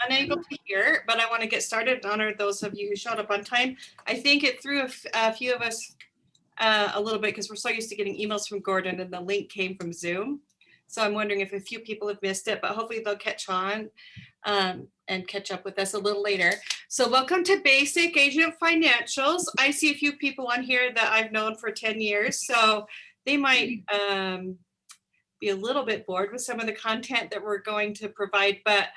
unable to hear, but I want to get started. Honor those of you who showed up on time. I think it threw a few of us a little bit because we're so used to getting emails from Gordon and the link came from Zoom. So I'm wondering if a few people have missed it, but hopefully they'll catch on and catch up with us a little later. So welcome to Basic Agent Financials. I see a few people on here that I've known for 10 years, so they might be a little bit bored with some of the content that we're going to provide, but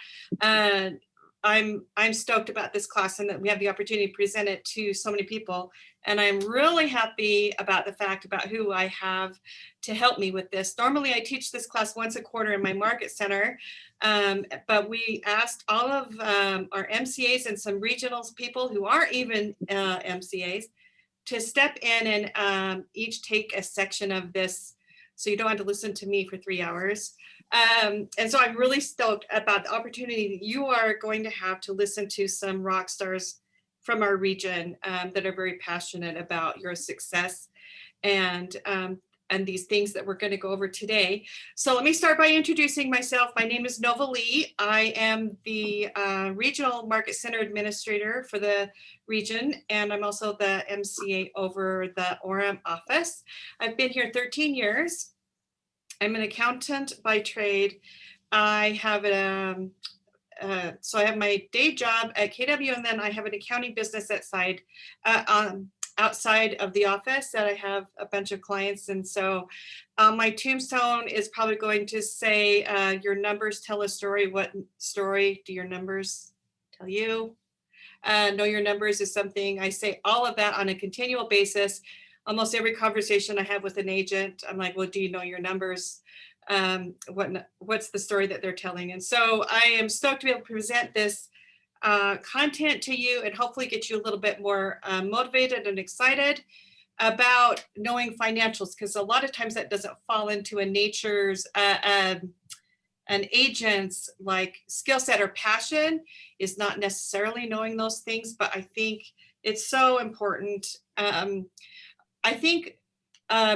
I'm stoked about this class and that we have the opportunity to present it to so many people. And I'm really happy about the fact about who I have to help me with this. Normally I teach this class once a quarter in my market center, but we asked all of our MCAs and some regional people who aren't even MCAs to step in and each take a section of this, so you don't have to listen to me for 3 hours. And so I'm really stoked about the opportunity that you are going to have to listen to some rock stars from our region that are very passionate about your success and these things that we're going to go over today. So let me start by introducing myself. My name is Nova Lee. I am the Regional Market Center Administrator for the region, and I'm also the MCA over the Orem office. I've been here 13 years. I'm an accountant by trade. I have so I have my day job at KW, and then I have an accounting business outside of the office that I have a bunch of clients. And so my tombstone is probably going to say, your numbers tell a story. What story do your numbers tell you? Know your numbers is something I say all of that on a continual basis. Almost every conversation I have with an agent, I'm like, well, do you know your numbers? What's the story that they're telling? And so I am stoked to be able to present this content to you and hopefully get you a little bit more motivated and excited about knowing financials, because a lot of times that doesn't fall into a nature's an agent's like skill set or passion is not necessarily knowing those things, but I think it's so important. I think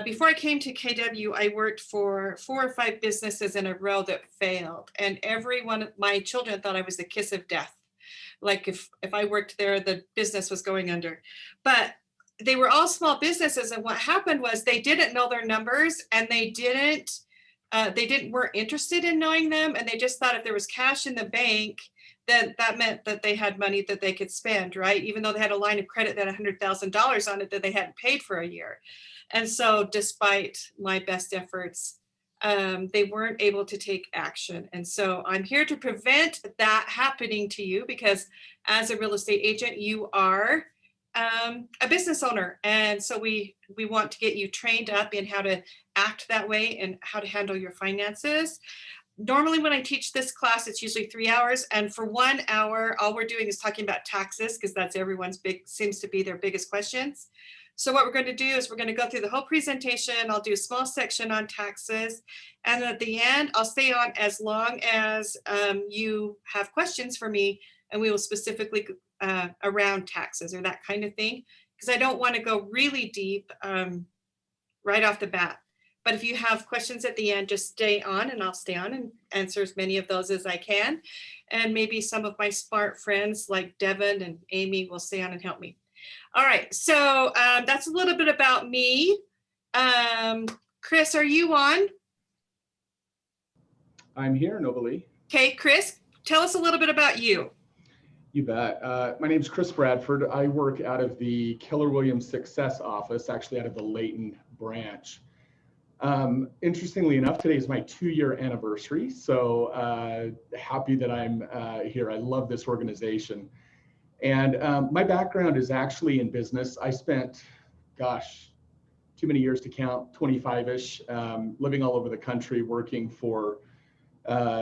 before I came to KW, I worked for 4 or 5 businesses in a row that failed, and every one of my children thought I was the kiss of death. Like if I worked there, the business was going under. But they were all small businesses, and what happened was they didn't know their numbers, and they weren't interested in knowing them, and they just thought if there was cash in the bank, then that meant that they had money that they could spend, right? Even though they had a line of credit that had $100,000 on it that they hadn't paid for a year. And so despite my best efforts, they weren't able to take action. And so I'm here to prevent that happening to you, because as a real estate agent, you are a business owner. And so we want to get you trained up in how to act that way and how to handle your finances. Normally when I teach this class, it's usually 3 hours. And for 1 hour, all we're doing is talking about taxes, because that's everyone's seems to be their biggest questions. So what we're going to do is we're going to go through the whole presentation. I'll do a small section on taxes. And at the end, I'll stay on as long as you have questions for me, and we will specifically around taxes or that kind of thing, because I don't want to go really deep right off the bat. But if you have questions at the end, just stay on, and I'll stay on and answer as many of those as I can. And maybe some of my smart friends like Devin and Amy will stay on and help me. All right, so that's a little bit about me. Chris, are you on? I'm here, Nobly. Okay, Chris, tell us a little bit about you. You bet. My name's Chris Bradford. I work out of the Keller Williams Success office, actually out of the Layton branch. Interestingly enough, today is my 2-year anniversary, so happy that I'm here. I love this organization. And my background is actually in business. I spent, gosh, too many years to count, 25-ish, living all over the country, working for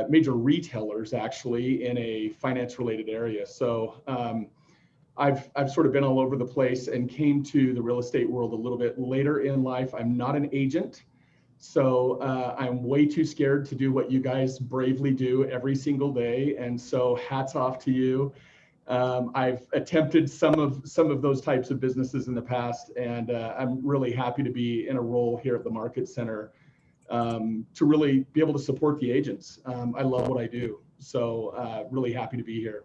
major retailers actually in a finance-related area. So I've sort of been all over the place and came to the real estate world a little bit later in life. I'm not an agent, so I'm way too scared to do what you guys bravely do every single day. And so hats off to you. I've attempted some of those types of businesses in the past, and I'm really happy to be in a role here at the Market Center to really be able to support the agents. I love what I do. So really happy to be here.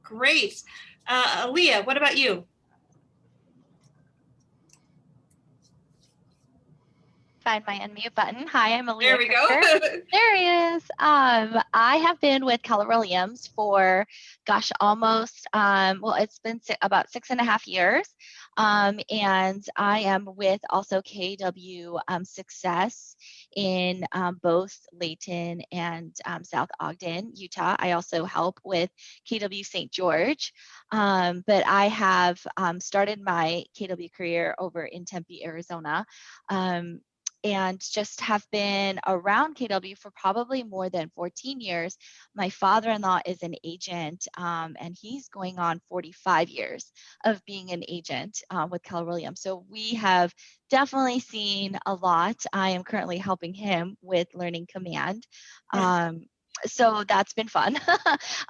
Great. Aaliyah, what about you? Find my unmute button. Hi, I'm Aaliyah. There we go. There he is. I have been with Keller Williams for, gosh, almost, well, it's been about 6.5 years. And I am with also KW Success in both Layton and South Ogden, Utah. I also help with KW St. George. But I have started my KW career over in Tempe, Arizona. And just have been around KW for probably more than 14 years. My father-in-law is an agent, and he's going on 45 years of being an agent with Keller Williams. So we have definitely seen a lot. I am currently helping him with learning command. So that's been fun.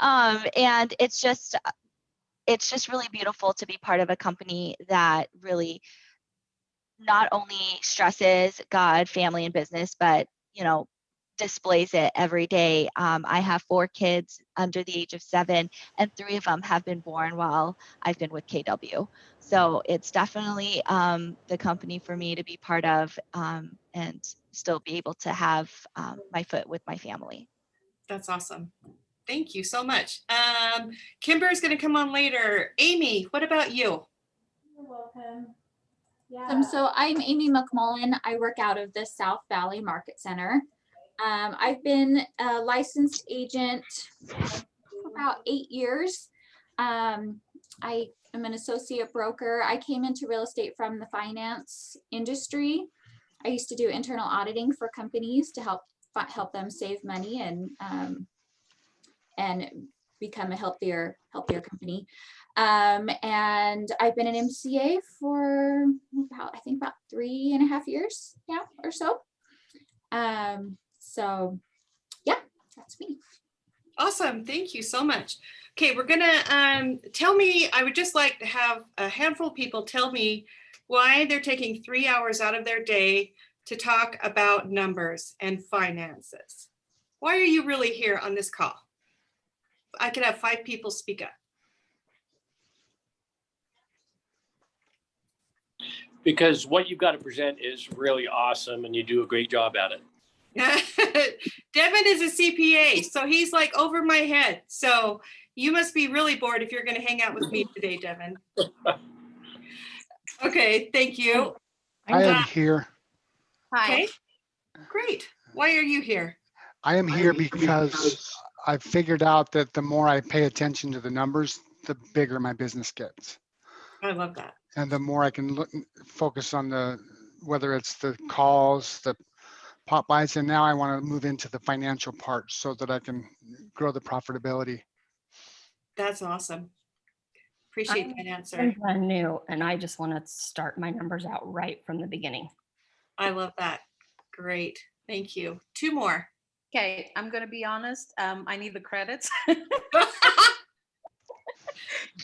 And it's just really beautiful to be part of a company that really not only stresses God, family, and business, but, displays it every day. I have 4 kids under the age of 7, and 3 of them have been born while I've been with KW. So it's definitely the company for me to be part of and still be able to have my foot with my family. That's awesome. Thank you so much. Kimber is going to come on later. Amy, what about you? You're welcome. Yeah. So I'm Amy Mcmullen. I work out of the South Valley Market Center. I've been a licensed agent for about 8 years. I am an associate broker. I came into real estate from the finance industry. I used to do internal auditing for companies to help them save money and become a healthier company. And I've been an MCA for about 3.5 years now or so. So yeah, that's me. Awesome. Thank you so much. Okay, we're gonna I would just like to have a handful of people tell me why they're taking 3 hours out of their day to talk about numbers and finances. Why are you really here on this call? I could have 5 people speak up. Because what you've got to present is really awesome and you do a great job at it. Devin is a CPA, so he's like over my head. So you must be really bored if you're going to hang out with me today, Devin. Okay, thank you. I am here. Hi. Okay, great. Why are you here? I am here because I've figured out that the more I pay attention to the numbers, the bigger my business gets. I love that. And the more I can focus on whether it's the calls, the pop buys, and now I want to move into the financial part so that I can grow the profitability. That's awesome. Appreciate that answer. I'm brand new and I just want to start my numbers out right from the beginning. I love that. Great. Thank you. 2 more. Okay, I'm going to be honest. I need the credits.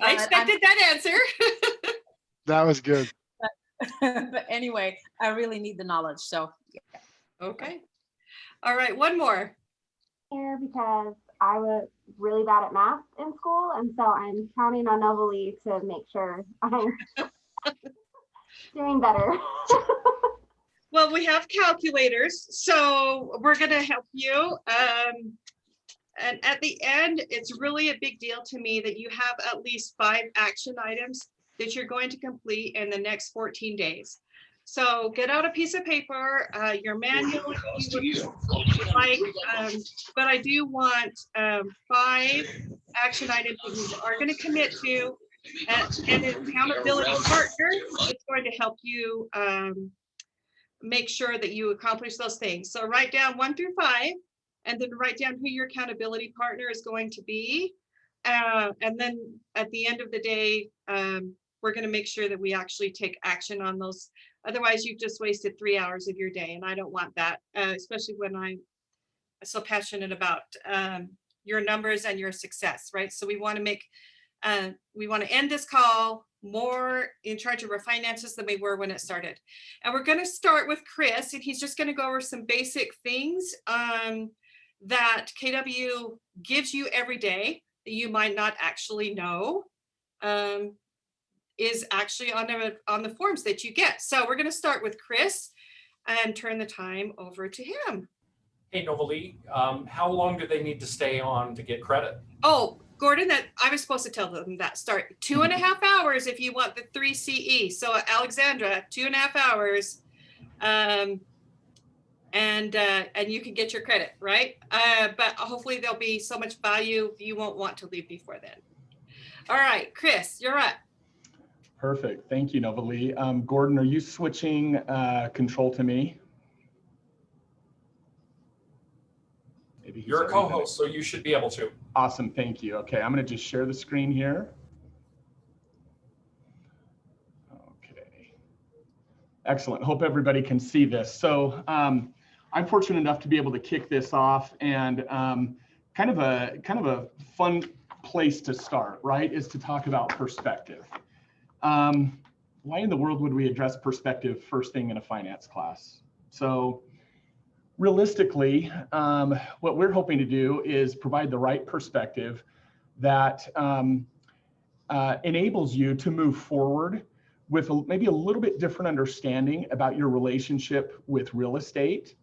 I expected that answer. That was good. But anyway, I really need the knowledge. So, yeah. Okay. All right. 1 more. Here because I was really bad at math in school, and so I'm counting on Novalee to make sure I'm doing better. Well, we have calculators, so we're going to help you. And at the end, it's really a big deal to me that you have at least 5 action items that you're going to complete in the next 14 days. So get out a piece of paper, your manual, if you would like, but I do want 5 action items that you are going to commit to, and an accountability partner is going to help you make sure that you accomplish those things. So write down 1 through 5, and then write down who your accountability partner is going to be. And then at the end of the day, we're going to make sure that we actually take action on those. Otherwise, you've just wasted 3 hours of your day, and I don't want that, especially when I'm so passionate about your numbers and your success, right? So we want to end this call more in charge of our finances than we were when it started. And we're going to start with Chris, and he's just going to go over some basic things that KW gives you every day that you might not actually know is actually on the forms that you get. So we're going to start with Chris and turn the time over to him. Hey, Novalee, how long do they need to stay on to get credit? Oh, Gordon, that I was supposed to tell them that. Start 2.5 hours if you want the 3 CE. So Alexandra, 2.5 hours, and you can get your credit, right? But hopefully there'll be so much value you won't want to leave before then. All right, Chris, you're up. Perfect. Thank you, Novalee. Gordon, are you switching control to me? Maybe You're a co-host, so you should be able to. Awesome. Thank you. Okay, I'm going to just share the screen here. Okay. Excellent. Hope everybody can see this. So I'm fortunate enough to be able to kick this off, and kind of a fun place to start, right, is to talk about perspective. Why in the world would we address perspective first thing in a finance class? So realistically, what we're hoping to do is provide the right perspective that enables you to move forward with maybe a little bit different understanding about your relationship with real estate.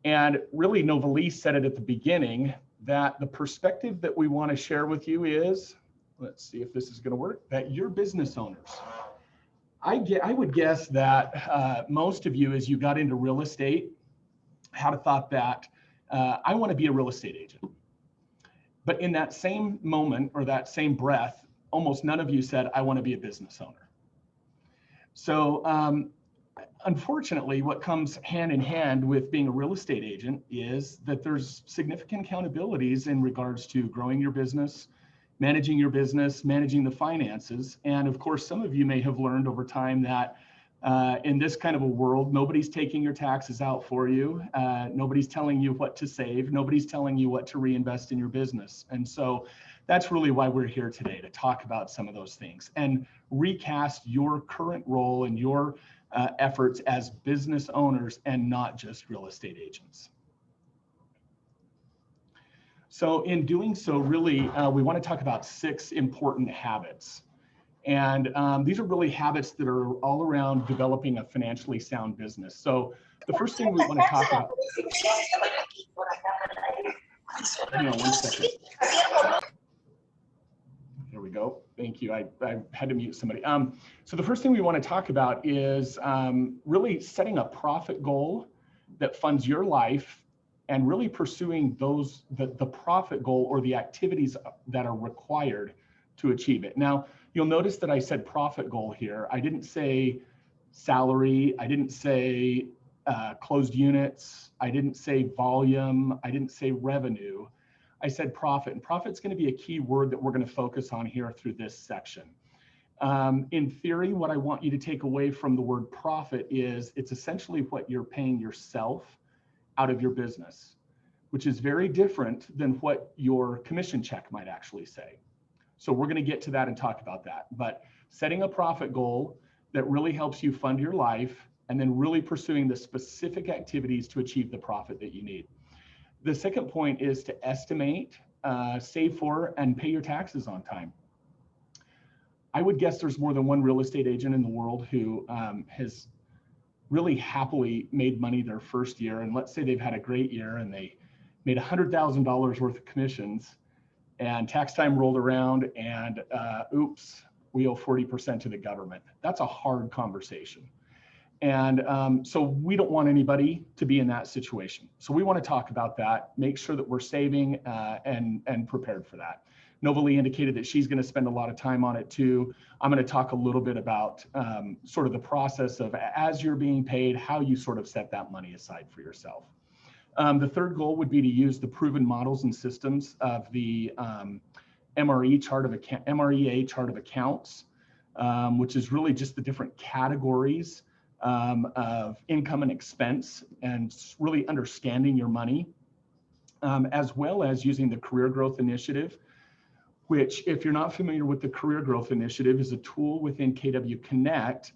And really, Novalee said it at the beginning, that the perspective that we want to share with you is, let's see if this is going to work, that you're business owners. I would guess that most of you, as you got into real estate, had a thought that I want to be a real estate agent. But in that same moment or that same breath, almost none of you said, I want to be a business owner. So unfortunately, what comes hand in hand with being a real estate agent is that there's significant accountabilities in regards to growing your business, managing the finances. And of course, some of you may have learned over time that in this kind of a world, nobody's taking your taxes out for you. Nobody's telling you what to save. Nobody's telling you what to reinvest in your business. And so that's really why we're here today, to talk about some of those things and recast your current role and your efforts as business owners and not just real estate agents. So in doing so, really, we want to talk about 6 important habits. And these are really habits that are all around developing a financially sound business. So the first thing we want to talk about. Hang on one second. There we go. Thank you. I had to mute somebody. So the first thing we want to talk about is really setting a profit goal that funds your life and really pursuing the profit goal or the activities that are required to achieve it. Now, you'll notice that I said profit goal here. I didn't say salary. I didn't say closed units. I didn't say volume. I didn't say revenue. I said profit, and profit's going to be a key word that we're going to focus on here through this section. In theory, what I want you to take away from the word profit is it's essentially what you're paying yourself out of your business, which is very different than what your commission check might actually say. So we're going to get to that and talk about that. But setting a profit goal that really helps you fund your life, and then really pursuing the specific activities to achieve the profit that you need. The second point is to estimate, save for, and pay your taxes on time. I would guess there's more than one real estate agent in the world who has really happily made money their first year. And let's say they've had a great year and they made $100,000 worth of commissions, and tax time rolled around and oops, we owe 40% to the government. That's a hard conversation. And so we don't want anybody to be in that situation. So we want to talk about that, make sure that we're saving and prepared for that. Novalee indicated that she's going to spend a lot of time on it too. I'm going to talk a little bit about sort of the process of, as you're being paid, how you sort of set that money aside for yourself. The third goal would be to use the proven models and systems of the MREA chart of accounts, which is really just the different categories of income and expense, and really understanding your money, as well as using the Career Growth Initiative, which, if you're not familiar with the Career Growth Initiative, is a tool within KW Connect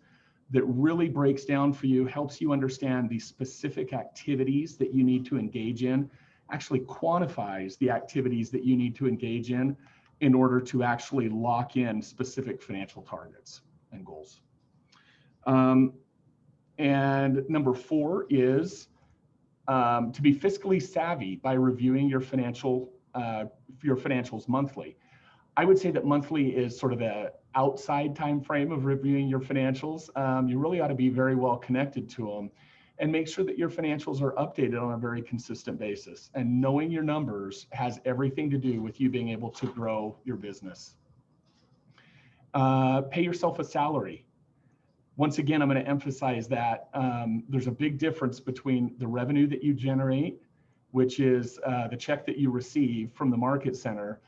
that really breaks down for you, helps you understand the specific activities that you need to engage in actually quantifies the activities that you need to engage in order to actually lock in specific financial targets and goals. And number 4 is to be fiscally savvy by reviewing your financials monthly. I would say that monthly is sort of the outside time frame of reviewing your financials. You really ought to be very well connected to them and make sure that your financials are updated on a very consistent basis. And knowing your numbers has everything to do with you being able to grow your business. Pay yourself a salary. Once again, I'm going to emphasize that there's a big difference between the revenue that you generate, which is the check that you receive from the market center,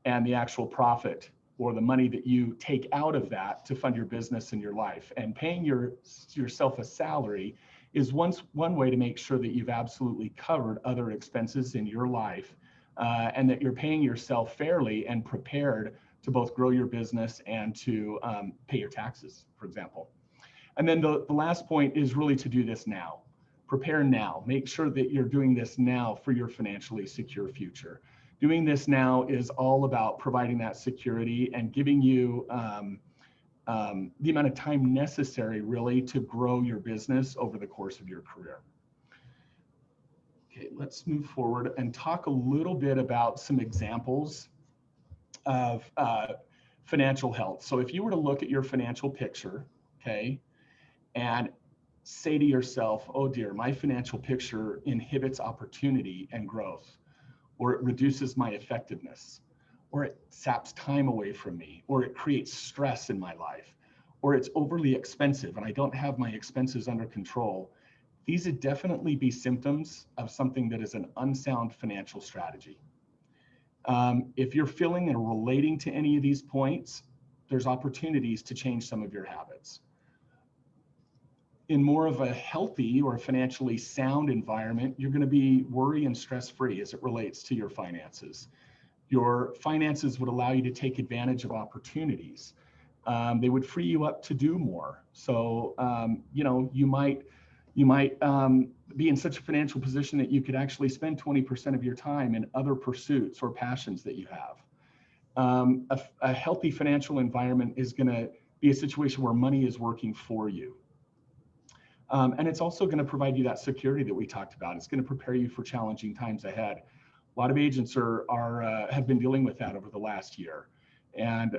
and the actual profit or the money that you take out of that to fund your business and your life. And paying yourself a salary is one way to make sure that you've absolutely covered other expenses in your life, and that you're paying yourself fairly and prepared to both grow your business and to pay your taxes, for example. And then the last point is really to do this now. Prepare now. Make sure that you're doing this now for your financially secure future. Doing this now is all about providing that security and giving you the amount of time necessary really to grow your business over the course of your career. Okay, let's move forward and talk a little bit about some examples of financial health. So if you were to look at your financial picture, okay, and say to yourself, oh dear, my financial picture inhibits opportunity and growth, or it reduces my effectiveness, or it saps time away from me, or it creates stress in my life, or it's overly expensive and I don't have my expenses under control. These would definitely be symptoms of something that is an unsound financial strategy. If you're feeling and relating to any of these points, there's opportunities to change some of your habits. In more of a healthy or financially sound environment, you're going to be worry and stress-free as it relates to your finances. Your finances would allow you to take advantage of opportunities. They would free you up to do more. So, you might be in such a financial position that you could actually spend 20% of your time in other pursuits or passions that you have. A healthy financial environment is going to be a situation where money is working for you. And it's also going to provide you that security that we talked about. It's going to prepare you for challenging times ahead. A lot of agents have been dealing with that over the last year. And,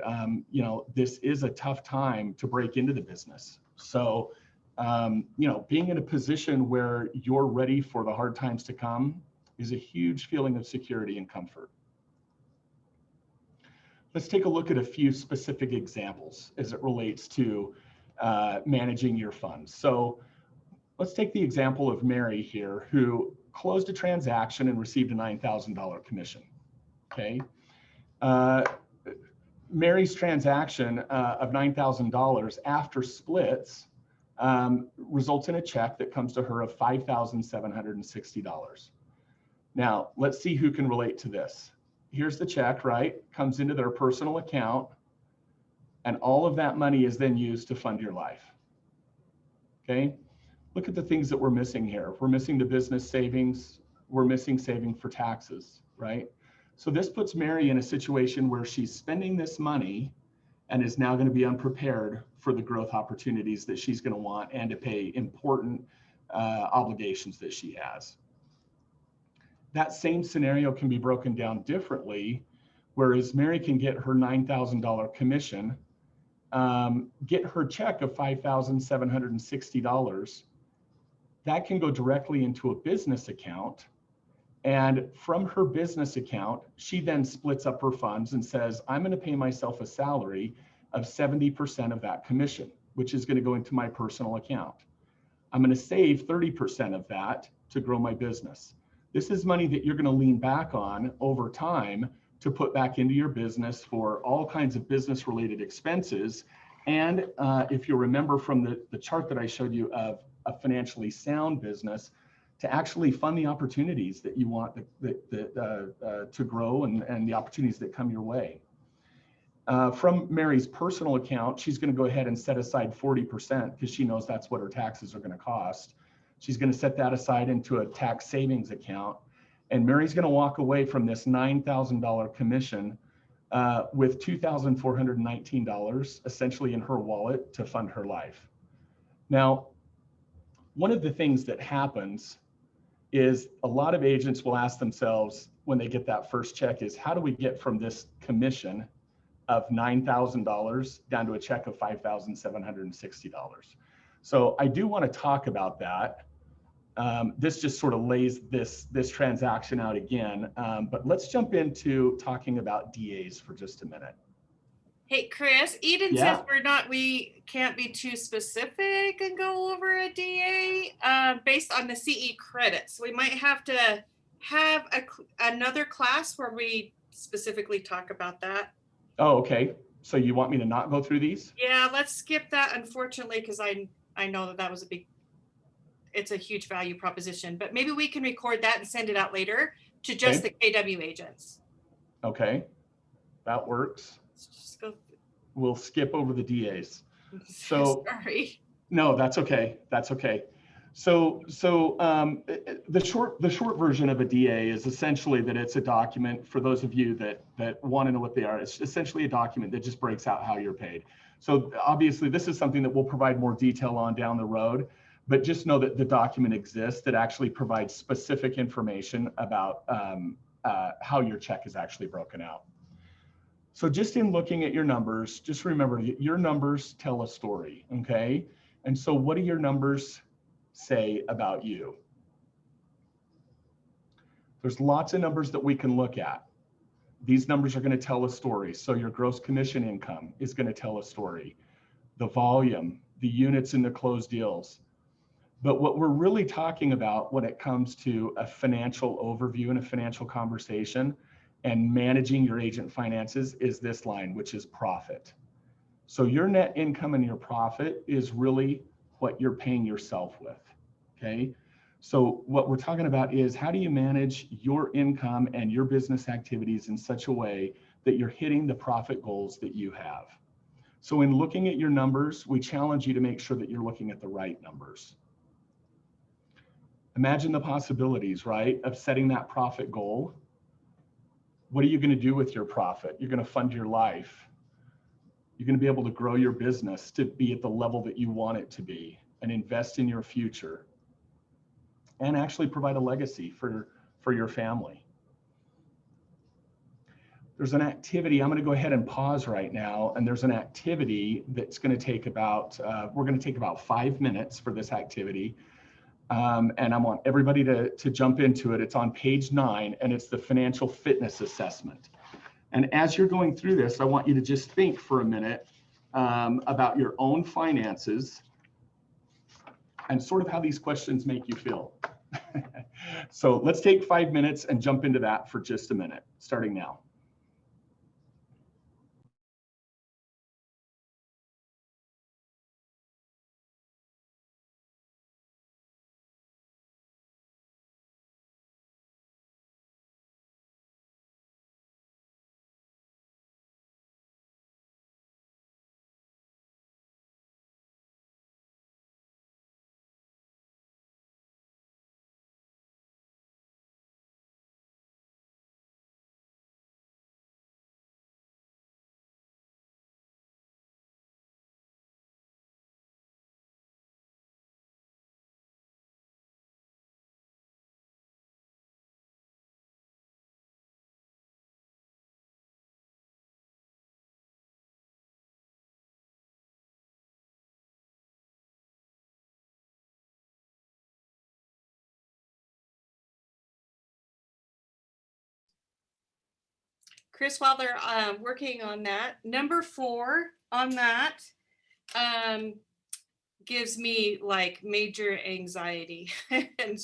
this is a tough time to break into the business. So, being in a position where you're ready for the hard times to come is a huge feeling of security and comfort. Let's take a look at a few specific examples as it relates to managing your funds. So let's take the example of Mary here, who closed a transaction and received a $9,000 commission, okay? Mary's transaction of $9,000 after splits results in a check that comes to her of $5,760. Now, let's see who can relate to this. Here's the check, right? Comes into their personal account, and all of that money is then used to fund your life, okay? Look at the things that we're missing here. We're missing the business savings. We're missing saving for taxes, right? So this puts Mary in a situation where she's spending this money and is now going to be unprepared for the growth opportunities that she's going to want and to pay important obligations that she has. That same scenario can be broken down differently, whereas Mary can get her $9,000 commission, get her check of $5,760. That can go directly into a business account. And from her business account, she then splits up her funds and says, I'm going to pay myself a salary of 70% of that commission, which is going to go into my personal account. I'm going to save 30% of that to grow my business. This is money that you're going to lean back on over time to put back into your business for all kinds of business related expenses. And if you remember from the chart that I showed you of a financially sound business, to actually fund the opportunities that you want to grow and the opportunities that come your way. From Mary's personal account, she's going to go ahead and set aside 40% because she knows that's what her taxes are going to cost. She's going to set that aside into a tax savings account. And Mary's going to walk away from this $9,000 commission with $2,419 essentially in her wallet to fund her life. Now, one of the things that happens is a lot of agents will ask themselves when they get that first check is, how do we get from this commission of $9,000 down to a check of $5,760? So I do want to talk about that. This just sort of lays this transaction out again, but let's jump into talking about DAs for just a minute. Hey, Chris, Eden Yeah. says we can't be too specific and go over a DA based on the CE credits. We might have to have another class where we specifically talk about that. Oh, okay. So you want me to not go through these? Yeah, let's skip that, unfortunately, because I know that was it's a huge value proposition, but maybe we can record that and send it out later to just Okay. the KW agents. Okay, that works. Let's just go. We'll skip over the DAs. So Sorry. no, that's okay. That's okay. So the short version of a DA is essentially that it's a document. For those of you that want to know what they are, it's essentially a document that just breaks out how you're paid. So obviously this is something that we'll provide more detail on down the road, but just know that the document exists that actually provides specific information about how your check is actually broken out. So just in looking at your numbers, just remember your numbers tell a story, okay? And so what do your numbers say about you? There's lots of numbers that we can look at. These numbers are going to tell a story. So your gross commission income is going to tell a story. The volume, the units in the closed deals. But what we're really talking about when it comes to a financial overview and a financial conversation and managing your agent finances is this line, which is profit. So your net income and your profit is really what you're paying yourself with, okay? So what we're talking about is, how do you manage your income and your business activities in such a way that you're hitting the profit goals that you have? So in looking at your numbers, we challenge you to make sure that you're looking at the right numbers. Imagine the possibilities, right, of setting that profit goal. What are you going to do with your profit? You're going to fund your life. You're going to be able to grow your business to be at the level that you want it to be and invest in your future and actually provide a legacy for your family. There's an activity, I'm going to go ahead and pause right now, and there's an activity that's going to take about, we're going to take about 5 minutes for this activity. And I want everybody to jump into it. It's on page 9, and it's the financial fitness assessment. And as you're going through this, I want you to just think for a minute about your own finances and sort of how these questions make you feel. So let's take 5 minutes and jump into that for just a minute, starting now. Chris, while they're working on that, number 4 on that gives me like major anxiety. And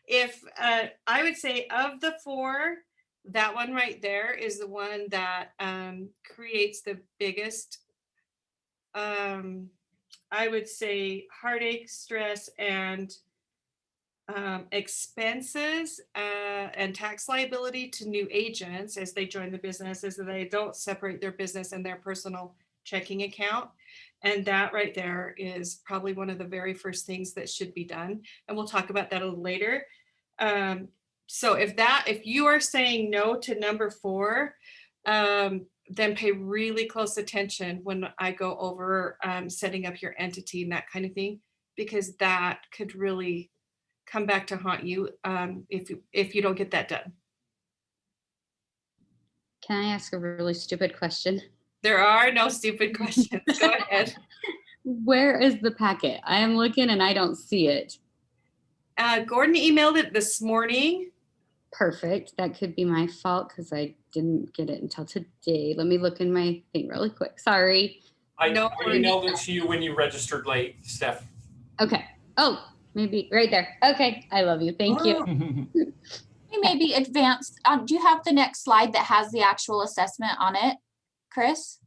if I would say of the 4, that one right there is the one that creates the biggest, I would say, heartache, stress, and expenses and tax liability to new agents as they join the business, is that they don't separate their business and their personal checking account. And that right there is probably one of the very first things that should be done. And we'll talk about that a little later. So if you are saying no to number 4, then pay really close attention when I go over setting up your entity and that kind of thing, because that could really come back to haunt you if you don't get that done. Can I ask a really stupid question? There are no stupid questions. Go ahead. Where is the packet? I am looking and I don't see it. Gordon emailed it this morning. Perfect. That could be my fault because I didn't get it until today. Let me look in my thing really quick. Sorry. I No emailed it to you when you registered late, Steph. Okay. Oh, maybe right there. Okay. I love you. Thank you. Maybe advanced. Do you have the next slide that has the actual assessment on it, Chris?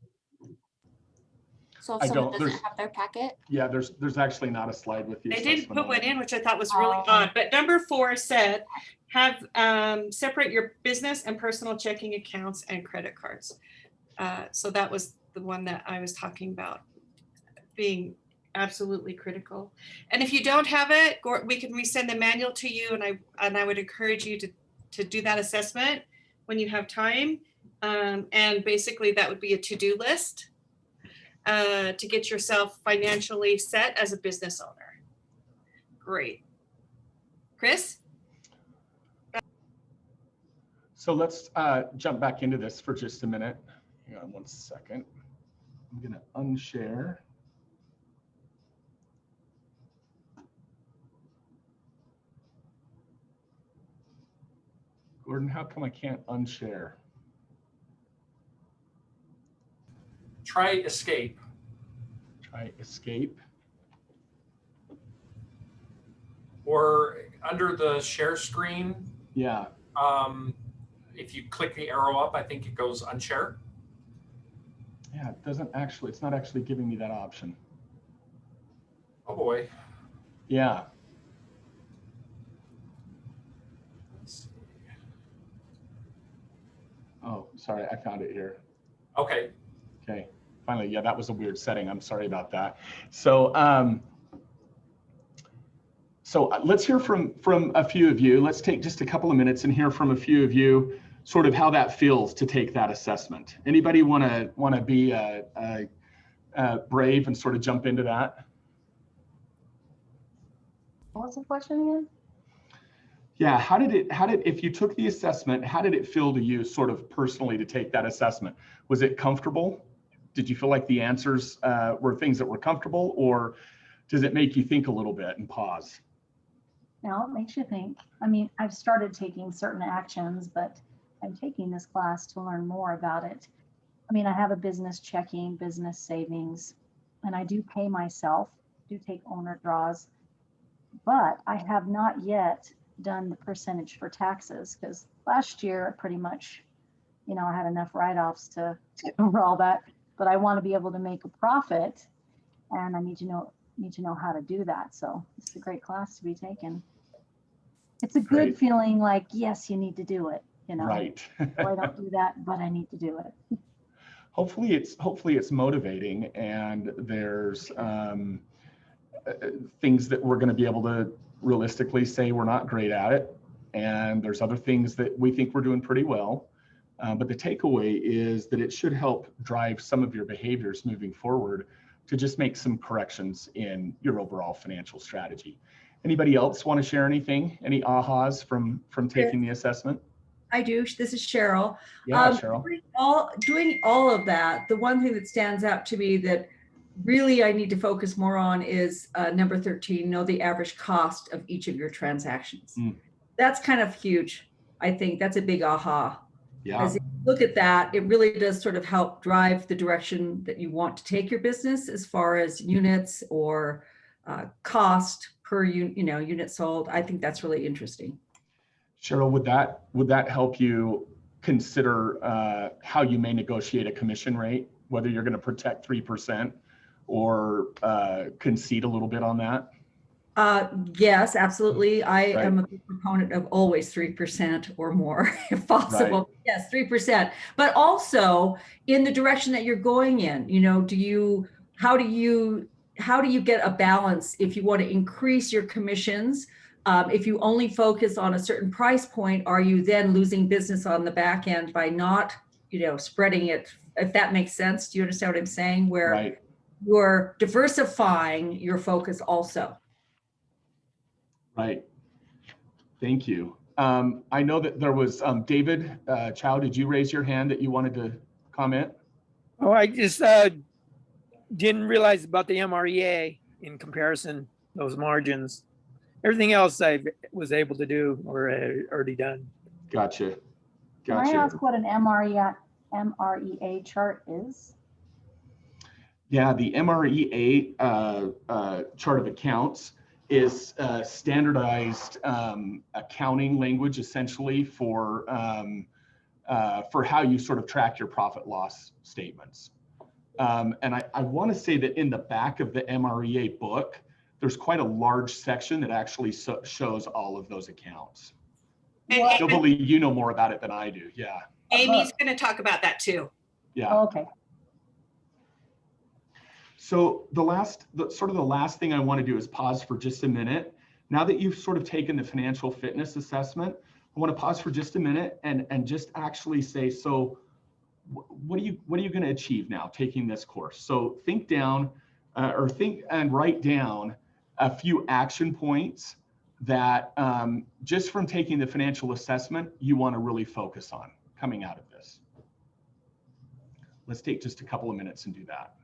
So if I someone don't. doesn't have their packet. Yeah, there's actually not a slide with the They assessment didn't put on one it. in, which I thought was really odd. But number 4 said, have separate your business and personal checking accounts and credit cards. So that was the one that I was talking about being absolutely critical. And if you don't have it, we can resend the manual to you. And I would encourage you to do that assessment when you have time. And basically that would be a to-do list to get yourself financially set as a business owner. Great. Chris? So let's jump back into this for just a minute. Hang on one second. I'm gonna unshare. Gordon, how come I can't unshare? Try escape. Try escape. Or under the share screen, Yeah. if you click the arrow up, I think it goes unshare. Yeah, it doesn't actually, it's not actually giving me that option. Oh boy. Yeah. Let's see. Oh, sorry, I found it here. Okay. Okay, finally, yeah, that was a weird setting. I'm sorry about that. So, let's hear from a few of you. Let's take just a couple of minutes and hear from a few of you, sort of how that feels to take that assessment. Anybody want to be brave and sort of jump into that? What was the question again? Yeah, if you took the assessment, how did it feel to you sort of personally to take that assessment? Was it comfortable? Did you feel like the answers were things that were comfortable, or does it make you think a little bit and pause? No, it makes you think. I mean, I've started taking certain actions, but I'm taking this class to learn more about it. I mean, I have a business checking, business savings, and I do pay myself, do take owner draws, but I have not yet done the percentage for taxes, because last year I pretty much, I had enough write-offs to cover all that, but I want to be able to make a profit, and I need to know how to do that. So it's a great class to be taken. It's a good Great. feeling like, yes, you need to do it. Right. Well, I don't do that, but I need to do it. Hopefully it's motivating, and there's things that we're going to be able to realistically say we're not great at it, and there's other things that we think we're doing pretty well. But the takeaway is that it should help drive some of your behaviors moving forward to just make some corrections in your overall financial strategy. Anybody else want to share anything? Any ahas from taking the assessment? I do. This is Cheryl. Yeah, Cheryl. Doing all of that, the one thing that stands out to me that really I need to focus more on is number 13, know the average cost of each of your transactions. That's kind of huge. I think that's a big aha. Yeah. As you look at that, it really does sort of help drive the direction that you want to take your business as far as units or cost per unit sold. I think that's really interesting. Cheryl, would that help you consider how you may negotiate a commission rate, whether you're going to protect 3% or concede a little bit on that? Yes, absolutely. I am a big proponent of always 3% or more if possible. Right. Yes, 3%. But also in the direction that you're going in, how do you get a balance if you want to increase your commissions If you only focus on a certain price point, are you then losing business on the back end by not, spreading it, if that makes sense? Do you understand what I'm saying? Where Right. you're diversifying your focus also. Right. Thank you. I know that there was David Chow. Did you raise your hand that you wanted to comment? Oh, I just didn't realize about the MREA in comparison, those margins. Everything else I was able to do or already done. Gotcha. Can I ask what an MREA chart is? Yeah, the MREA chart of accounts is standardized accounting language essentially for how you sort of track your profit loss statements. And I want to say that in the back of the MREA book, there's quite a large section that actually shows all of those accounts. Nobly, you know more about it than I do. Yeah. Amy's going to talk about that too. Yeah. Oh, okay. So the last thing I want to do is pause for just a minute. Now that you've sort of taken the financial fitness assessment, I want to pause for just a minute and just actually say, so what are you going to achieve now taking this course? So think down think and write down a few action points that just from taking the financial assessment, you want to really focus on coming out of this. Let's take just a couple of minutes and do that.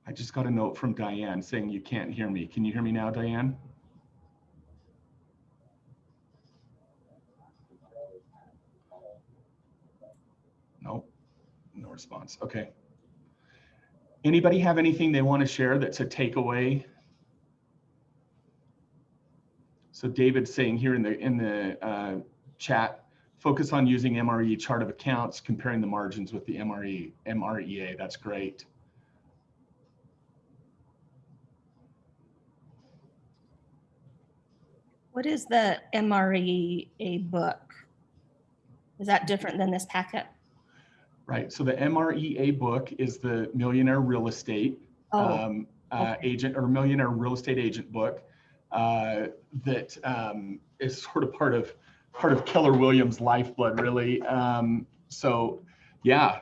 I just got a note from Diane saying you can't hear me. Can you hear me now, Diane? Nope, no response. Okay. Anybody have anything they want to share that's a takeaway? So David's saying here in the chat, focus on using MRE chart of accounts, comparing the margins with the MREA. That's great. What is the MREA book? Is that different than this packet? Right. So the MREA book is the Millionaire Real Estate agent or Millionaire Real Estate Agent book that is sort of part of Keller Williams' lifeblood, really. So, yeah.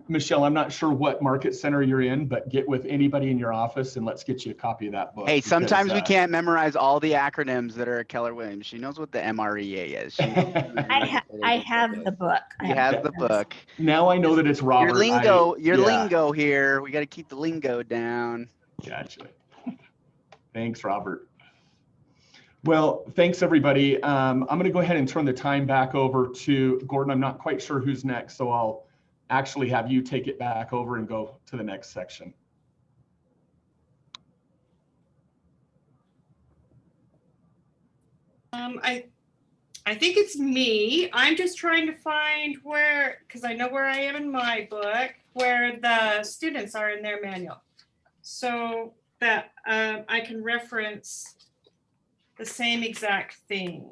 Michelle, I'm not sure what market center you're in, but get with anybody in your office and let's get you a copy of that book. Hey, sometimes we can't memorize all the acronyms that are at Keller Williams. She knows what the MREA is. I have the book. You have the book. Now I know that it's Robert. Your lingo here. We got to keep the lingo down. Gotcha. Thanks, Robert. Well, thanks everybody. I'm going to go ahead and turn the time back over to Gordon. I'm not quite sure who's next, so I'll actually have you take it back over and go to the next section. I think it's me. I'm just trying to find where, because I know where I am in my book, where the students are in their manual, so that I can reference the same exact thing.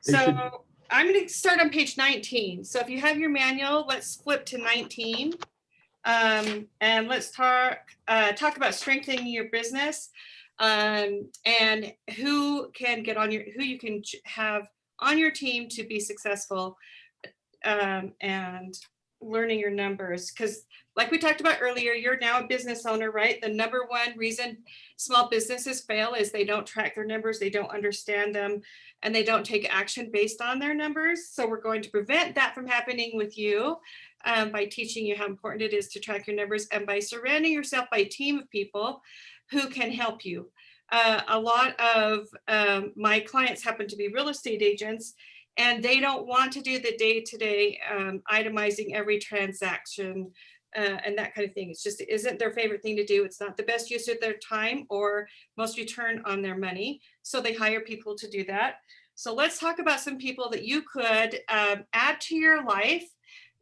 So I'm going to start on page 19. So if you have your manual, let's flip to 19. And let's talk about strengthening your business and who can get on who you can have on your team to be successful and learning your numbers. Because like we talked about earlier, you're now a business owner, right? The number one reason small businesses fail is they don't track their numbers, they don't understand them, and they don't take action based on their numbers. So we're going to prevent that from happening with you by teaching you how important it is to track your numbers and by surrounding yourself by a team of people who can help you. A lot of my clients happen to be real estate agents, and they don't want to do the day-to-day itemizing every transaction and that kind of thing. It's just isn't their favorite thing to do. It's not the best use of their time or most return on their money. So they hire people to do that. So let's talk about some people that you could add to your life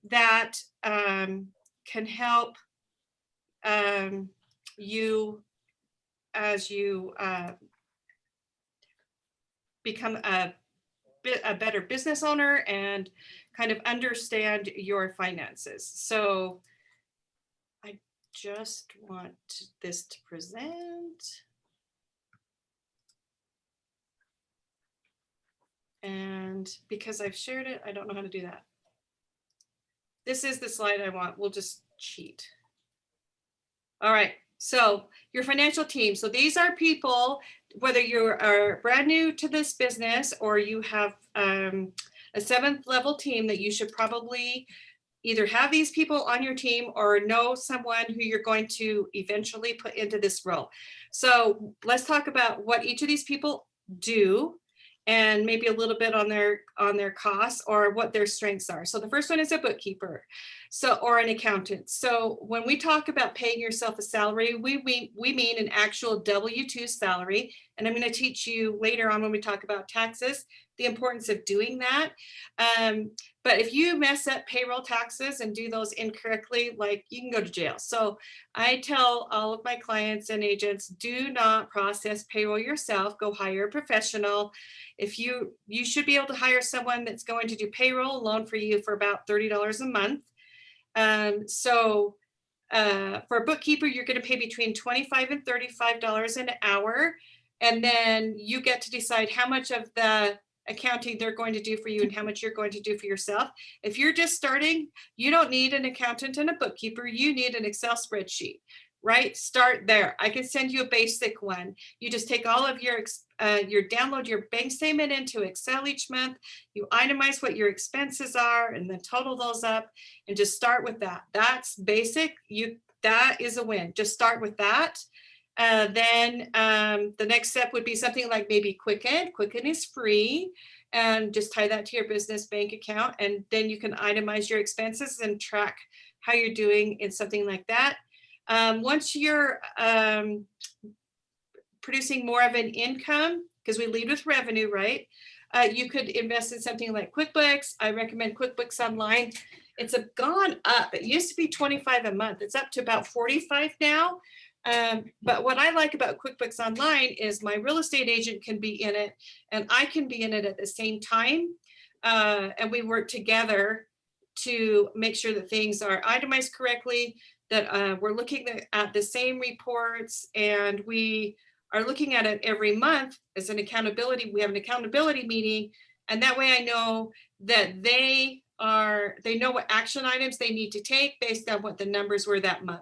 that can help you as you become a better business owner and kind of understand your finances. So I just want this to present. And because I've shared it, I don't know how to do that. This is the slide I want. We'll just cheat. All right. So your financial team. So these are people, whether you are brand new to this business or you have a 7th level team, that you should probably either have these people on your team or know someone who you're going to eventually put into this role. So let's talk about what each of these people do, and maybe a little bit on their costs or what their strengths are. So the first one is a bookkeeper, or an accountant. So when we talk about paying yourself a salary, we mean an actual W-2 salary. And I'm going to teach you later on when we talk about taxes, the importance of doing that. But if you mess up payroll taxes and do those incorrectly, like, you can go to jail. So I tell all of my clients and agents, do not process payroll yourself. Go hire a professional. If you should be able to hire someone that's going to do payroll alone for you for about $30 a month. For a bookkeeper, you're going to pay between $25 and $35 an hour. And then you get to decide how much of the accounting they're going to do for you and how much you're going to do for yourself. If you're just starting, you don't need an accountant and a bookkeeper. You need an Excel spreadsheet, right? Start there. I can send you a basic one. You just take all of your download your bank statement into Excel each month. You itemize what your expenses are and then total those up and just start with that. That's basic. That is a win. Just start with that. Then the next step would be something like maybe Quicken. Quicken is free, and just tie that to your business bank account. And then you can itemize your expenses and track how you're doing in something like that. Once you're producing more of an income, because we lead with revenue, right? You could invest in something like QuickBooks. I recommend QuickBooks Online. It's gone up. It used to be $25 a month. It's up to about $45 now. But what I like about QuickBooks Online is my real estate agent can be in it and I can be in it at the same time. And we work together to make sure that things are itemized correctly, that we're looking at the same reports, and we are looking at it every month as an accountability. We have an accountability meeting, and that way I know that they know what action items they need to take based on what the numbers were that month.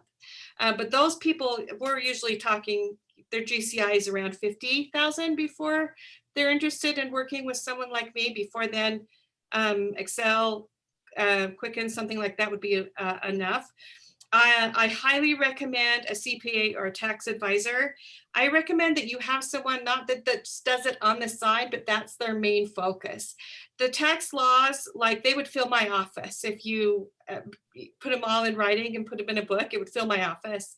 But those people, we're usually talking, their GCI is around 50,000 before they're interested in working with someone like me. Before then, Excel, Quicken, something like that would be enough. I highly recommend a CPA or a tax advisor. I recommend that you have someone, not that does it on the side, but that's their main focus. The tax laws, like, they would fill my office. If you put them all in writing and put them in a book, it would fill my office.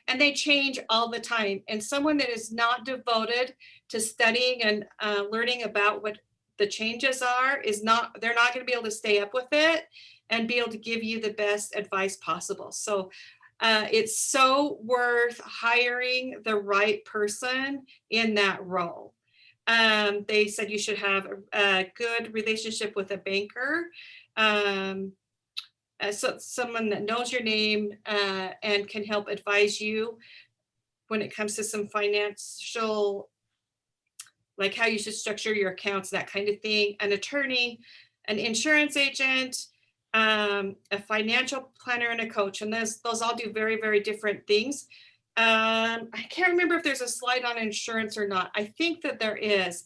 And they change all the time. And someone that is not devoted to studying and learning about what the changes are they're not going to be able to stay up with it and be able to give you the best advice possible. So it's so worth hiring the right person in that role. They said you should have a good relationship with a banker, so someone that knows your name and can help advise you when it comes to some financial, like how you should structure your accounts, that kind of thing. An attorney, an insurance agent, a financial planner, and a coach. And those all do very, very different things. I can't remember if there's a slide on insurance or not. I think that there is,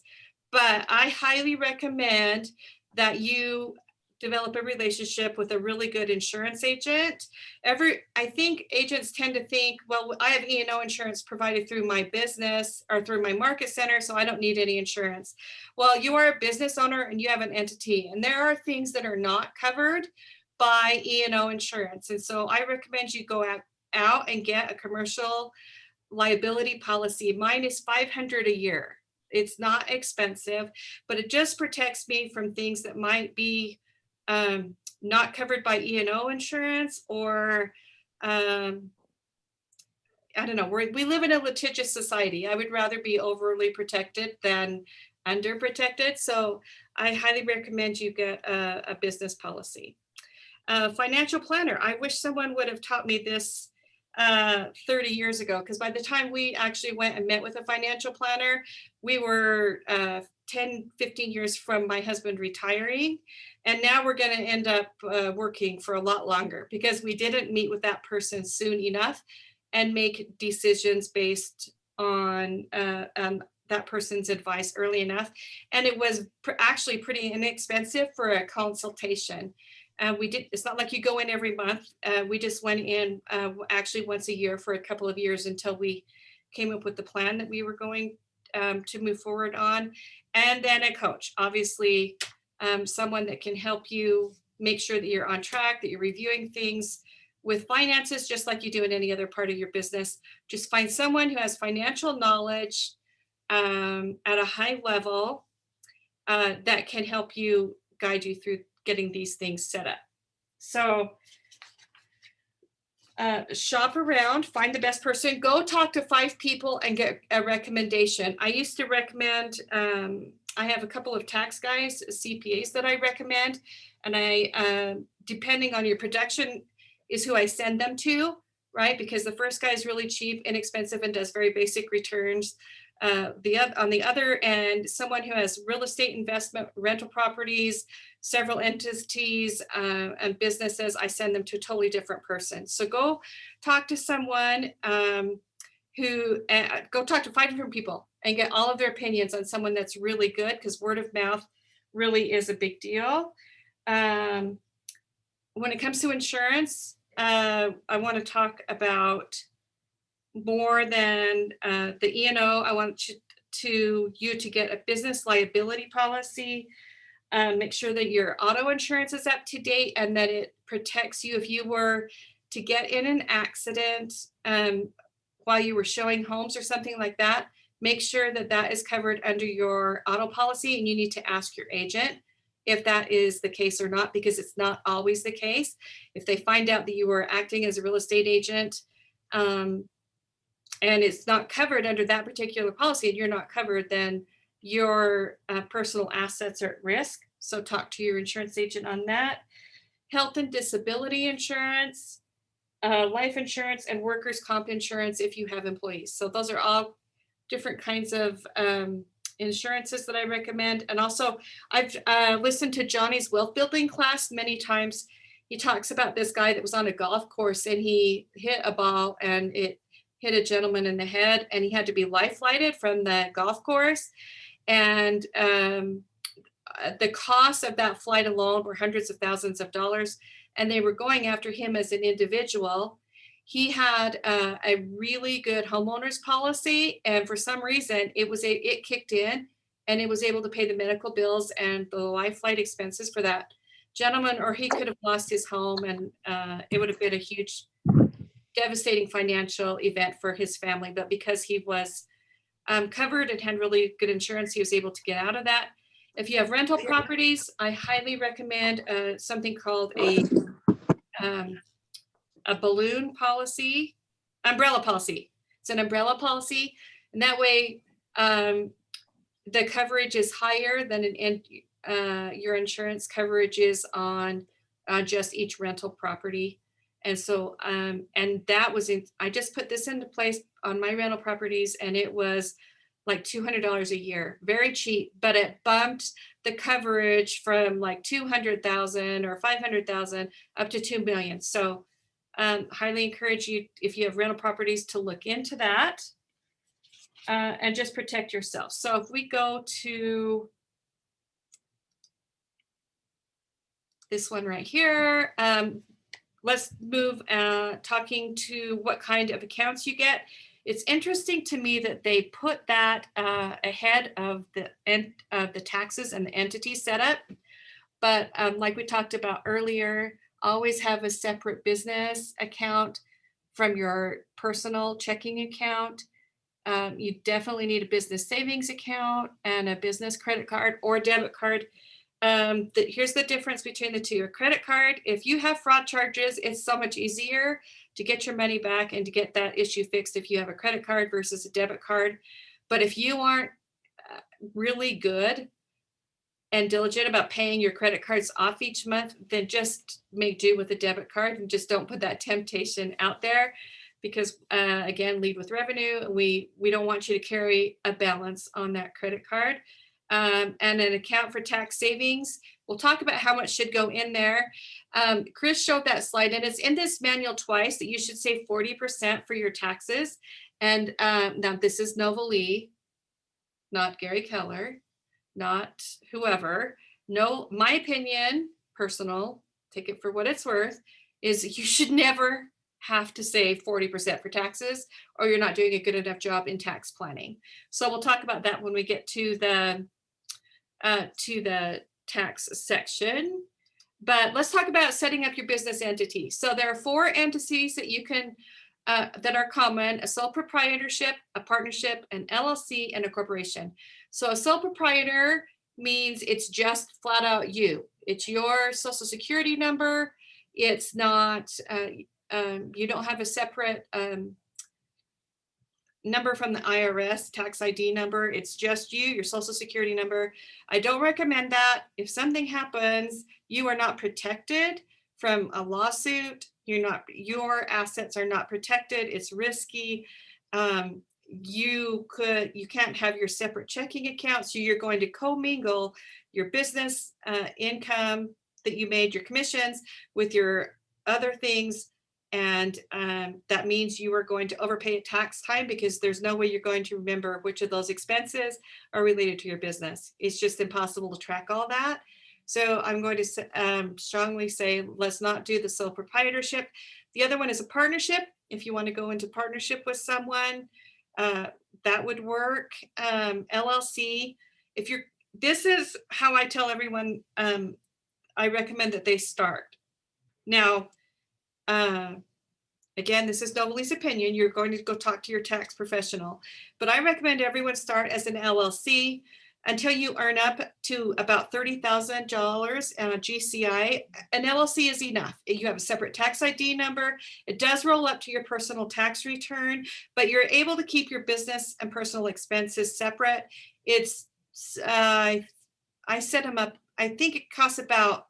but I highly recommend that you develop a relationship with a really good insurance agent. I think agents tend to think, well, I have E&O insurance provided through my business or through my market center, so I don't need any insurance. Well, you are a business owner and you have an entity, and there are things that are not covered by E&O insurance. And so I recommend you go out and get a commercial liability policy. Mine is $500 a year. It's not expensive, but it just protects me from things that might be not covered by E&O insurance, or I don't know, we live in a litigious society. I would rather be overly protected than underprotected. So I highly recommend you get a business policy. Financial planner. I wish someone would have taught me this 30 years ago, because by the time we actually went and met with a financial planner, we were 10, 15 years from my husband retiring. And now we're going to end up working for a lot longer because we didn't meet with that person soon enough and make decisions based on that person's advice early enough. And it was actually pretty inexpensive for a consultation. It's not like you go in every month. We just went in actually once a year for a couple of years until we came up with the plan that we were going to move forward on. And then a coach, obviously someone that can help you make sure that you're on track, that you're reviewing things with finances, just like you do in any other part of your business. Just find someone who has financial knowledge at a high level that can help you, guide you through getting these things set up. So shop around, find the best person, go talk to 5 people and get a recommendation. I used to recommend, I have a couple of tax guys, CPAs that I recommend, and I, depending on your production, is who I send them to, right? Because the first guy is really cheap, inexpensive, and does very basic returns. On the other end, someone who has real estate investment, rental properties, several entities, and businesses, I send them to a totally different person. So go talk to someone go talk to 5 different people and get all of their opinions on someone that's really good, because word of mouth really is a big deal. When it comes to insurance, I want to talk about more than the E&O. I want you to get a business liability policy. Make sure that your auto insurance is up to date and that it protects you if you were to get in an accident while you were showing homes or something like that. Make sure that that is covered under your auto policy, and you need to ask your agent if that is the case or not, because it's not always the case. If they find out that you were acting as a real estate agent and it's not covered under that particular policy and you're not covered, then your personal assets are at risk. So talk to your insurance agent on that. Health and disability insurance, life insurance, and workers' comp insurance if you have employees. So those are all different kinds of insurances that I recommend. And also I've listened to Johnny's wealth building class many times. He talks about this guy that was on a golf course and he hit a ball and it hit a gentleman in the head, and he had to be life flighted from the golf course. And the cost of that flight alone were hundreds of thousands of dollars, and they were going after him as an individual. He had a really good homeowner's policy, and for some reason it kicked in and it was able to pay the medical bills and the life flight expenses for that gentleman, or he could have lost his home, and it would have been a huge, devastating financial event for his family. But because he was covered and had really good insurance, he was able to get out of that. If you have rental properties, I highly recommend something called a balloon policy, umbrella policy. It's an umbrella policy, and that way the coverage is higher than your insurance coverage is on just each rental property. And so, and that was I just put this into place on my rental properties, and it was like $200 a year, very cheap, but it bumped the coverage from like 200,000 or 500,000 up to 2 million. So highly encourage you, if you have rental properties, to look into that and just protect yourself. So if we go to this one right here, let's move talking to what kind of accounts you get. It's interesting to me that they put that ahead of the taxes and the entity setup. But like we talked about earlier, always have a separate business account from your personal checking account. You definitely need a business savings account and a business credit card or debit card Here's the difference between the two. A credit card, if you have fraud charges, it's so much easier to get your money back and to get that issue fixed if you have a credit card versus a debit card. But if you aren't really good and diligent about paying your credit cards off each month, then just make do with a debit card and just don't put that temptation out there, because again, lead with revenue. We don't want you to carry a balance on that credit card. And an account for tax savings. We'll talk about how much should go in there. Chris showed that slide, and it's in this manual twice that you should save 40% for your taxes. And now this is Nova Lee, not Gary Keller, not whoever. No, my opinion, personal, take it for what it's worth, is you should never have to save 40% for taxes, or you're not doing a good enough job in tax planning. So we'll talk about that when we get to the tax section. But let's talk about setting up your business entity. So there are 4 entities that you can that are common: a sole proprietorship, a partnership, an LLC, and a corporation. So a sole proprietor means it's just flat out you. It's your social security number. It's not, you don't have a separate number from the IRS, tax ID number. It's just you, your social security number. I don't recommend that. If something happens, you are not protected from a lawsuit. Your assets are not protected. It's risky. You can't have your separate checking accounts. So you're going to commingle your business income that you made, your commissions, with your other things. And that means you are going to overpay at tax time, because there's no way you're going to remember which of those expenses are related to your business. It's just impossible to track all that. So I'm going to strongly say, let's not do the sole proprietorship. The other one is a partnership. If you want to go into partnership with someone, that would work. LLC, this is how I tell everyone, I recommend that they start. Now, again, this is nobody's opinion. You're going to go talk to your tax professional, but I recommend everyone start as an LLC until you earn up to about $30,000 GCI. An LLC is enough. You have a separate tax ID number. It does roll up to your personal tax return, but you're able to keep your business and personal expenses separate. It's, I set them up. I think it costs about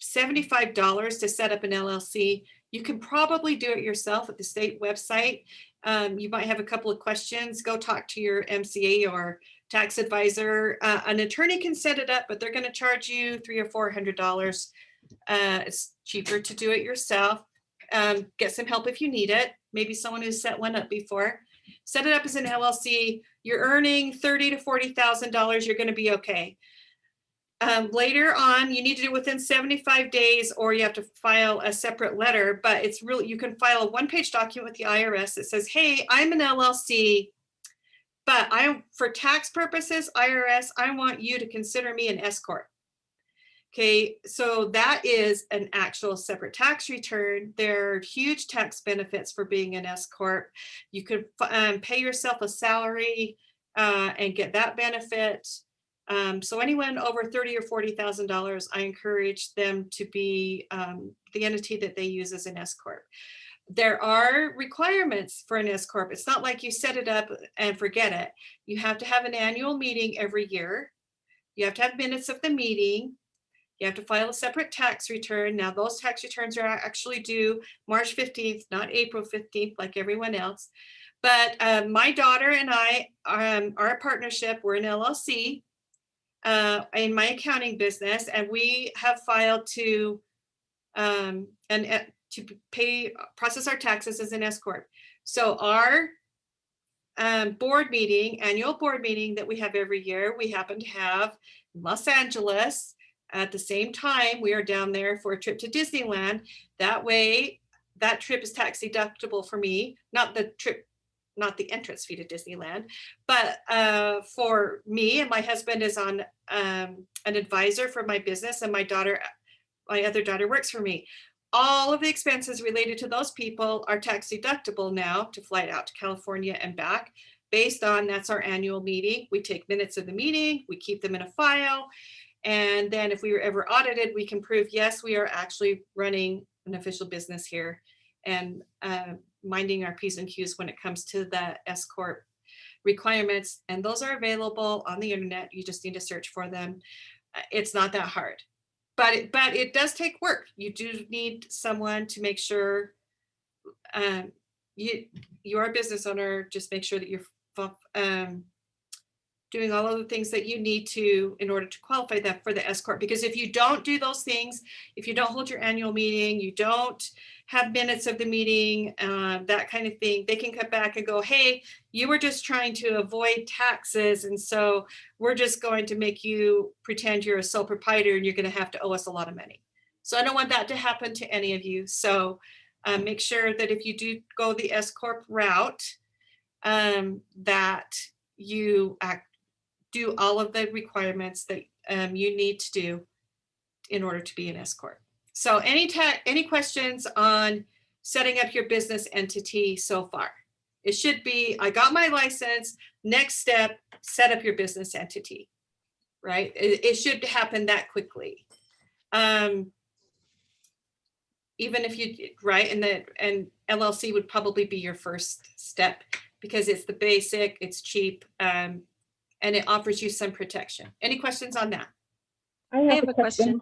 $75 to set up an LLC. You can probably do it yourself at the state website. You might have a couple of questions. Go talk to your MCA or tax advisor. An attorney can set it up, but they're going to charge you $300 or $400. It's cheaper to do it yourself. Get some help if you need it. Maybe someone who's set one up before. Set it up as an LLC. You're earning $30,000 to $40,000. You're going to be okay. Later on, you need to do it within 75 days, or you have to file a separate letter. But it's really, you can file a one-page document with the IRS that says, hey, I'm an LLC, but for tax purposes, IRS, I want you to consider me an S Corp. Okay, so that is an actual separate tax return. There are huge tax benefits for being an S Corp. You could pay yourself a salary and get that benefit. So anyone over $30,000 or $40,000, I encourage them to be the entity that they use as an S Corp. There are requirements for an S Corp. It's not like you set it up and forget it. You have to have an annual meeting every year. You have to have minutes of the meeting. You have to file a separate tax return. Now, those tax returns are actually due March 15th, not April 15th, like everyone else. But my daughter and I are a partnership. We're an LLC in my accounting business, and we have filed to process our taxes as an S Corp. So our board meeting, annual board meeting that we have every year, we happen to have in Los Angeles at the same time. We are down there for a trip to Disneyland. That way, that trip is tax deductible for me, not the entrance fee to Disneyland, but for me, and my husband is on an advisor for my business, and my other daughter works for me. All of the expenses related to those people are tax deductible now to fly out to California and back. Based on, that's our annual meeting. We take minutes of the meeting, we keep them in a file, And then if we were ever audited, we can prove, yes, we are actually running an official business here and minding our P's and Q's when it comes to the S Corp requirements. And those are available on the internet. You just need to search for them. It's not that hard, but it does take work. You do need someone to make sure you are a business owner. Just make sure that you're doing all of the things that you need to in order to qualify that for the S Corp. Because if you don't do those things, if you don't hold your annual meeting, you don't have minutes of the meeting, that kind of thing, they can come back and go, hey, you were just trying to avoid taxes. And so we're just going to make you pretend you're a sole proprietor and you're going to have to owe us a lot of money. So I don't want that to happen to any of you. So make sure that if you do go the S Corp route, that you do all of the requirements that you need to do in order to be an S Corp. So any questions on setting up your business entity so far? It should be, I got my license, next step, set up your business entity, right? It should happen that quickly. Even if you, right, and LLC would probably be your first step because it's the basic, it's cheap, and it offers you some protection. Any questions on that? I have a question.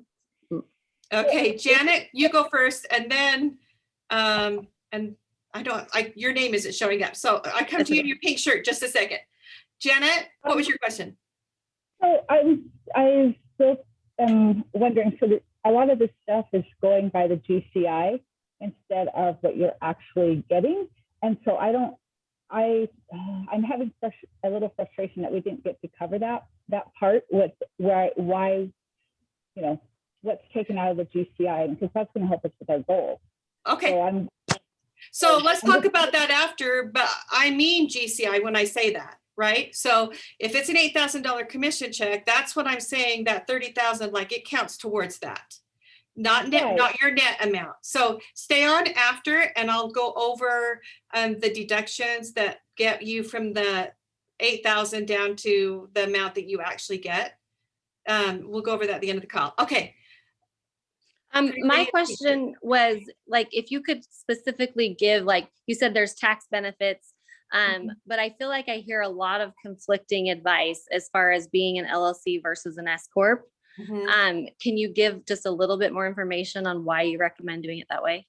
Okay, Janet, you go first, and then, and your name isn't showing up. So I come to you in your pink shirt, just a second. Janet, what was your question? So I still am wondering, so that a lot of this stuff is going by the GCI instead of what you're actually getting. And so I'm having a little frustration that we didn't get to cover that part with why, you know, what's taken out of the GCI, because that's going to help us with our goal. Okay. So let's talk about that after, but I mean GCI when I say that, right? So if it's an $8,000 commission check, that's what I'm saying, that 30,000, like it counts towards that. Not net, not your net amount. So stay on after, and I'll go over the deductions that get you from the 8,000 down to the amount that you actually get. We'll go over that at the end of the call. Okay. My question was, like, if you could specifically give, like you said, there's tax benefits, but I feel like I hear a lot of conflicting advice as far as being an LLC versus an S Corp. Can you give just a little bit more information on why you recommend doing it that way?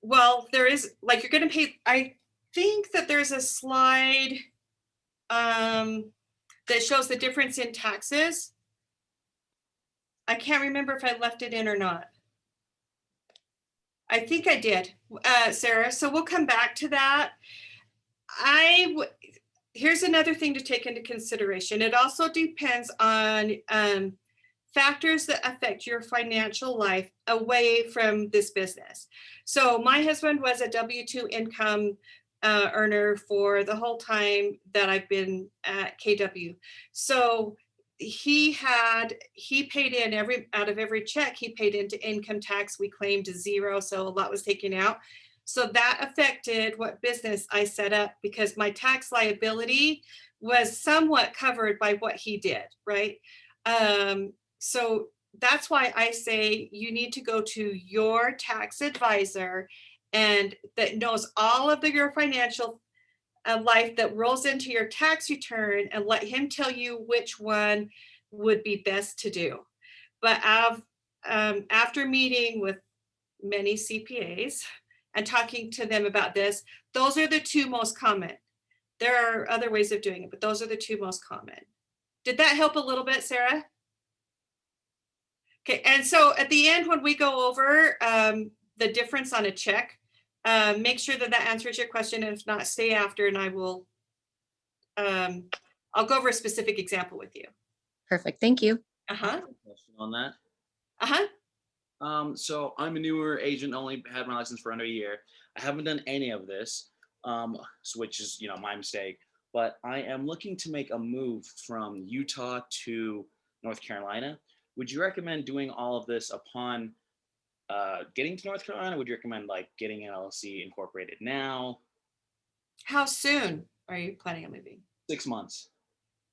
Well, there is, like, you're going to pay, I think that there's a slide that shows the difference in taxes. I can't remember if I left it in or not. I think I did, Sarah. So we'll come back to that. Here's another thing to take into consideration. It also depends on factors that affect your financial life away from this business. So my husband was a W-2 income earner for the whole time that I've been at KW. So he paid in out of every check, he paid into income tax. We claimed 0, so a lot was taken out. So that affected what business I set up, because my tax liability was somewhat covered by what he did, right? So that's why I say you need to go to your tax advisor and that knows all of your financial life that rolls into your tax return, and let him tell you which one would be best to do. But after meeting with many CPAs and talking to them about this, those are the two most common. There are other ways of doing it, but those are the two most common. Did that help a little bit, Sarah? Okay, and so at the end, when we go over the difference on a check, make sure that answers your question. And if not, stay after, and I will, I'll go over a specific example with you. Perfect, thank you. Question on that. So I'm a newer agent, only had my license for under a year. I haven't done any of this, which is, my mistake, but I am looking to make a move from Utah to North Carolina. Would you recommend doing all of this upon getting to North Carolina? Would you recommend like getting an LLC incorporated now? How soon are you planning on moving? 6 months.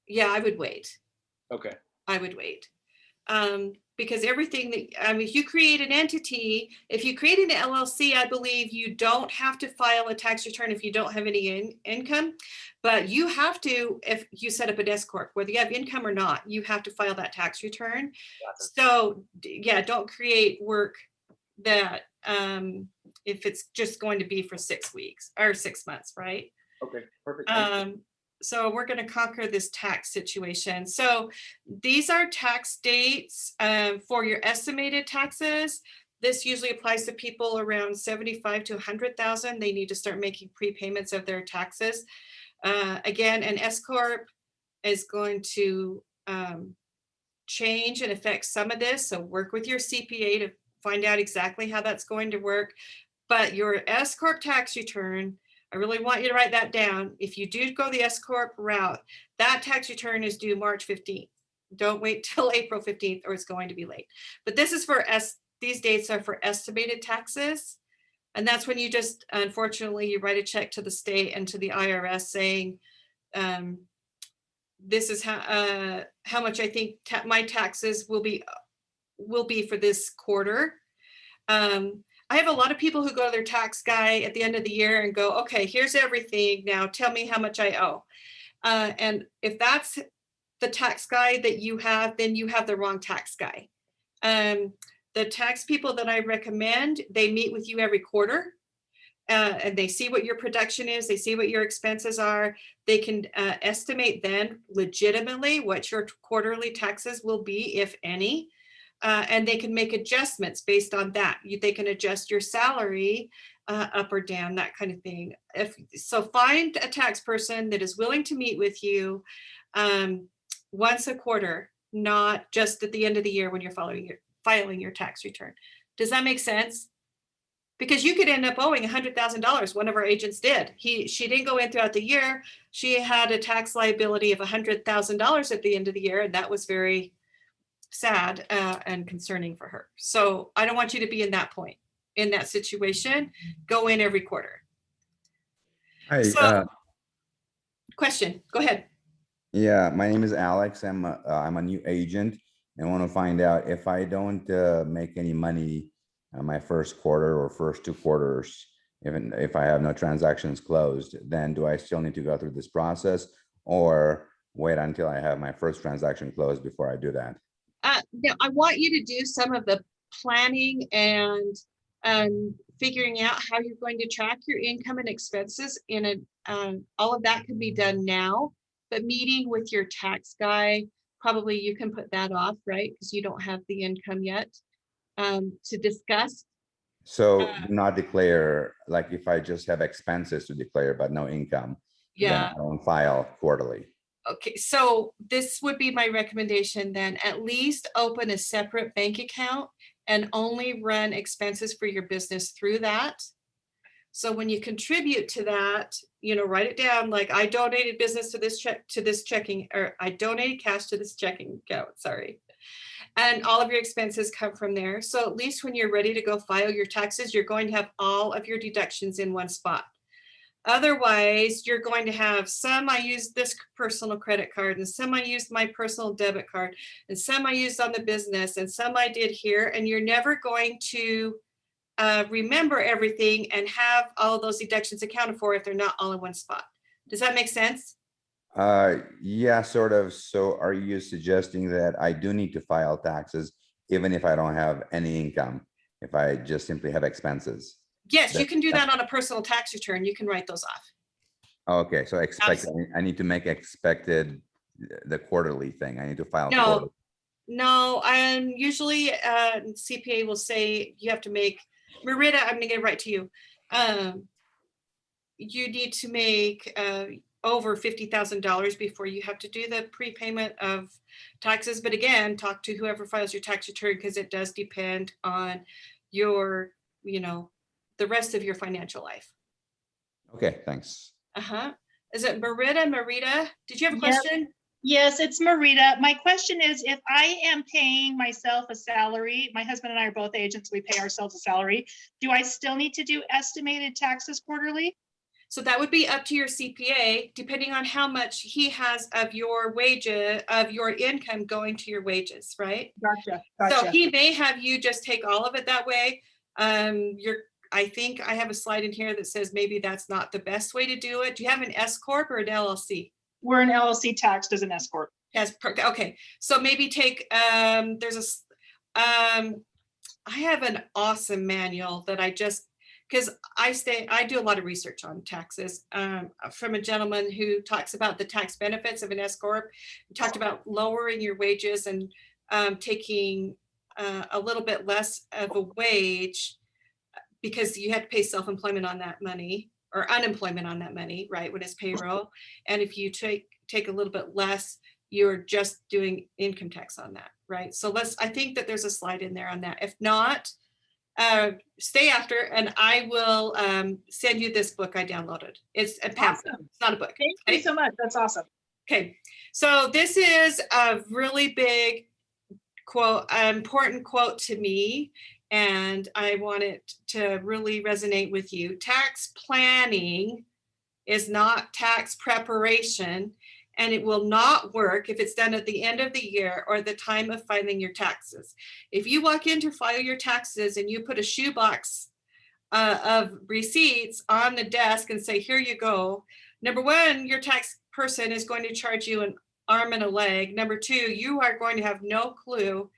Yeah, I would wait. Okay. I would wait. Because everything that, I mean, if you create an entity, if you create an LLC, I believe you don't have to file a tax return if you don't have any income, but you have to, if you set up an S Corp, whether you have income or not, you have to file that tax return. So yeah, don't create work that, if it's just going to be for 6 weeks or 6 months, right? Okay, perfect. So we're going to conquer this tax situation. So these are tax dates for your estimated taxes. This usually applies to people around 75 to 100,000. They need to start making prepayments of their taxes. Again, an S Corp is going to change and affect some of this. So work with your CPA to find out exactly how that's going to work. But your S Corp tax return, I really want you to write that down. If you do go the S Corp route, that tax return is due March 15th. Don't wait till April 15th or it's going to be late. But this is for these dates are for estimated taxes. And that's when you just, unfortunately, you write a check to the state and to the IRS saying, this is how much I think my taxes will be for this quarter. I have a lot of people who go to their tax guy at the end of the year and go, okay, here's everything. Now tell me how much I owe. And if that's the tax guy that you have, then you have the wrong tax guy. The tax people that I recommend, they meet with you every quarter. And they see what your production is. They see what your expenses are. They can estimate then legitimately what your quarterly taxes will be, if any. And they can make adjustments based on that. They can adjust your salary up or down, that kind of thing. So find a tax person that is willing to meet with you once a quarter, not just at the end of the year when you're filing your tax return. Does that make sense? Because you could end up owing $100,000. One of our agents did. She didn't go in throughout the year. She had a tax liability of $100,000 at the end of the year, and that was very sad and concerning for her. So I don't want you to be in that situation. Go in every quarter. Hi. So, question, go ahead. Yeah, my name is Alex. I'm a new agent and want to find out if I don't make any money my first quarter or first 2 quarters, even if I have no transactions closed, then do I still need to go through this process or wait until I have my first transaction closed before I do that? Now, I want you to do some of the planning and figuring out how you're going to track your income and expenses all of that can be done now, but meeting with your tax guy, probably you can put that off, right? Because you don't have the income yet to discuss. So not declare, like if I just have expenses to declare, but no income, then I don't file quarterly. Okay, so this would be my recommendation then, at least open a separate bank account and only run expenses for your business through that. So when you contribute to that, write it down, like I donated business to this checking, or I donated cash to this checking account, sorry. And all of your expenses come from there. So at least when you're ready to go file your taxes, you're going to have all of your deductions in one spot. Otherwise, you're going to have some I used this personal credit card and some I used my personal debit card and some I used on the business and some I did here. And you're never going to remember everything and have all of those deductions accounted for if they're not all in one spot. Does that make sense? Yeah, sort of. So are you suggesting that I do need to file taxes even if I don't have any income, if I just simply have expenses? Yes, you can do that on a personal tax return. You can write those off. Okay, so I need to make expected the quarterly thing. I need to file quarterly. No, usually CPA will say you have to make, Marita, I'm gonna get it right to you. You need to make over $50,000 before you have to do the prepayment of taxes. But again, talk to whoever files your tax return because it does depend on your, the rest of your financial life. Okay, thanks. Is it Marita? Did you have a question? Yes, it's Marita. My question is, if I am paying myself a salary, my husband and I are both agents, we pay ourselves a salary. Do I still need to do estimated taxes quarterly? So that would be up to your CPA, depending on how much he has of your wages, of your income going to your wages, right? Gotcha. So Gotcha. he may have you just take all of it that way. I think I have a slide in here that says maybe that's not the best way to do it. Do you have an S Corp or an LLC? We're an LLC taxed as an S Corp. Yes, okay. So maybe take, I have an awesome manual that I just, because I do a lot of research on taxes from a gentleman who talks about the tax benefits of an S Corp. We talked about lowering your wages and taking a little bit less of a wage because you have to pay self-employment on that money or unemployment on that money, right, when it's payroll. And if you take a little bit less, you're just doing income tax on that, right? So I think that there's a slide in there on that. If not, stay after and I will send you this book I downloaded. It's a pamphlet, Awesome. It's not a book. Thank you so much. That's awesome. Okay, so this is a really big quote, important quote to me, and I want it to really resonate with you. Tax planning is not tax preparation, and it will not work if it's done at the end of the year or the time of filing your taxes. If you walk in to file your taxes and you put a shoebox of receipts on the desk and say, here you go. Number one, your tax person is going to charge you an arm and a leg. Number two, you are going to have no clue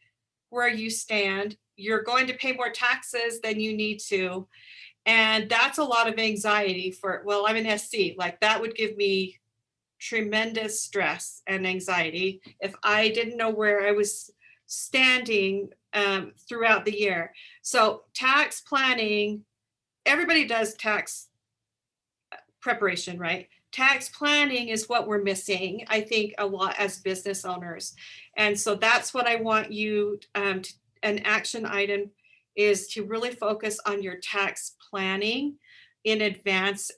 where you stand. You're going to pay more taxes than you need to. And that's a lot of anxiety for, well, I'm an SC, like that would give me tremendous stress and anxiety if I didn't know where I was standing throughout the year. So tax planning, everybody does tax preparation, right? Tax planning is what we're missing, I think, a lot as business owners. And so that's what I want you, an action item is to really focus on your tax planning in advance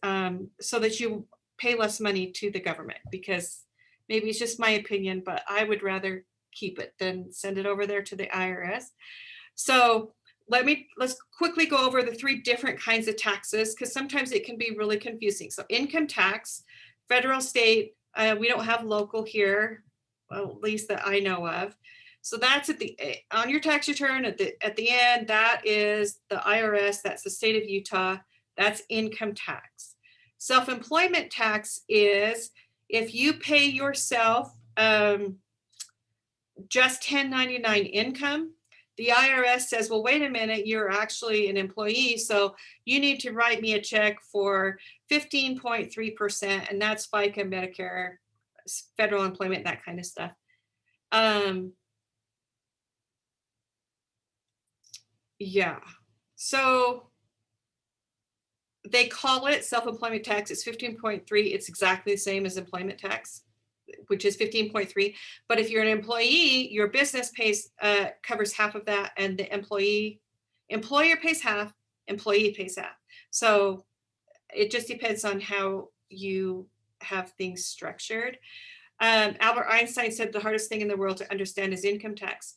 so that you pay less money to the government, because maybe it's just my opinion, but I would rather keep it than send it over there to the IRS. So let's quickly go over the three different kinds of taxes, because sometimes it can be really confusing. So income tax, federal, state, we don't have local here, well, at least that I know of. So that's on your tax return at the end, that is the IRS, that's the state of Utah, that's income tax. Self-employment tax is if you pay yourself just 1099 income, the IRS says, well, wait a minute, you're actually an employee, so you need to write me a check for 15.3%, and that's FICA, Medicare, federal employment, that kind of stuff. Yeah, so they call it self-employment tax. It's 15.3. It's exactly the same as employment tax, which is 15.3. But if you're an employee, your business pays covers half of that, and the employer pays half, employee pays half. So it just depends on how you have things structured. Albert Einstein said the hardest thing in the world to understand is income tax.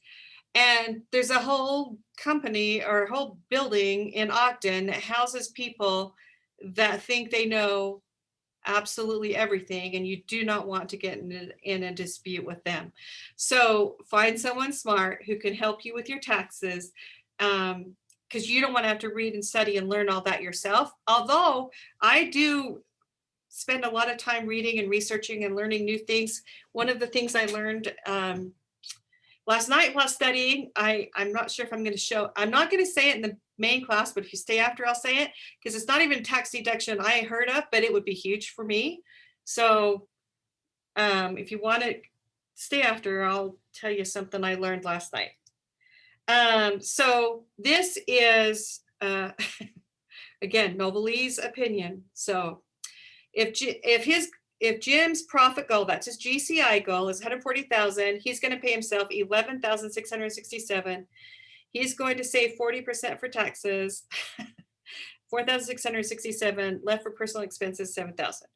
And there's a whole company or a whole building in Ogden that houses people that think they know absolutely everything, and you do not want to get in a dispute with them. So find someone smart who can help you with your taxes, because you don't want to have to read and study and learn all that yourself. Although I do spend a lot of time reading and researching and learning new things. One of the things I learned last night while studying, I'm not sure if I'm going to show, I'm not going to say it in the main class, but if you stay after, I'll say it, because it's not even tax deduction I heard of, but it would be huge for me. So if you want to stay after, I'll tell you something I learned last night. So this is, again, Novelie's opinion. So if Jim's profit goal, that's his GCI goal, is 140,000, he's going to pay himself 11,667. He's going to save 40% for taxes, 4,667, left for personal expenses, 7,000.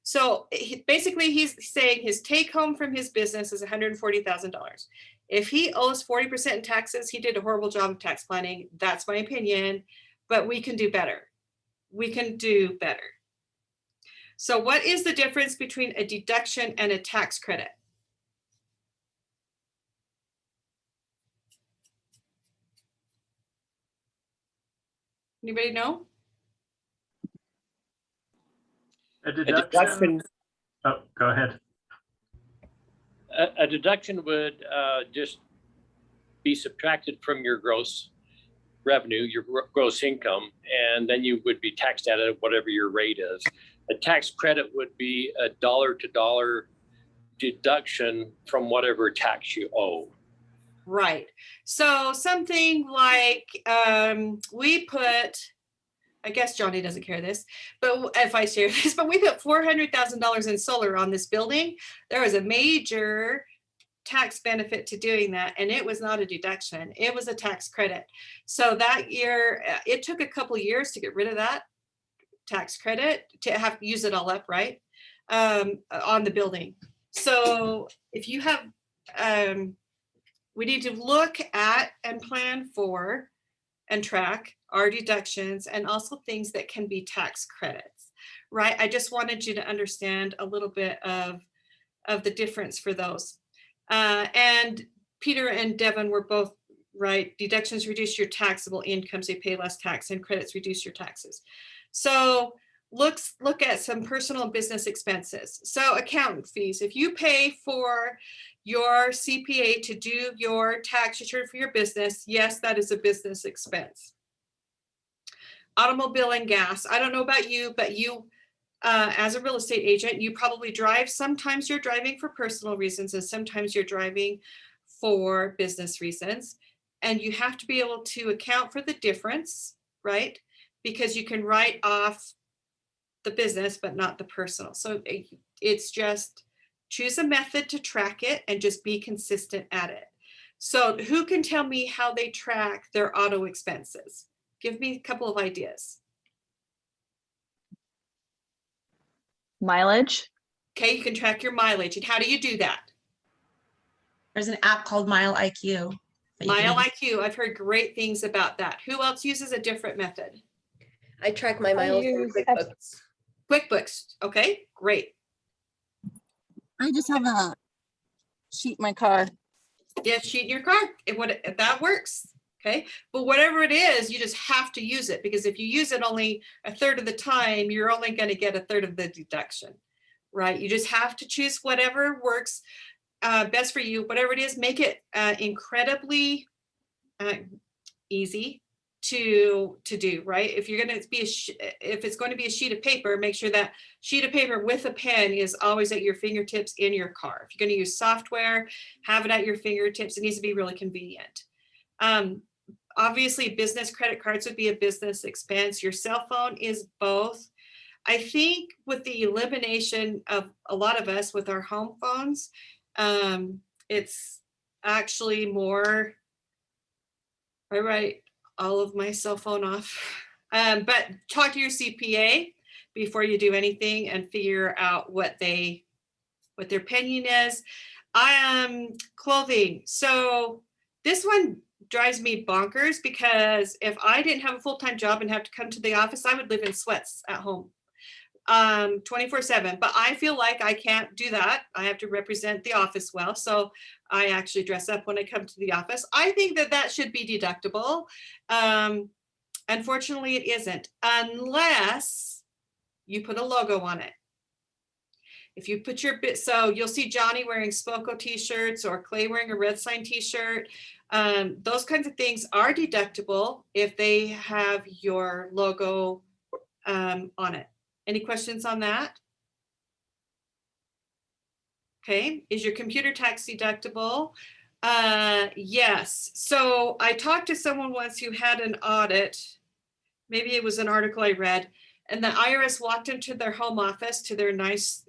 So basically he's saying his take home from his business is $140,000. If he owes 40% in taxes, he did a horrible job of tax planning. That's my opinion, but we can do better. We can do better. So what is the difference between a deduction and a tax credit? Anybody know? A deduction. Oh, go ahead. A deduction would just be subtracted from your gross revenue, your gross income, and then you would be taxed at it at whatever your rate is. A tax credit would be a dollar-to-dollar deduction from whatever tax you owe. Right. So something like we put, I guess Johnny doesn't care this, but if I share this, but we put $400,000 in solar on this building. There was a major tax benefit to doing that, and it was not a deduction, it was a tax credit. So that year, it took a couple years to get rid of that tax credit, to have to use it all up, right, on the building. So if you have, we need to look at and plan for and track our deductions and also things that can be tax credits, right? I just wanted you to understand a little bit of the difference for those. And Peter and Devin were both right. Deductions reduce your taxable income, so you pay less tax, and credits reduce your taxes. So look at some personal and business expenses. So accountant fees, if you pay for your CPA to do your tax return for your business, yes, that is a business expense. Automobile and gas. I don't know about you, but you, as a real estate agent, you probably drive. Sometimes you're driving for personal reasons, and sometimes you're driving for business reasons. And you have to be able to account for the difference, right? Because you can write off the business, but not the personal. So it's just choose a method to track it and just be consistent at it. So who can tell me how they track their auto expenses? Give me a couple of ideas. Mileage. Okay, you can track your mileage. And how do you do that? There's an app called Mile IQ. Mile IQ, I've heard great things about that. Who else uses a different method? I track my miles in QuickBooks. QuickBooks, okay, great. I just have a sheet in my car. Yeah, sheet in your car, that works, okay? But whatever it is, you just have to use it, because if you use it only a third of the time, you're only gonna get a third of the deduction, right? You just have to choose whatever works best for you, whatever it is, make it incredibly easy to do, right? If you're going to be if it's going to be a sheet of paper, make sure that sheet of paper with a pen is always at your fingertips in your car. If you're going to use software, have it at your fingertips. It needs to be really convenient. Obviously, business credit cards would be a business expense. Your cell phone is both. I think with the elimination of a lot of us with our home phones, it's actually more, I write all of my cell phone off, but talk to your CPA before you do anything and figure out what their opinion is. Clothing. So this one drives me bonkers, because if I didn't have a full-time job and have to come to the office, I would live in sweats at home 24/7, but I feel like I can't do that. I have to represent the office well. So I actually dress up when I come to the office. I think that should be deductible. Unfortunately, it isn't, unless you put a logo on it. If you put so you'll see Johnny wearing Spoko t-shirts or Clay wearing a Red Sign t-shirt. Those kinds of things are deductible if they have your logo on it. Any questions on that? Okay, is your computer tax deductible? Yes. So I talked to someone once who had an audit. Maybe it was an article I read, and the IRS walked into their home office to their nice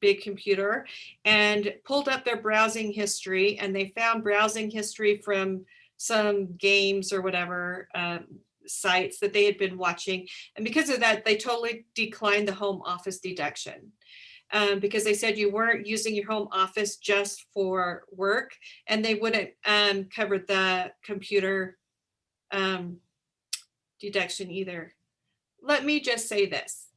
big computer and pulled up their browsing history, and they found browsing history from some games or whatever sites that they had been watching. And because of that, they totally declined the home office deduction. Because they said you weren't using your home office just for work, and they wouldn't cover the computer deduction either. Let me just say this.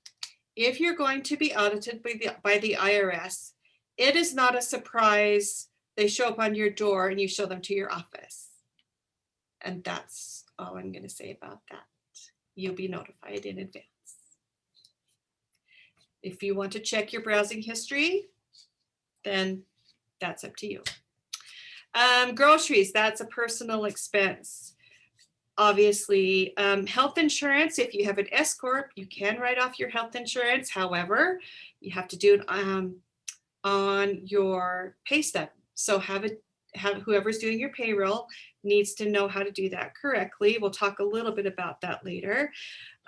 if you're going to be audited by the IRS, it is not a surprise they show up on your door and you show them to your office. And that's all I'm going to say about that. You'll be notified in advance. If you want to check your browsing history, then that's up to you. Groceries, that's a personal expense. Obviously, health insurance, if you have an S Corp, you can write off your health insurance. However, you have to do it on your pay stub. So have whoever's doing your payroll needs to know how to do that correctly. We'll talk a little bit about that later.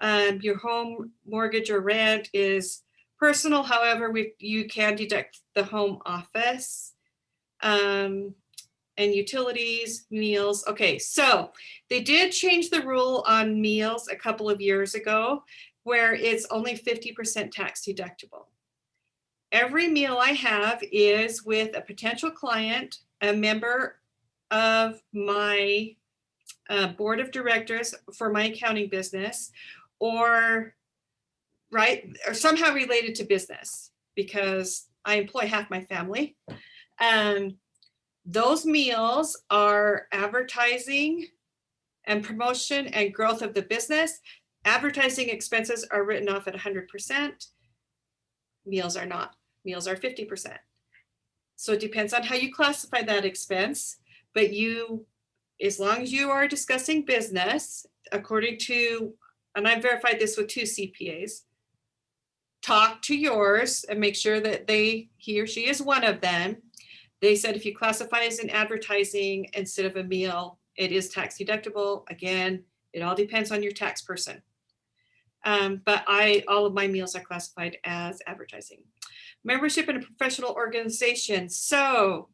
Your home mortgage or rent is personal. However, you can deduct the home office. And utilities, meals. Okay, so they did change the rule on meals a couple of years ago where it's only 50% tax deductible. Every meal I have is with a potential client, a member of my board of directors for my accounting business, or somehow related to business because I employ half my family. Those meals are advertising and promotion and growth of the business. Advertising expenses are written off at 100%. Meals are not. Meals are 50%. So it depends on how you classify that expense. But as long as you are discussing business, according to, and I verified this with 2 CPAs, talk to yours and make sure that he or she is one of them. They said if you classify as an advertising instead of a meal, it is tax deductible. Again, it all depends on your tax person. But all of my meals are classified as advertising. Membership in a professional organization. So,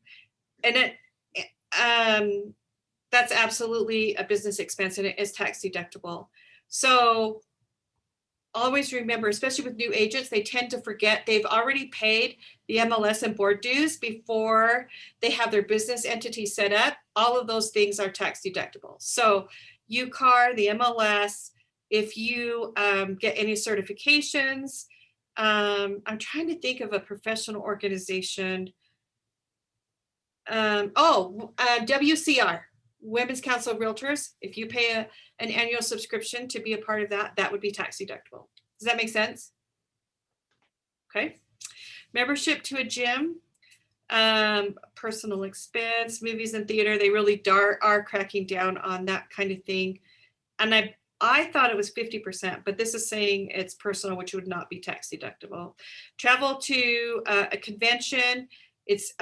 and that's absolutely a business expense and it is tax deductible. So always remember, especially with new agents, they tend to forget they've already paid the MLS and board dues before they have their business entity set up. All of those things are tax deductible. So UCAR, the MLS, if you get any certifications, I'm trying to think of a professional organization. WCR, Women's Council of Realtors. If you pay an annual subscription to be a part of that, that would be tax deductible. Does that make sense? Okay. Membership to a gym, personal expense, movies and theater. They really are cracking down on that kind of thing. And I thought it was 50%, but this is saying it's personal, which would not be tax deductible. Travel to a convention, it's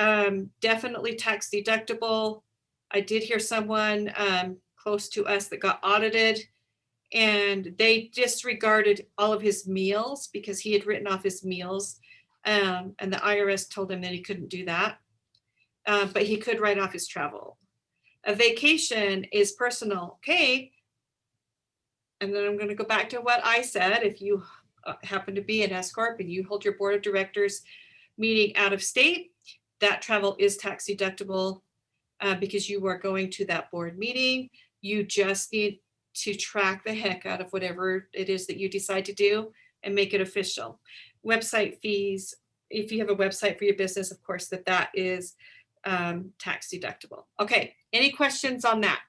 definitely tax deductible. I did hear someone close to us that got audited and they disregarded all of his meals because he had written off his meals and the IRS told him that he couldn't do that, but he could write off his travel. A vacation is personal, okay? And then I'm going to go back to what I said. If you happen to be an S Corp and you hold your board of directors meeting out of state, that travel is tax deductible. Because you are going to that board meeting. You just need to track the heck out of whatever it is that you decide to do and make it official. Website fees, if you have a website for your business, of course, that is tax deductible. Okay, any questions on that?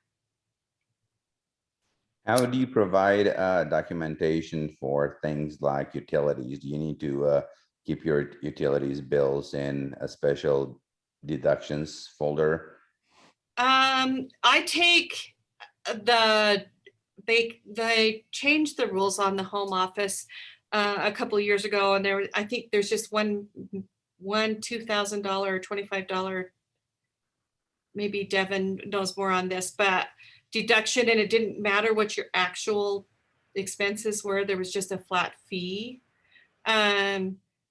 How do you provide documentation for things like utilities? Do you need to keep your utilities bills in a special deductions folder? I take they changed the rules on the home office a couple of years ago, and I think there's just one $2,000 or $25, maybe Devin knows more on this, but deduction, and it didn't matter what your actual expenses were, there was just a flat fee.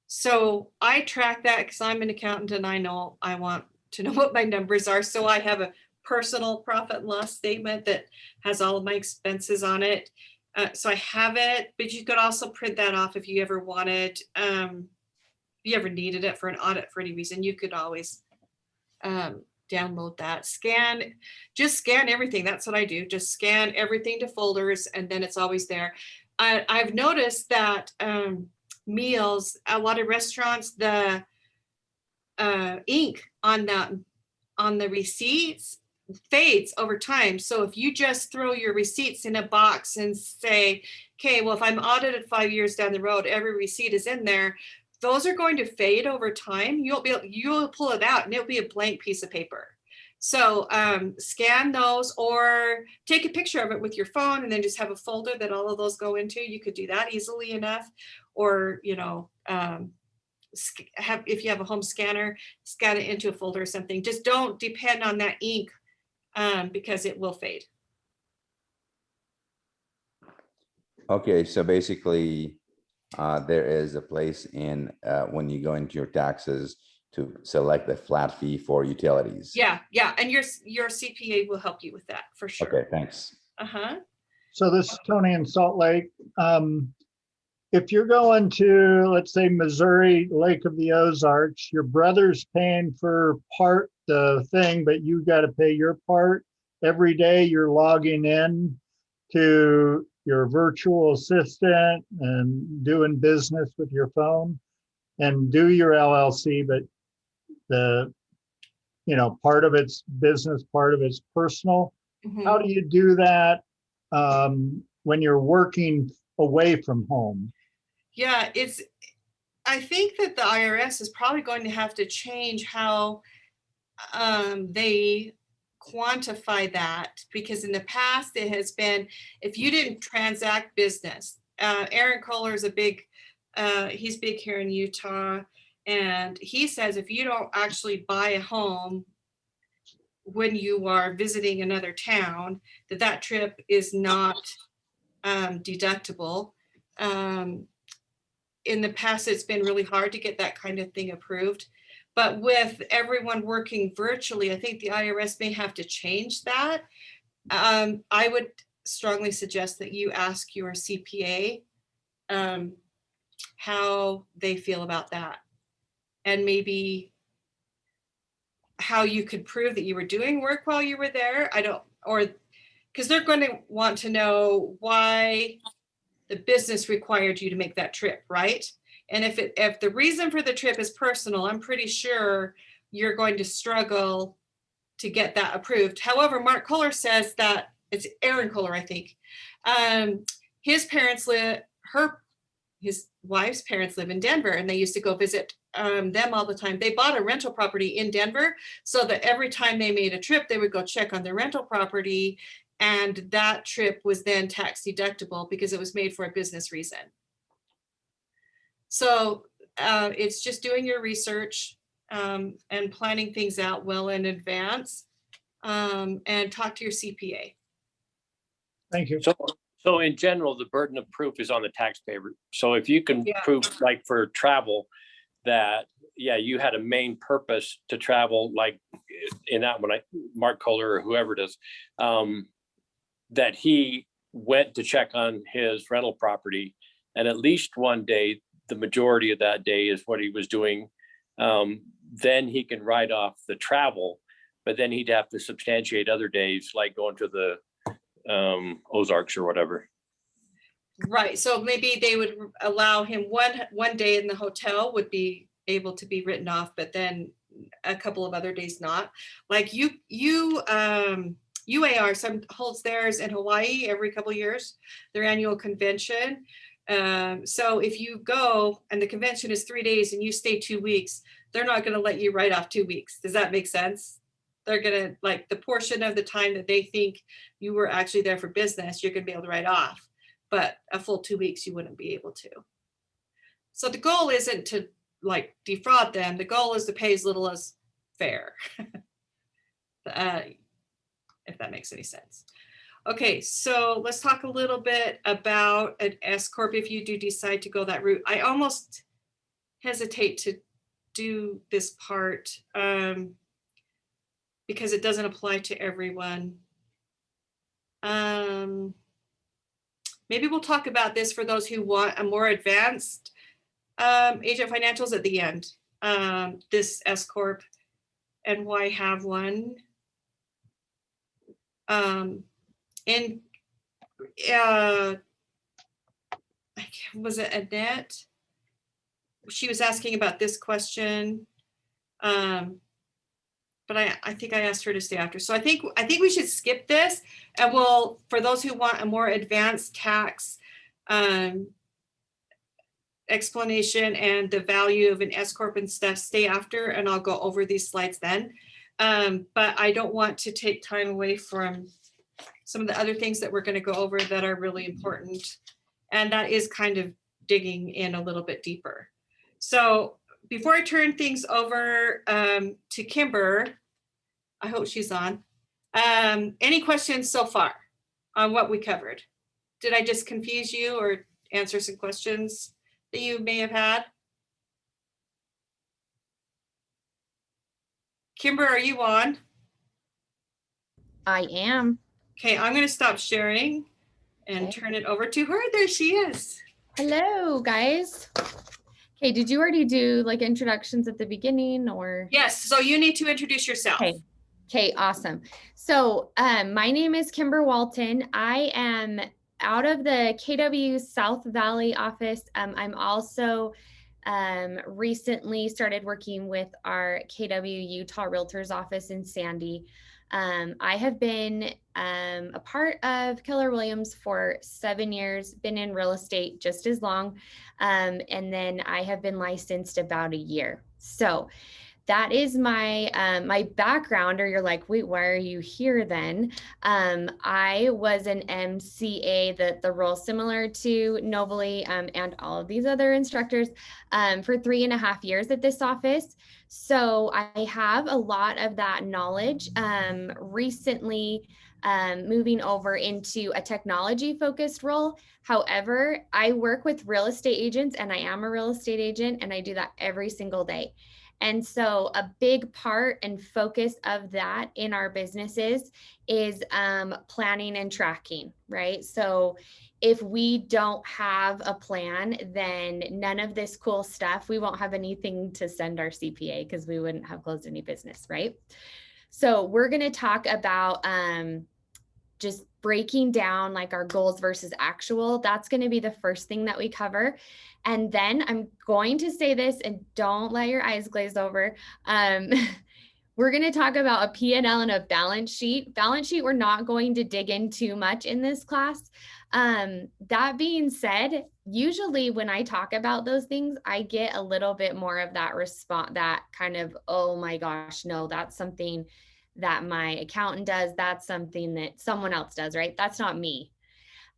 So I track that because I'm an accountant and I want to know what my numbers are. So I have a personal profit and loss statement that has all of my expenses on it. So I have it, but you could also print that off if you ever wanted, if you ever needed it for an audit for any reason, you could always download that. Just scan everything. That's what I do. Just scan everything to folders and then it's always there. I've noticed that meals, a lot of restaurants, the ink on the receipts fades over time. So if you just throw your receipts in a box and say, okay, well, if I'm audited 5 years down the road, every receipt is in there, those are going to fade over time. You'll pull it out and it'll be a blank piece of paper. So scan those or take a picture of it with your phone and then just have a folder that all of those go into. You could do that easily enough. Or, you know, if you have a home scanner, scan it into a folder or something. Just don't depend on that ink because it will fade. Okay, so basically, there is a place in when you go into your taxes to select the flat fee for utilities. Yeah, and your CPA will help you with that for sure. Okay, thanks. So this is Tony in Salt Lake. If you're going to, let's say, Missouri, Lake of the Ozarks, your brother's paying for the thing, but you got to pay your part. Every day you're logging in to your virtual assistant and doing business with your phone and do your LLC, but part of it's business, part of it's personal. How do you do that when you're working away from home? Yeah, I think that the IRS is probably going to have to change how they quantify that, because in the past it has been, if you didn't transact business, Aaron Kohler is he's big here in Utah, and he says if you don't actually buy a home when you are visiting another town, that trip is not deductible. In the past, it's been really hard to get that kind of thing approved. But with everyone working virtually, I think the IRS may have to change that. I would strongly suggest that you ask your CPA how they feel about that, and maybe how you could prove that you were doing work while you were there. Because they're going to want to know why the business required you to make that trip, right? And if the reason for the trip is personal, I'm pretty sure you're going to struggle to get that approved. However, Mark Kohler says that, it's Aaron Kohler, I think. His wife's parents live in Denver, and they used to go visit them all the time. They bought a rental property in Denver so that every time they made a trip, they would go check on their rental property. And that trip was then tax deductible because it was made for a business reason. So it's just doing your research and planning things out well in advance, and talk to your CPA. Thank you. So in general, the burden of proof is on the taxpayer. So if you can prove, like for travel, that you had a main purpose to travel, like in that one, Mark Kohler or whoever it is, that he went to check on his rental property, and at least one day, the majority of that day is what he was doing, then he can write off the travel, but then he'd have to substantiate other days, like going to the Ozarks or whatever. Right. So maybe they would allow him one day in the hotel would be able to be written off, but then a couple of other days not. Like UAR holds theirs in Hawaii every couple of years, their annual convention. So if you go and the convention is 3 days and you stay 2 weeks, they're not going to let you write off 2 weeks. Does that make sense? They're going to, like, the portion of the time that they think you were actually there for business, you're going to be able to write off, but a full 2 weeks you wouldn't be able to. So the goal isn't to like defraud them. The goal is to pay as little as fair. If that makes any sense. Okay, so let's talk a little bit about an S Corp if you do decide to go that route. I almost hesitate to do this part because it doesn't apply to everyone. Maybe we'll talk about this for those who want a more advanced agent financials at the end. This S Corp and why have one. Was it Annette? she was asking about this question. But I think I asked her to stay after. So I think we should skip this, and we'll, for those who want a more advanced tax explanation and the value of an S Corp and stuff, stay after, and I'll go over these slides then. But I don't want to take time away from some of the other things that we're going to go over that are really important. And that is kind of digging in a little bit deeper. So before I turn things over to Kimber, I hope she's on. Any questions so far on what we covered? Did I just confuse you or answer some questions that you may have had? Kimber, are you on? I am. Okay, I'm going to stop sharing and turn it over to her. There she is. Hello, guys. Okay, did you already do like introductions at the beginning or? Yes, so you need to introduce yourself. Okay, awesome. So my name is Kimber Walton. I am out of the KW South Valley office. I'm also recently started working with our KW Utah Realtors office in Sandy. I have been a part of Keller Williams for 7 years, been in real estate just as long, and then I have been licensed about a year. So that is my my background, or you're like, wait, why are you here then? I was an MCA, the role similar to Novely and all of these other instructors for 3.5 years at this office. So I have a lot of that knowledge. Recently, moving over into a technology focused role. However, I work with real estate agents, and I am a real estate agent, and I do that every single day. And so a big part and focus of that in our businesses is planning and tracking, right? So if we don't have a plan, then none of this cool stuff, we won't have anything to send our CPA because we wouldn't have closed any business, right? So we're going to talk about just breaking down like our goals versus actual. That's going to be the first thing that we cover. And then I'm going to say this, and don't let your eyes glaze over. We're going to talk about a P&L and a balance sheet. Balance sheet, we're not going to dig in too much in this class. That being said, usually when I talk about those things, I get a little bit more of that response, that kind of, oh my gosh, no, that's something that my accountant does. That's something that someone else does, right? That's not me.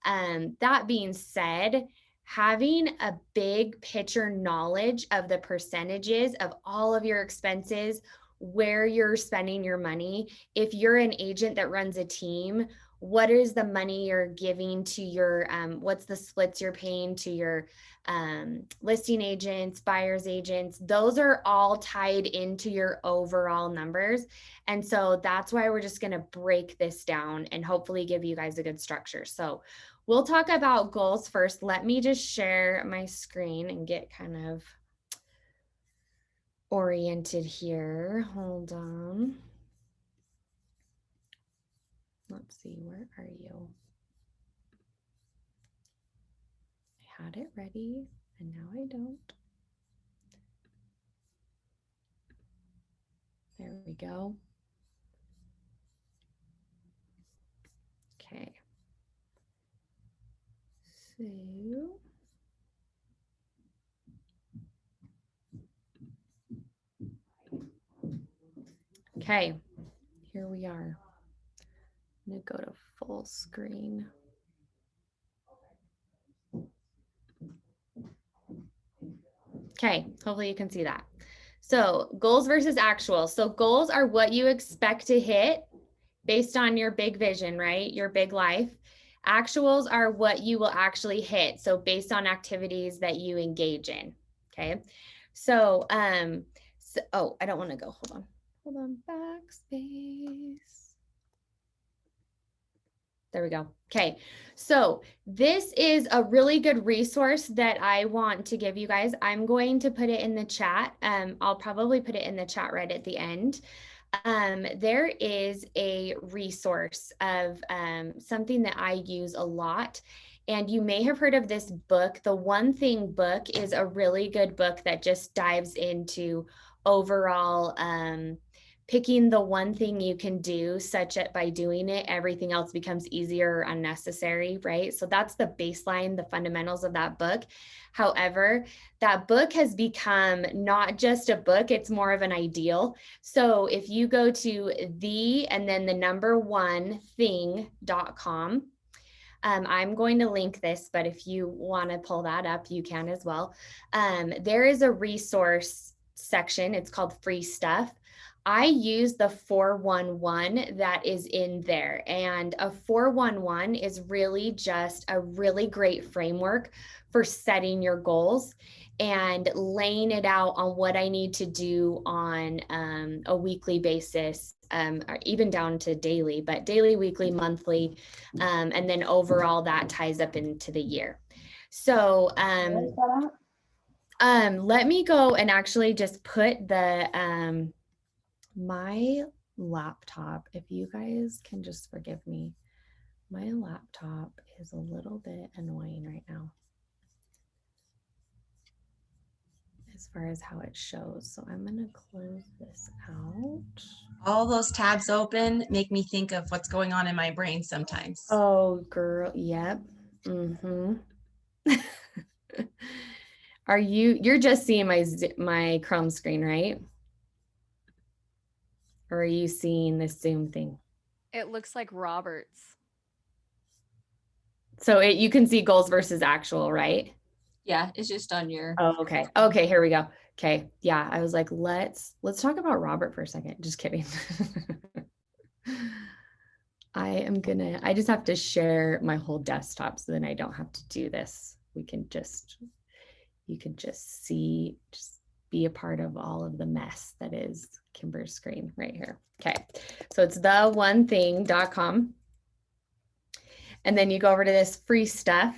That being said, having a big picture knowledge of the percentages of all of your expenses, where you're spending your money. If you're an agent that runs a team, what is the money you're giving to your, what's the splits you're paying to your listing agents, buyer's agents? Those are all tied into your overall numbers. And so that's why we're just going to break this down and hopefully give you guys a good structure. So we'll talk about goals first. Let me just share my screen and get kind of oriented here. Hold on. Let's see, where are you? I had it ready and now I don't. There we go. Okay. So okay, here we are. I'm gonna go to full screen. Okay, hopefully you can see that. So goals versus actual. So goals are what you expect to hit based on your big vision, right? Your big life. Actuals are what you will actually hit. So based on activities that you engage in. Okay. So, oh, I don't want to go. Hold on, backspace. There we go. Okay, so this is a really good resource that I want to give you guys. I'm going to put it in the chat. I'll probably put it in the chat right at the end. There is a resource of something that I use a lot. And you may have heard of this book. The One Thing book is a really good book that just dives into overall picking the one thing you can do, such that by doing it, everything else becomes easier or unnecessary, right? So that's the baseline, the fundamentals of that book. However, that book has become not just a book, it's more of an ideal. So if you go to and then the number one thing.com, I'm going to link this, but if you want to pull that up, you can as well. There is a resource section. It's called Free Stuff. I use the 411 that is in there, and a 411 is really just a really great framework for setting your goals and laying it out on what I need to do on a weekly basis, or even down to daily, but daily, weekly, monthly, and then overall that ties up into the year. So let me go and actually just put the my laptop, if you guys can just forgive me, my laptop is a little bit annoying right now as far as how it shows. So I'm going to close this out. All those tabs open make me think of what's going on in my brain sometimes. Oh, girl. Yep. Mm-hmm. You're just seeing my Chrome screen, right? Or are you seeing this Zoom thing? It looks like Robert's. So you can see goals versus actual, right? Yeah, it's just on your. Oh, okay. Okay, here we go. Okay. Yeah, I was like, let's talk about Robert for a second. Just kidding. I just have to share my whole desktop so then I don't have to do this. You can just see, just be a part of all of the mess that is Kimber's screen right here. Okay. So it's theonething.com. And then you go over to this free stuff.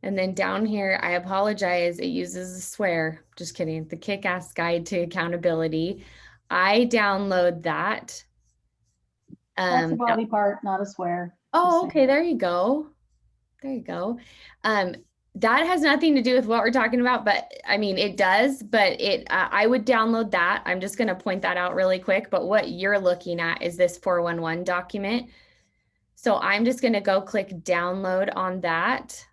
And then down here, I apologize, it uses a swear. Just kidding. The Kick-Ass Guide to Accountability. I download that. That's a body part, not a swear. Oh, okay. There you go. There you go. That has nothing to do with what we're talking about, but I mean, it does, but I would download that. I'm just going to point that out really quick. But what you're looking at is this 411 document. So I'm just going to go click download on that.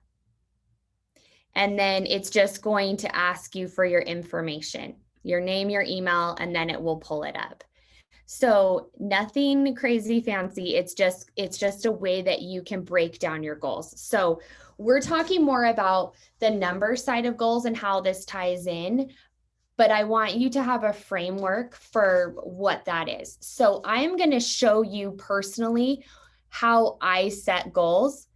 And then it's just going to ask you for your information, your name, your email, and then it will pull it up. So nothing crazy fancy. It's just a way that you can break down your goals. So we're talking more about the number side of goals and how this ties in, but I want you to have a framework for what that is. So I am going to show you personally how I set goals.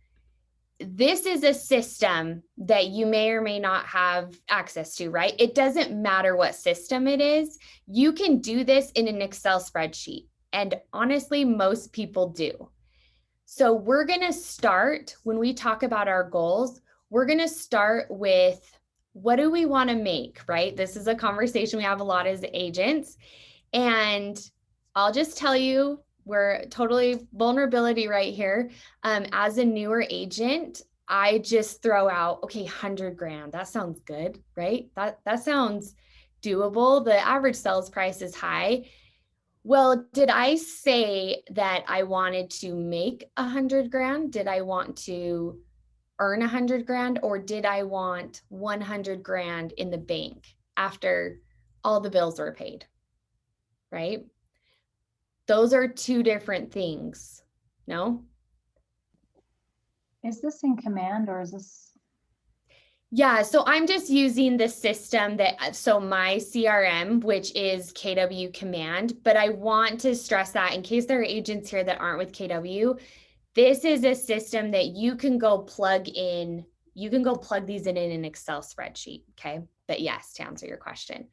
This is a system that you may or may not have access to, right? It doesn't matter what system it is. You can do this in an Excel spreadsheet. And honestly, most people do. So we're going to start, when we talk about our goals, we're going to start with what do we want to make, right? This is a conversation we have a lot as agents. And I'll just tell you, we're totally vulnerability right here. As a newer agent, I just throw out, okay, 100 grand. That sounds good, right? That sounds doable. The average sales price is high. Well, did I say that I wanted to make 100 grand? Did I want to earn 100 grand? Or did I want 100 grand in the bank after all the bills were paid, right? Those are two different things, no? Is this in command or is this? Yeah, so I'm just using the system so my CRM, which is KW Command, but I want to stress that in case there are agents here that aren't with KW, this is a system that you can go plug in. You can go plug these in an Excel spreadsheet, okay? But yes, to answer your question.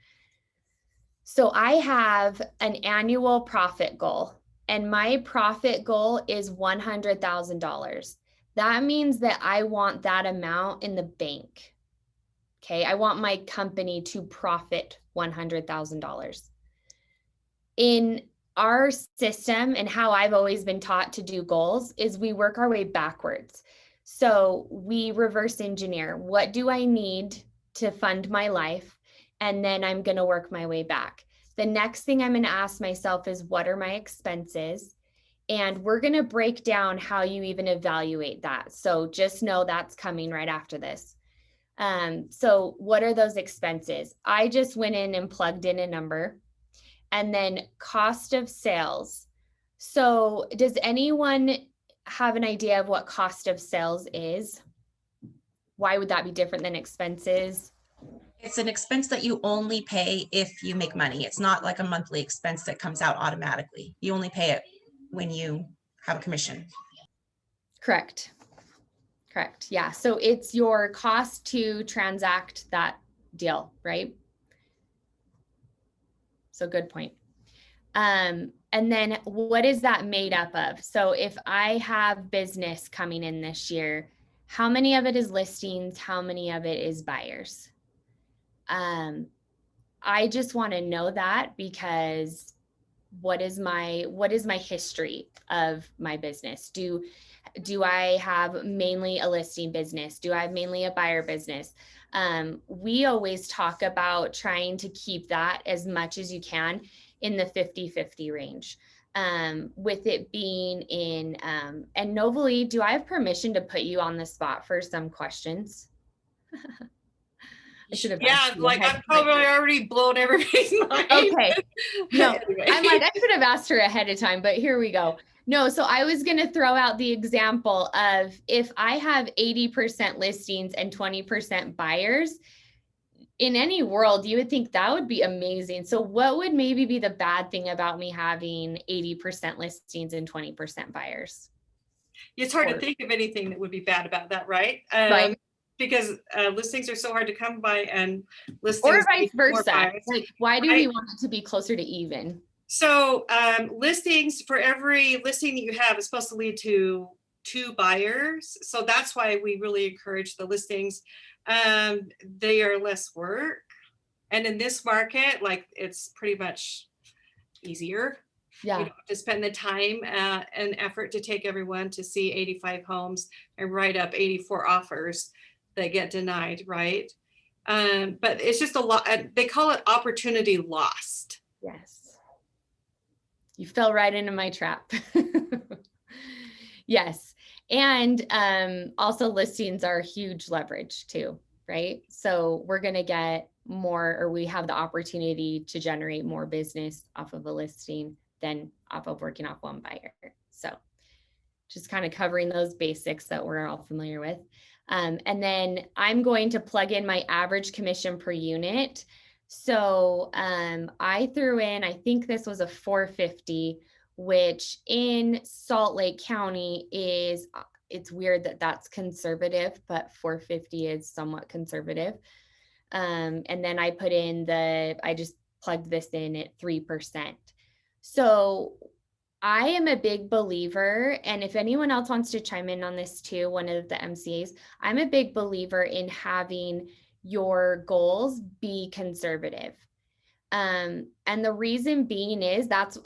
So I have an annual profit goal, and my profit goal is $100,000. That means that I want that amount in the bank. Okay, I want my company to profit $100,000. In our system and how I've always been taught to do goals is we work our way backwards. So we reverse engineer. What do I need to fund my life? And then I'm going to work my way back. The next thing I'm going to ask myself is, what are my expenses? And we're going to break down how you even evaluate that. So just know that's coming right after this. So what are those expenses? I just went in and plugged in a number. And then cost of sales. So does anyone have an idea of what cost of sales is? Why would that be different than expenses? It's an expense that you only pay if you make money. It's not like a monthly expense that comes out automatically. You only pay it when you have a commission. Correct. Correct. Yeah. So it's your cost to transact that deal, right? So good point. And then what is that made up of? So if I have business coming in this year, how many of it is listings? How many of it is buyers? I just want to know that, because what is my history of my business? Do I have mainly a listing business? Do I have mainly a buyer business? We always talk about trying to keep that as much as you can in the 50-50 range. With it being in, and Novalee, do I have permission to put you on the spot for some questions? I should have. Yeah, like I've probably already blown everybody's mind. Okay. No, Anyway. I'm like, I should have asked her ahead of time, but here we go. No, so I was going to throw out the example of, if I have 80% listings and 20% buyers, in any world, you would think that would be amazing. So what would maybe be the bad thing about me having 80% listings and 20% buyers? It's hard to think of anything that would be bad about that, right? Right. Because listings are so hard to come by, and listings Or vice need more versa. buyers. Like, why do we want it to be closer to even? So listings, for every listing that you have, is supposed to lead to 2 buyers. So that's why we really encourage the listings. They are less work. And in this market, like, it's pretty much easier. Yeah. You don't have to spend the time and effort to take everyone to see 85 homes and write up 84 offers that get denied, right? But it's just a lot. They call it opportunity lost. Yes. You fell right into my trap. Yes. And also listings are huge leverage too, right? So we're going to get more, or we have the opportunity to generate more business off of a listing than off of working off one buyer. So just kind of covering those basics that we're all familiar with. And then I'm going to plug in my average commission per unit. So I threw in, I think this was a 450, which in Salt Lake County is, it's weird that that's conservative, but 450 is somewhat conservative. And then I put in I just plugged this in at 3%. So I am a big believer, and if anyone else wants to chime in on this too, one of the MCAs, I'm a big believer in having your goals be conservative. And the reason being is that's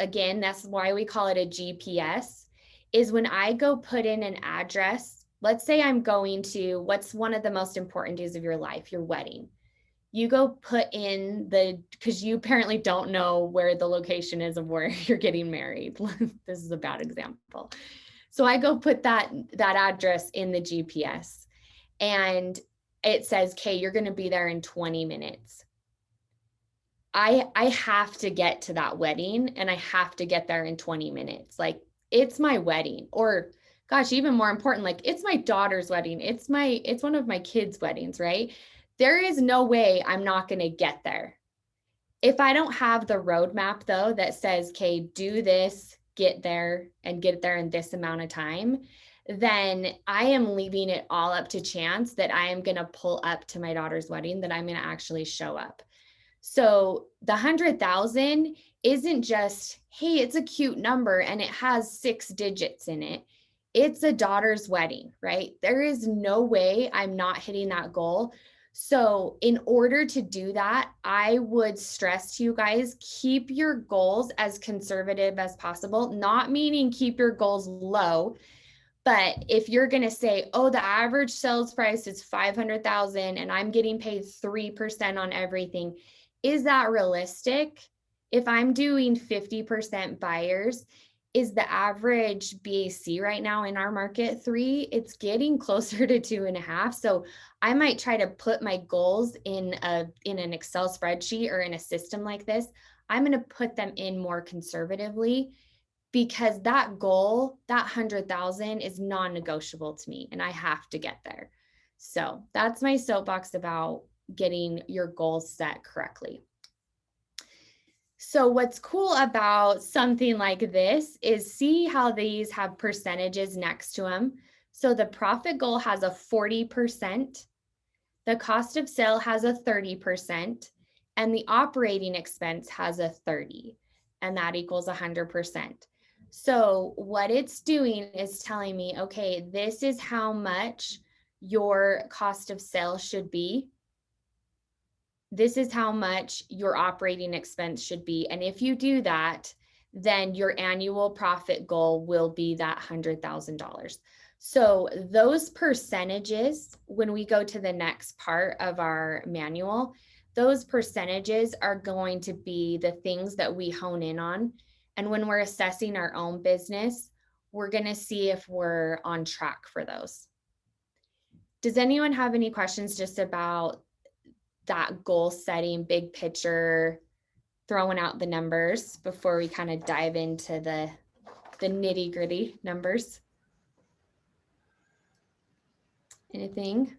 why we call it a GPS, is when I go put in an address, let's say I'm going to, what's one of the most important days of your life, your wedding. You go put in because you apparently don't know where the location is of where you're getting married. This is a bad example. So I go put that address in the GPS, and it says, okay, you're going to be there in 20 minutes. I have to get to that wedding, and I have to get there in 20 minutes. Like, it's my wedding, or gosh, even more important, like, it's my daughter's wedding. It's one of my kids' weddings, right? There is no way I'm not going to get there. If I don't have the roadmap though, that says, okay, do this, get there, and get there in this amount of time, then I am leaving it all up to chance that I am going to pull up to my daughter's wedding, that I'm going to actually show up. So the 100,000 isn't just, hey, it's a cute number and it has 6 digits in it. It's a daughter's wedding, right? There is no way I'm not hitting that goal. So in order to do that, I would stress to you guys, keep your goals as conservative as possible, not meaning keep your goals low. But if you're going to say, oh, the average sales price is 500,000 and I'm getting paid 3% on everything, is that realistic? If I'm doing 50% buyers, is the average BAC right now in our market 3? It's getting closer to 2.5. So I might try to put my goals in an Excel spreadsheet or in a system like this. I'm going to put them in more conservatively, because that goal, that 100,000 is non-negotiable to me and I have to get there. So that's my soapbox about getting your goals set correctly. So what's cool about something like this is see how these have percentages next to them. So the profit goal has a 40%, the cost of sale has a 30%, and the operating expense has a 30%, and that equals 100%. So what it's doing is telling me, okay, this is how much your cost of sale should be. This is how much your operating expense should be. And if you do that, then your annual profit goal will be that $100,000. So those percentages, when we go to the next part of our manual, those percentages are going to be the things that we hone in on. And when we're assessing our own business, we're going to see if we're on track for those. Does anyone have any questions just about that goal setting, big picture, throwing out the numbers before we kind of dive into the nitty gritty numbers? Anything?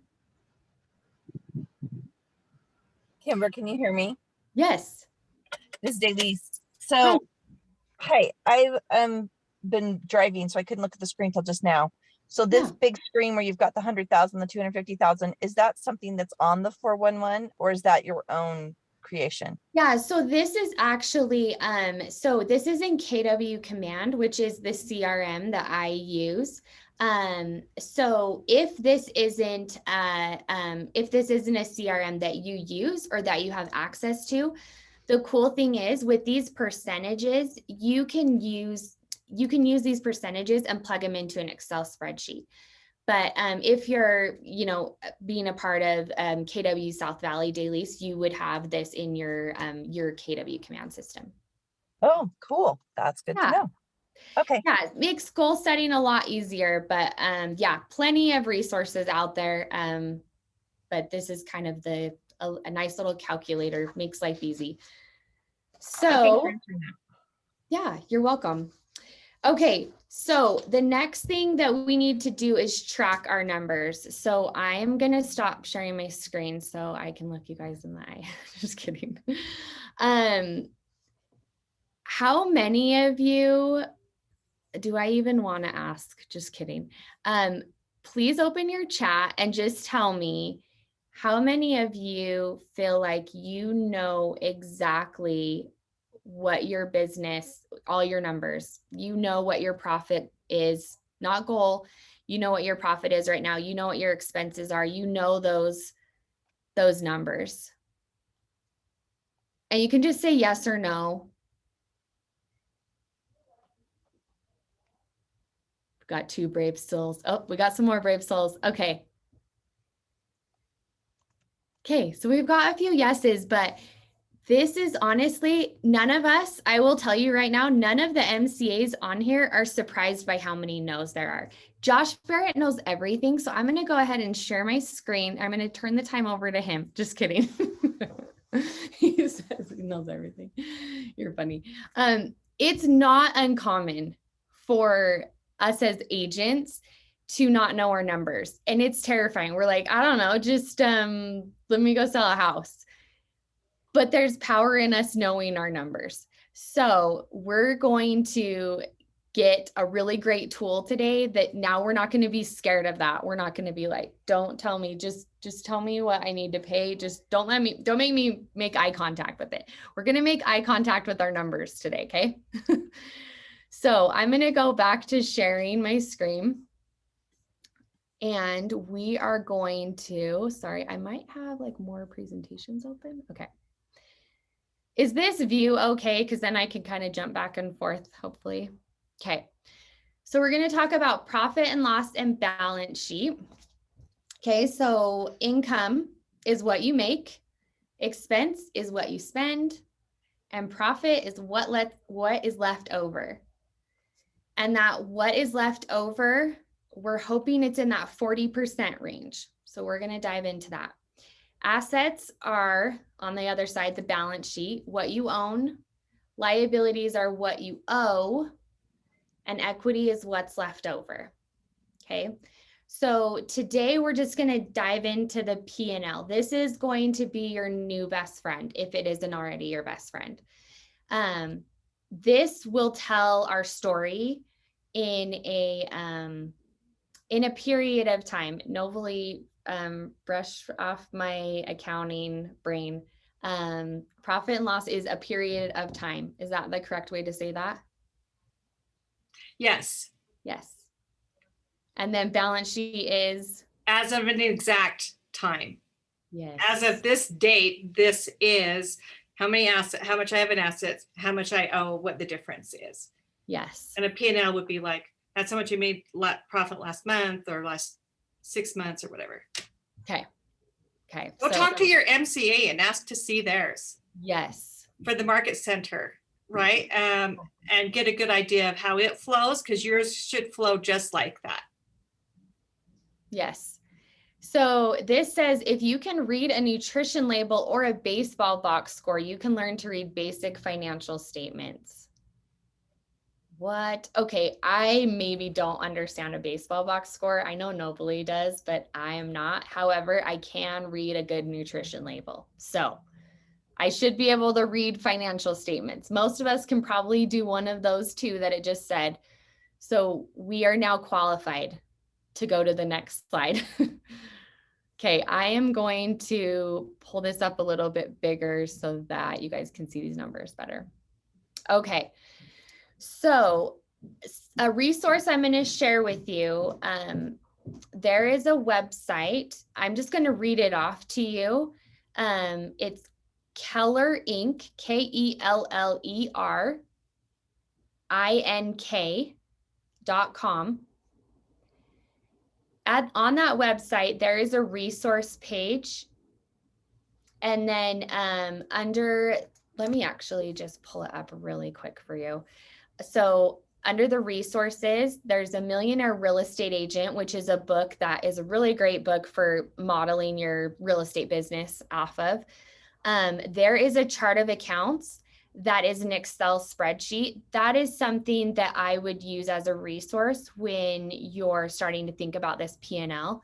Kimber, can you hear me? Yes. This is Daylise. So, hi, I've been driving, so I couldn't look at the screen till just now. So this big screen where you've got the 100,000, the 250,000, is that something that's on the 411 or is that your own creation? Yeah, so this is actually, so this is in KW Command, which is the CRM that I use. So if this isn't a CRM that you use or that you have access to, the cool thing is with these percentages, you can use these percentages and plug them into an Excel spreadsheet. But if you're, being a part of KW South Valley Dailies, you would have this in your KW Command system. Oh, cool. That's good to know. Okay. Yeah, it makes goal setting a lot easier, but yeah, plenty of resources out there. But this is kind of a nice little calculator, makes life easy. So yeah, you're welcome. Okay, so the next thing that we need to do is track our numbers. So I am gonna stop sharing my screen so I can look you guys in the eye. Just kidding. How many of you, do I even want to ask? Just kidding. Please open your chat and just tell me how many of you feel like you know exactly what your business, all your numbers, you know what your profit is, not goal, you know what your profit is right now, you know what your expenses are, you know those numbers. And you can just say yes or no. We've got 2 brave souls. Oh, we got some more brave souls. Okay. Okay, so we've got a few yeses, but this is honestly, none of us, I will tell you right now, none of the MCAs on here are surprised by how many no's there are. Josh Barrett knows everything, so I'm going to go ahead and share my screen. I'm going to turn the time over to him. Just kidding. He says he knows everything. You're funny. It's not uncommon for us as agents to not know our numbers, and it's terrifying. We're like, I don't know, just let me go sell a house. But there's power in us knowing our numbers. So we're going to get a really great tool today that now we're not going to be scared of that. We're not going to be like, don't tell me, just tell me what I need to pay. Just don't make me make eye contact with it. We're going to make eye contact with our numbers today. Okay. So I'm going to go back to sharing my screen. And we are going to, sorry, I might have like more presentations open. Okay. Is this view okay? Because then I can kind of jump back and forth, hopefully. Okay. So we're going to talk about profit and loss and balance sheet. Okay. So income is what you make. Expense is what you spend. And profit is what is left over. And that what is left over, we're hoping it's in that 40% range. So we're going to dive into that. Assets are on the other side, the balance sheet, what you own. Liabilities are what you owe. And equity is what's left over. Okay. So today we're just going to dive into the P&L. This is going to be your new best friend if it isn't already your best friend. This will tell our story in a period of time. Novely, brush off my accounting brain. Profit and loss is a period of time. Is that the correct way to say that? Yes. Yes. And then balance sheet is? As of an exact time. Yes. As of this date, this is how much I have in assets, how much I owe, what the difference is. Yes. And a P&L would be like, that's how much you made profit last month or last 6 months or whatever. Okay. Okay. Go talk to your MCA and ask to see theirs. Yes. For the market center, right? And get a good idea of how it flows, because yours should flow just like that. Yes. So this says if you can read a nutrition label or a baseball box score, you can learn to read basic financial statements. What? Okay, I maybe don't understand a baseball box score. I know Nobly does, but I am not. However, I can read a good nutrition label. So I should be able to read financial statements. Most of us can probably do one of those two that it just said. So we are now qualified to go to the next slide. Okay, I am going to pull this up a little bit bigger so that you guys can see these numbers better. Okay, so a resource I'm going to share with you. There is a website. I'm just going to read it off to you. It's Keller Inc., KELLERINK.com. On that website, there is a resource page. And then let me actually just pull it up really quick for you. So under the resources, there's a Millionaire Real Estate Agent, which is a book that is a really great book for modeling your real estate business off of. There is a chart of accounts. That is an Excel spreadsheet. That is something that I would use as a resource when you're starting to think about this P&L.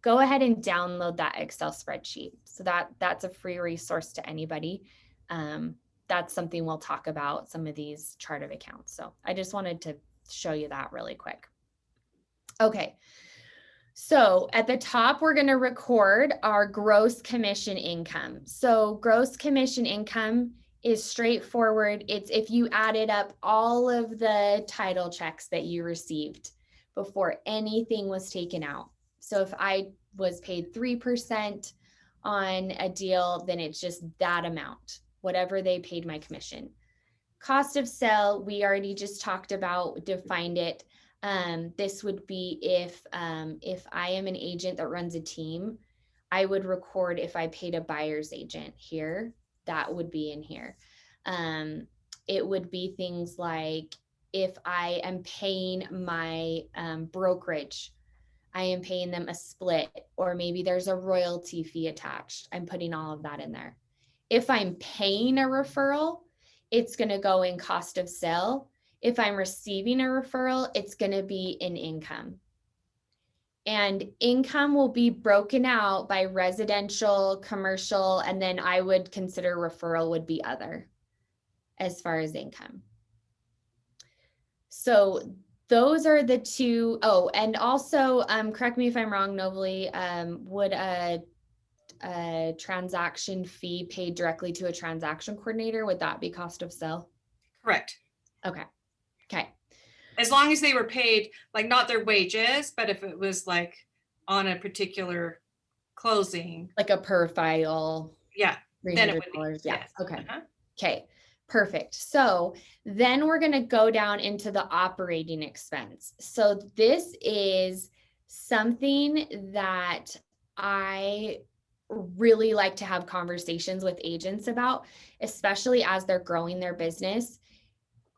Go ahead and download that Excel spreadsheet. So that's a free resource to anybody. That's something we'll talk about, some of these chart of accounts. So I just wanted to show you that really quick. Okay. So at the top, we're going to record our gross commission income. So gross commission income is straightforward. It's if you added up all of the title checks that you received before anything was taken out. So if I was paid 3% on a deal, then it's just that amount, whatever they paid my commission. Cost of sale, we already just talked about, defined it. This would be if I am an agent that runs a team, I would record if I paid a buyer's agent here. That would be in here. It would be things like if I am paying my brokerage, I am paying them a split, or maybe there's a royalty fee attached. I'm putting all of that in there. If I'm paying a referral, it's going to go in cost of sale. If I'm receiving a referral, it's going to be in income. And income will be broken out by residential, commercial, and then I would consider referral would be other as far as income. So those are the two. Oh, and also, correct me if I'm wrong, Novely, would a transaction fee paid directly to a transaction coordinator, would that be cost of sale? Correct. Okay. Okay. As long as they were paid, like not their wages, but if it was like on a particular closing. Like a per file. Yeah, then it would be, $300. Yeah. yes. Okay. Uh-huh. Okay. Perfect. So then we're going to go down into the operating expense. So this is something that I really like to have conversations with agents about, especially as they're growing their business,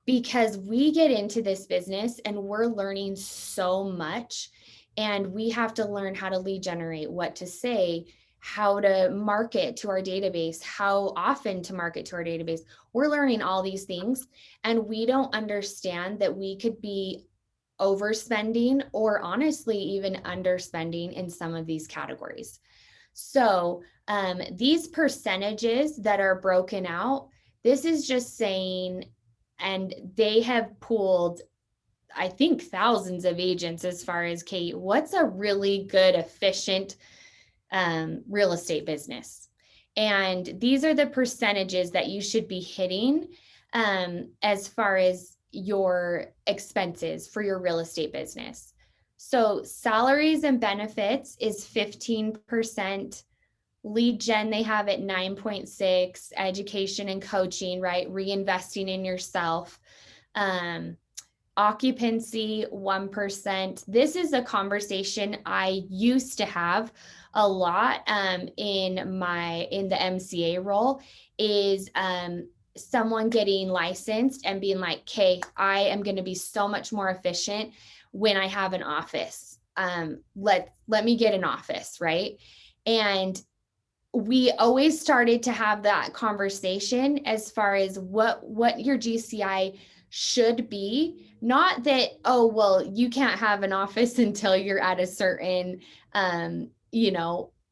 because we get into this business and we're learning so much, and we have to learn how to lead generate, what to say, how to market to our database, how often to market to our database. We're learning all these things, and we don't understand that we could be overspending or honestly even underspending in some of these categories. So these percentages that are broken out, this is just saying, and they have pooled, I think, thousands of agents as far as, Kate, what's a really good, efficient real estate business? And these are the percentages that you should be hitting as far as your expenses for your real estate business. So salaries and benefits is 15%. Lead gen, they have at 9.6, education and coaching, right? Reinvesting in yourself. Occupancy, 1%. This is a conversation I used to have a lot in the MCA role, is someone getting licensed and being like, okay, I am going to be so much more efficient when I have an office. Let me get an office, right? And we always started to have that conversation as far as what your GCI should be. Not that, oh, well, you can't have an office until you're at a certain,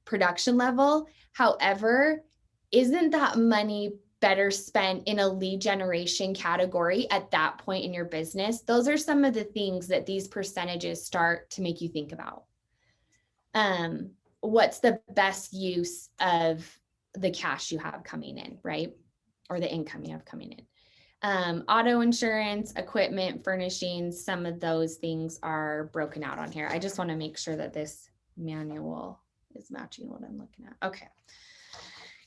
production level. However, isn't that money better spent in a lead generation category at that point in your business? Those are some of the things that these percentages start to make you think about. What's the best use of the cash you have coming in, right? Or the income you have coming in. Auto insurance, equipment, furnishings, some of those things are broken out on here. I just want to make sure that this manual is matching what I'm looking at. Okay.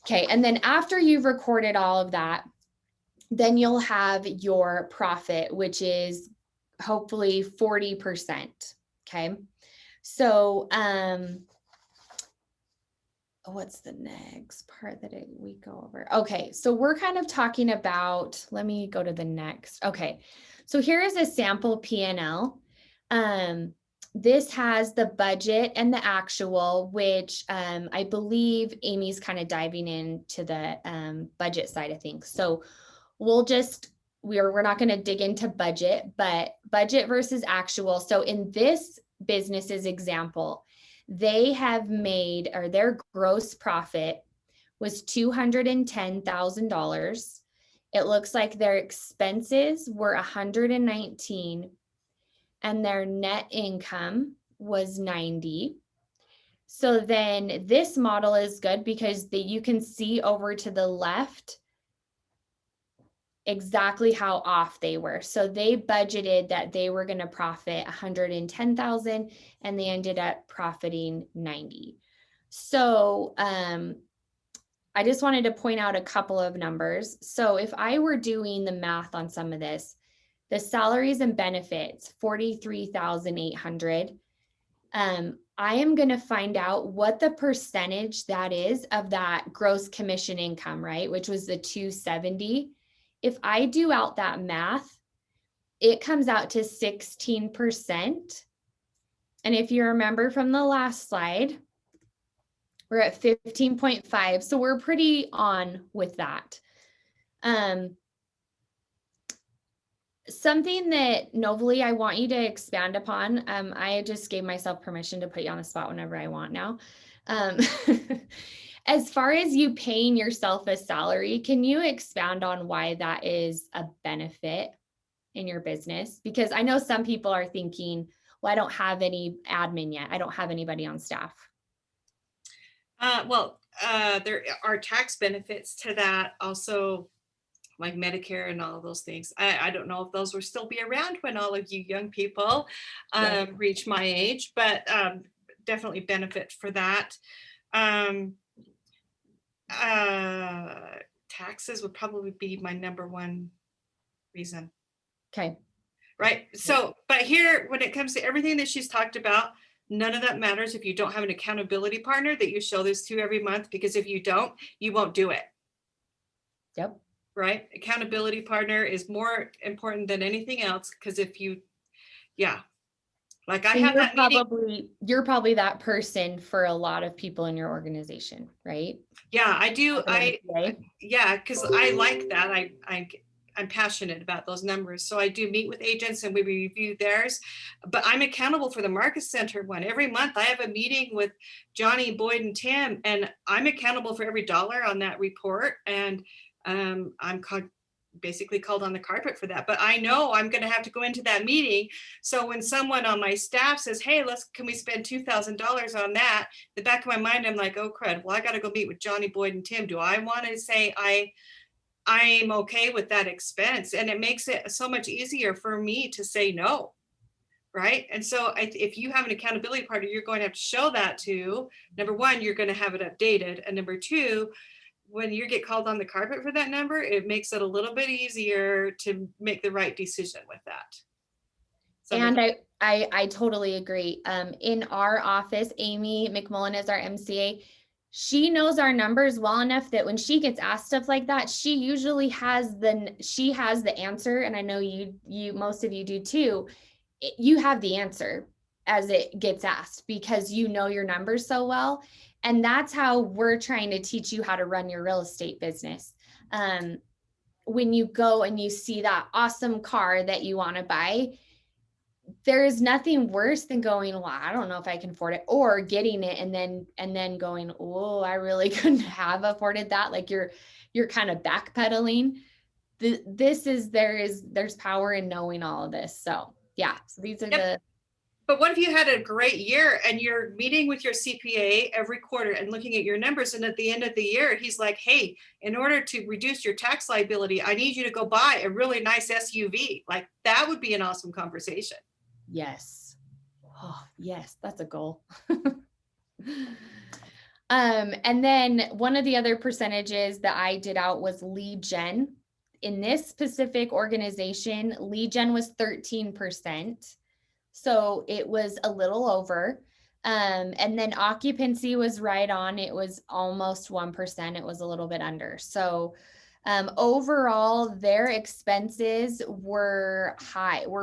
Okay. And then after you've recorded all of that, then you'll have your profit, which is hopefully 40%. Okay. So, what's the next part that we go over? Okay, so we're kind of talking about, let me go to the next. Okay, so here is a sample P&L. This has the budget and the actual, which I believe Amy's kind of diving into the budget side of things. So we're not going to dig into budget, but budget versus actual. So in this business's example, they have made, or their gross profit was $210,000. It looks like their expenses were 119, and their net income was 90. So then this model is good because you can see over to the left exactly how off they were. So they budgeted that they were going to profit 110,000 and they ended up profiting 90. So I just wanted to point out a couple of numbers. So if I were doing the math on some of this, the salaries and benefits, 43,800. I am going to find out what the percentage that is of that gross commission income, right? Which was the 270. If I do out that math, it comes out to 16%. And if you remember from the last slide, we're at 15.5. So we're pretty on with that. Something that Novely, I want you to expand upon. I just gave myself permission to put you on the spot whenever I want now. As far as you paying yourself a salary, can you expound on why that is a benefit in your business? Because I know some people are thinking, well, I don't have any admin yet. I don't have anybody on staff. There are tax benefits to that also, like Medicare and all of those things. I don't know if those will still be around when all of you young people reach my age, but definitely benefit for that. Taxes would probably be my number one reason. Okay. Right. So, but here, when it comes to everything that she's talked about, none of that matters if you don't have an accountability partner that you show this to every month, because if you don't, you won't do it. Yep. Right. Accountability partner is more important than anything else, because if you, yeah. Like I So have you're that meeting. you're probably that person for a lot of people in your organization, right? Yeah, I do. Like an MCA? Yeah, because I like that. I'm passionate about those numbers. So I do meet with agents and we review theirs, but I'm accountable for the Market Center one. Every month I have a meeting with Johnny, Boyd, and Tim, and I'm accountable for every dollar on that report. And I'm basically called on the carpet for that, but I know I'm going to have to go into that meeting. So when someone on my staff says, hey, can we spend $2,000 on that? The back of my mind, I'm like, oh crud, well, I got to go meet with Johnny, Boyd, and Tim. Do I want to say I'm okay with that expense? And it makes it so much easier for me to say no. Right. And so if you have an accountability partner, you're going to have to show that to, number one, you're going to have it updated. And number two, when you get called on the carpet for that number, it makes it a little bit easier to make the right decision with that. So and I totally agree. In our office, Amy Mcmullen is our MCA. She knows our numbers well enough that when she gets asked stuff like that, she usually has the answer. And I know most of you do too. You have the answer as it gets asked because you know your numbers so well. And that's how we're trying to teach you how to run your real estate business. When you go and you see that awesome car that you want to buy, there is nothing worse than going, well, I don't know if I can afford it, or getting it and then going, oh, I really couldn't have afforded that. Like you're kind of backpedaling. There's power in knowing all of this. So yeah, so these are But what if you had a great year and you're meeting with your CPA every quarter and looking at your numbers, and at the end of the year, he's like, hey, in order to reduce your tax liability, I need you to go buy a really nice SUV. Like that would be an awesome conversation. Yes. Oh, yes, that's a goal. And then one of the other percentages that I did out was lead gen. In this specific organization, lead gen was 13%. So it was a little over. And then occupancy was right on. It was almost 1%. It was a little bit under. So overall, their expenses were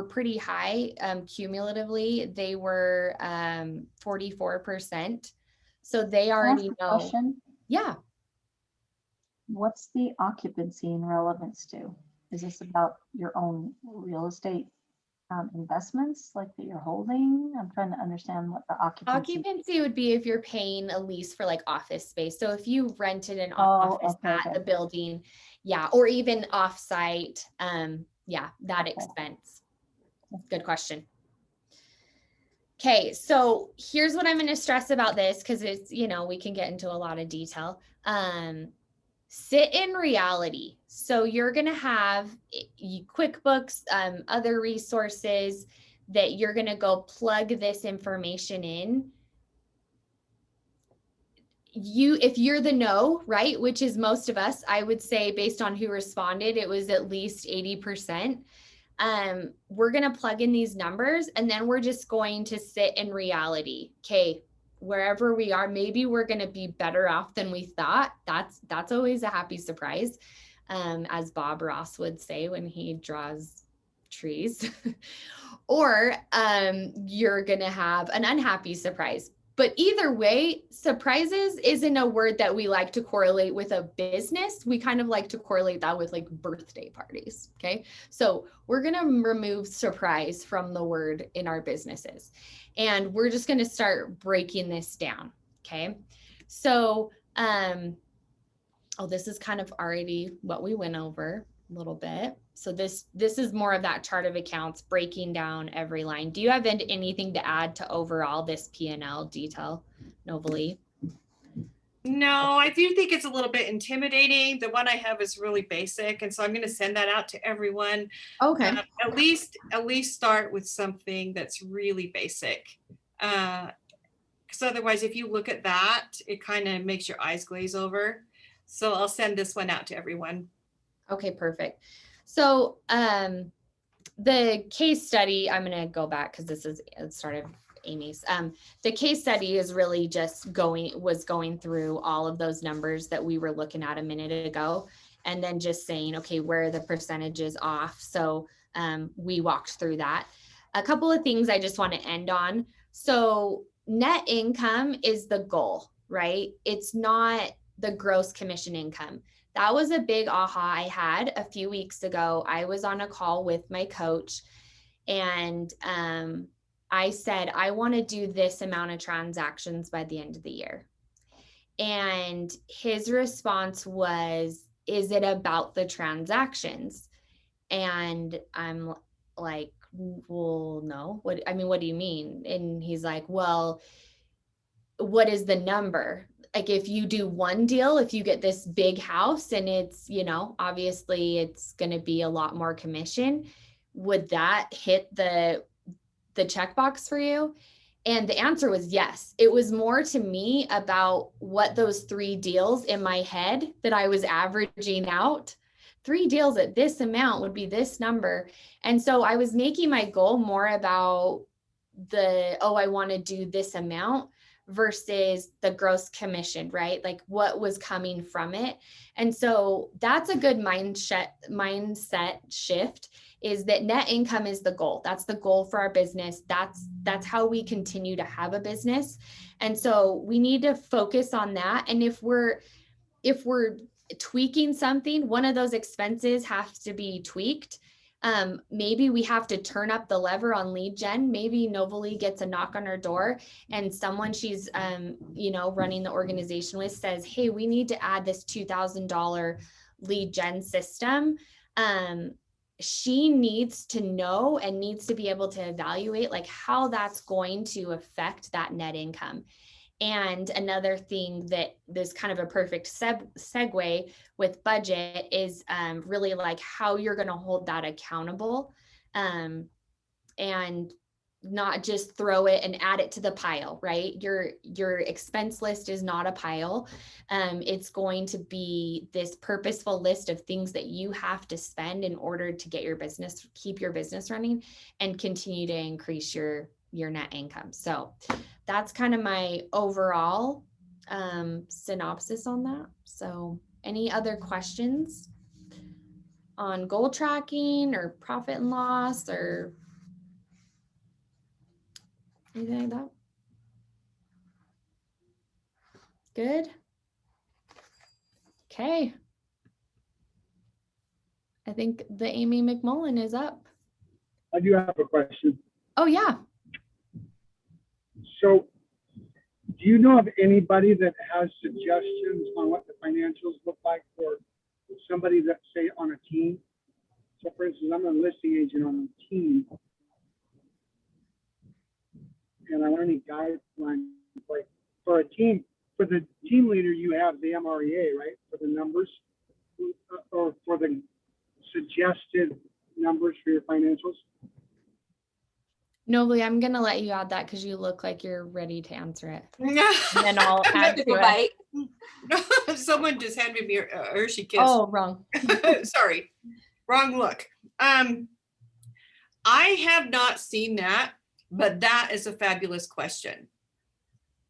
pretty high. Cumulatively, they were 44%. So they already know. Question? Yeah. What's the occupancy in relevance to? Is this about your own real estate investments like that you're holding? I'm trying to understand what the Occupancy would be if you're paying a lease for like office space. So if you rented an office at the building, yeah, or even offsite, yeah, that expense. Good question. Okay, so here's what I'm going to stress about this because it's, we can get into a lot of detail. Sit in reality. So you're going to have QuickBooks, other resources that you're going to go plug this information in. If you're the no, right, which is most of us, I would say based on who responded, it was at least 80%. We're going to plug in these numbers and then we're just going to sit in reality. Okay. Wherever we are, maybe we're going to be better off than we thought. That's always a happy surprise. As Bob Ross would say when he draws trees, or you're going to have an unhappy surprise. But either way, surprises isn't a word that we like to correlate with a business. We kind of like to correlate that with like birthday parties. Okay. So we're going to remove surprise from the word in our businesses. And we're just going to start breaking this down. Okay. So, this is kind of already what we went over a little bit. So this is more of that chart of accounts breaking down every line. Do you have anything to add to overall this P&L detail, Novalee? No, I do think it's a little bit intimidating. The one I have is really basic. And so I'm going to send that out to everyone. Okay. At least start with something that's really basic. Because Because otherwise, if you look at that, it kind of makes your eyes glaze over. So I'll send this one out to everyone. Okay, perfect. So the case study, I'm going to go back because this is sort of Amy's. The case study is really just going through all of those numbers that we were looking at a minute ago, and then just saying, okay, where are the percentages off? So we walked through that. A couple of things I just want to end on. So net income is the goal, right? It's not the gross commission income. That was a big aha I had a few weeks ago. I was on a call with my coach, and I said, I want to do this amount of transactions by the end of the year. And his response was, is it about the transactions? And I'm like, well, no. What do you mean? And he's like, well, what is the number? Like, if you do one deal, if you get this big house and it's, obviously it's going to be a lot more commission, would that hit the checkbox for you? And the answer was yes. It was more to me about what those 3 deals in my head that I was averaging out. 3 deals at this amount would be this number. And so I was making my goal more about I want to do this amount versus the gross commission, right? Like what was coming from it. And so that's a good mindset shift, is that net income is the goal. That's the goal for our business. That's how we continue to have a business. And so we need to focus on that. And if we're tweaking something, one of those expenses has to be tweaked. Maybe we have to turn up the lever on lead gen. Maybe Novalee gets a knock on her door and someone she's, running the organization with says, hey, we need to add this $2,000 lead gen system. She needs to know and needs to be able to evaluate like how that's going to affect that net income. And another thing that is kind of a perfect segue with budget is really like how you're going to hold that accountable, and not just throw it and add it to the pile, right? Your expense list is not a pile. It's going to be this purposeful list of things that you have to spend in order to keep your business running and continue to increase your net income. So that's kind of my overall synopsis on that. So any other questions on goal tracking or profit and loss or anything like that? Good. Okay. I think the Amy Mcmullen is up. I do have a question. Oh, yeah. So do you know of anybody that has suggestions on what the financials look like for somebody that's, say, on a team? So for instance, I'm a listing agent on a team, and I want any guidelines, like for a team, for the team leader, you have the MREA, right? For the numbers, or for the suggested numbers for your financials? Novalee, I'm going to let you add that because you look like you're ready to answer it. And then I'll add to it. Someone just handed me a Hershey Kiss. Oh, wrong. Sorry, wrong look. I have not seen that, but that is a fabulous question.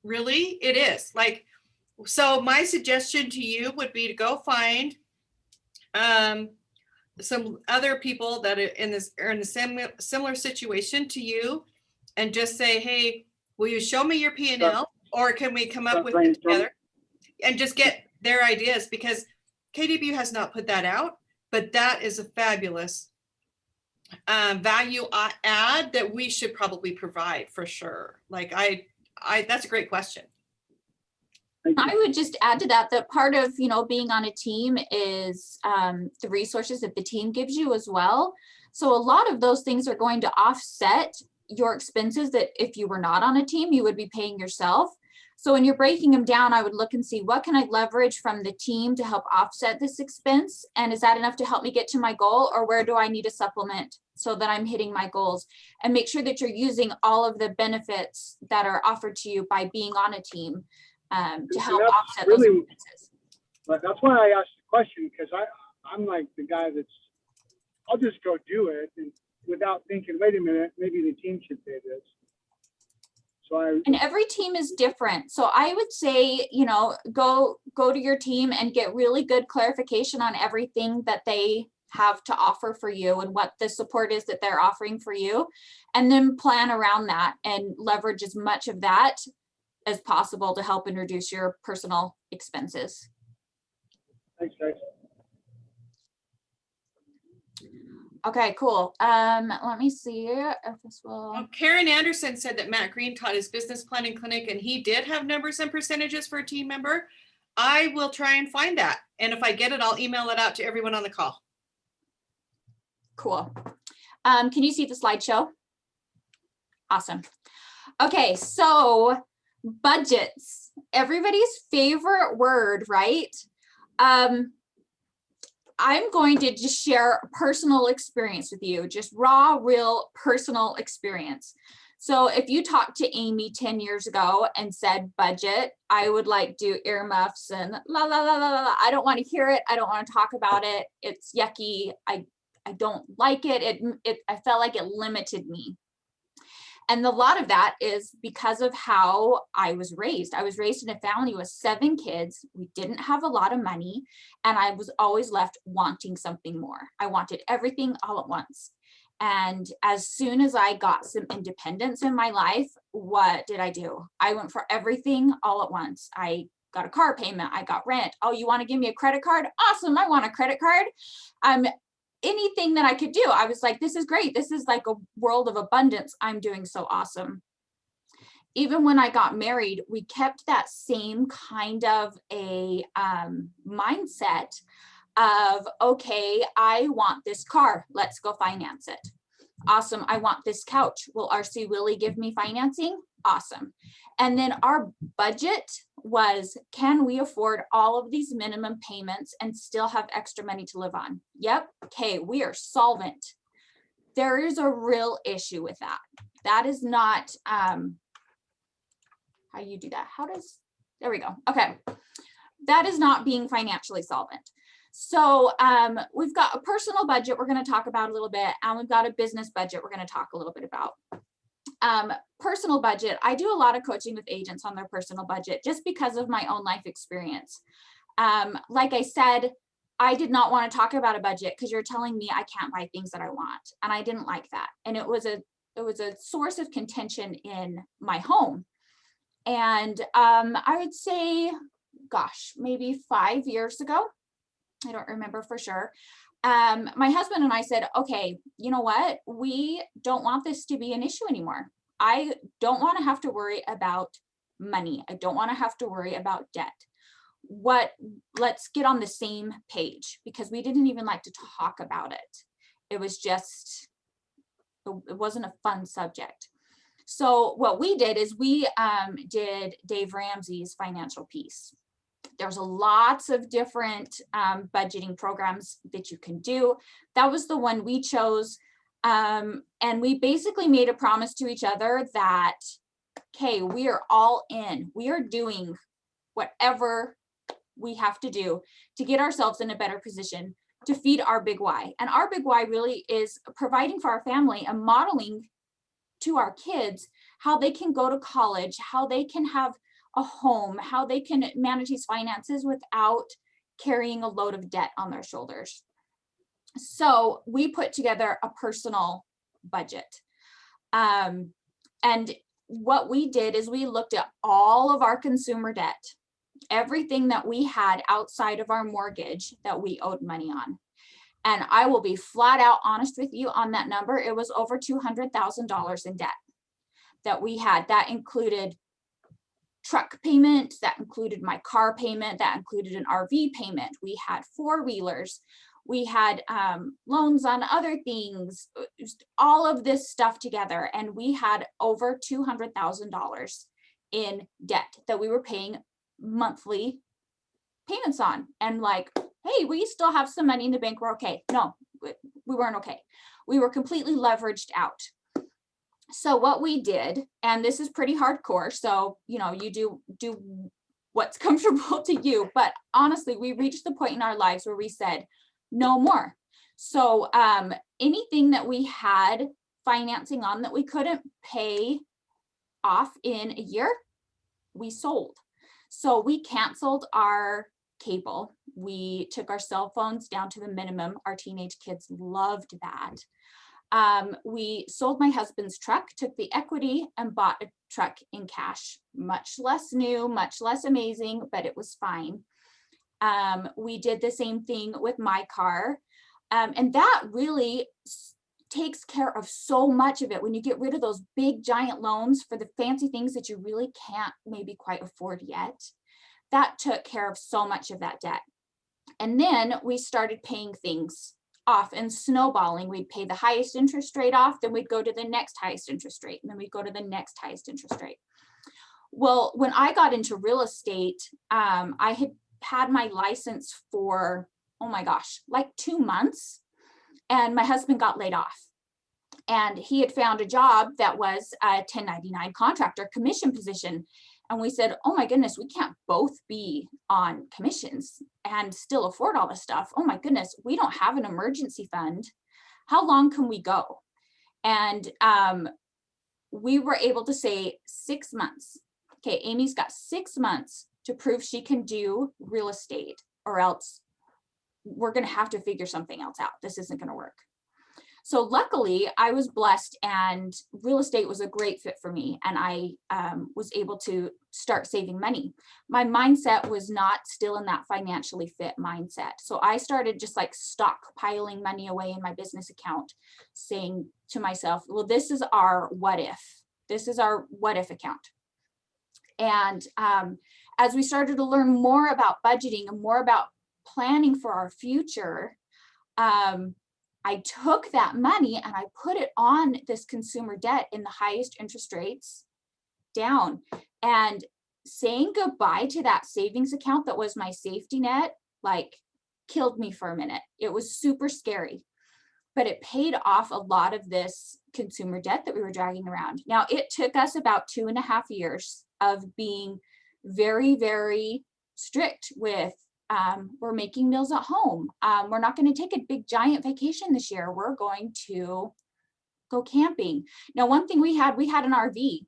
Really, it is. Like, so my suggestion to you would be to go find some other people that are in the similar situation to you, and just say, hey, will you show me your P&L, or can we come up with it together, and just get their ideas, because KW has not put that out, but that is a fabulous value add that we should probably provide for sure. Like that's a great question. I would just add to that part of, being on a team is the resources that the team gives you as well. So a lot of those things are going to offset your expenses that if you were not on a team, you would be paying yourself. So when you're breaking them down, I would look and see what can I leverage from the team to help offset this expense? And is that enough to help me get to my goal, or where do I need a supplement so that I'm hitting my goals? And make sure that you're using all of the benefits that are offered to you by being on a team to help offset those expenses. But that's why I asked the question, because I'm like the guy that's, I'll just go do it, and without thinking, wait a minute, maybe the team should pay this. And every team is different. So I would say, you know, go to your team and get really good clarification on everything that they have to offer for you and what the support is that they're offering for you. And then plan around that and leverage as much of that as possible to help and reduce your personal expenses. Thanks, guys. Okay, cool. Let me see if this will. Well, Karen Anderson said that Matt Green taught his business planning clinic and he did have numbers and percentages for a team member. I will try and find that. And if I get it, I'll email it out to everyone on the call. Cool. Can you see the slideshow? Awesome. Okay, so budgets, everybody's favorite word, right? I'm going to just share a personal experience with you, just raw, real personal experience. So if you talked to Amy 10 years ago and said budget, I would like do earmuffs and la, la, la, la, la. I don't want to hear it. I don't want to talk about it. It's yucky. I don't like it. I felt like it limited me. And a lot of that is because of how I was raised. I was raised in a family with 7 kids. We didn't have a lot of money, and I was always left wanting something more. I wanted everything all at once. And as soon as I got some independence in my life, what did I do? I went for everything all at once. I got a car payment. I got rent. Oh, you want to give me a credit card? Awesome. I want a credit card. Anything that I could do, I was like, this is great. This is like a world of abundance. I'm doing so awesome. Even when I got married, we kept that same kind of a mindset of, okay, I want this car. Let's go finance it. Awesome. I want this couch. Will RC Willie give me financing? Awesome. And then our budget was, can we afford all of these minimum payments and still have extra money to live on? Yep. Okay. We are solvent. There is a real issue with that. That is not, how you do that. There we go. Okay. That is not being financially solvent. So we've got a personal budget we're going to talk about a little bit, and we've got a business budget we're going to talk a little bit about. Personal budget, I do a lot of coaching with agents on their personal budget just because of my own life experience. Like I said, I did not want to talk about a budget because you're telling me I can't buy things that I want, and I didn't like that. And it was a source of contention in my home. And I would say, gosh, maybe 5 years ago, I don't remember for sure. My husband and I said, okay, you know what? We don't want this to be an issue anymore. I don't want to have to worry about money. I don't want to have to worry about debt. Let's get on the same page, because we didn't even like to talk about it. It was just, it wasn't a fun subject. So what we did is we did Dave Ramsey's financial piece. There's lots of different budgeting programs that you can do. That was the one we chose. And we basically made a promise to each other that, okay, we are all in. We are doing whatever we have to do to get ourselves in a better position to feed our big why. And our big why really is providing for our family and modeling to our kids how they can go to college, how they can have a home, how they can manage these finances without carrying a load of debt on their shoulders. So we put together a personal budget. And what we did is we looked at all of our consumer debt, everything that we had outside of our mortgage that we owed money on. And I will be flat out honest with you on that number. It was over $200,000 in debt that we had. That included truck payment, that included my car payment, that included an RV payment. We had 4-wheelers. We had loans on other things, all of this stuff together. And we had over $200,000 in debt that we were paying monthly payments on. And like, hey, we still have some money in the bank. We're okay. No, we weren't okay. We were completely leveraged out. So what we did, and this is pretty hardcore, so, you know, you do what's comfortable to you, but honestly, we reached the point in our lives where we said, no more. So anything that we had financing on that we couldn't pay off in a year, we sold. So we canceled our cable. We took our cell phones down to the minimum. Our teenage kids loved that. We sold my husband's truck, took the equity and bought a truck in cash. Much less new, much less amazing, but it was fine. We did the same thing with my car. And that really takes care of so much of it when you get rid of those big giant loans for the fancy things that you really can't maybe quite afford yet. That took care of so much of that debt. And then we started paying things off and snowballing. We'd pay the highest interest rate off, then we'd go to the next highest interest rate, and then we'd go to the next highest interest rate. Well, when I got into real estate, I had my license for, oh my gosh, like 2 months, and my husband got laid off. And he had found a job that was a 1099 contractor commission position. And we said, oh my goodness, we can't both be on commissions and still afford all this stuff. Oh my goodness, we don't have an emergency fund. How long can we go? And we were able to say 6 months. Okay, Amy's got 6 months to prove she can do real estate, or else we're going to have to figure something else out. This isn't going to work. So luckily I was blessed and real estate was a great fit for me. And I was able to start saving money. My mindset was not still in that financially fit mindset. So I started just like stockpiling money away in my business account, saying to myself, well, this is our what if. This is our what if account. And as we started to learn more about budgeting and more about planning for our future, I took that money and I put it on this consumer debt in the highest interest rates down. And saying goodbye to that savings account that was my safety net, like, killed me for a minute. It was super scary, but it paid off a lot of this consumer debt that we were dragging around. Now, it took us about 2.5 years of being very, very strict with we're making meals at home. We're not going to take a big giant vacation this year. We're going to go camping. Now, one thing we had an RV.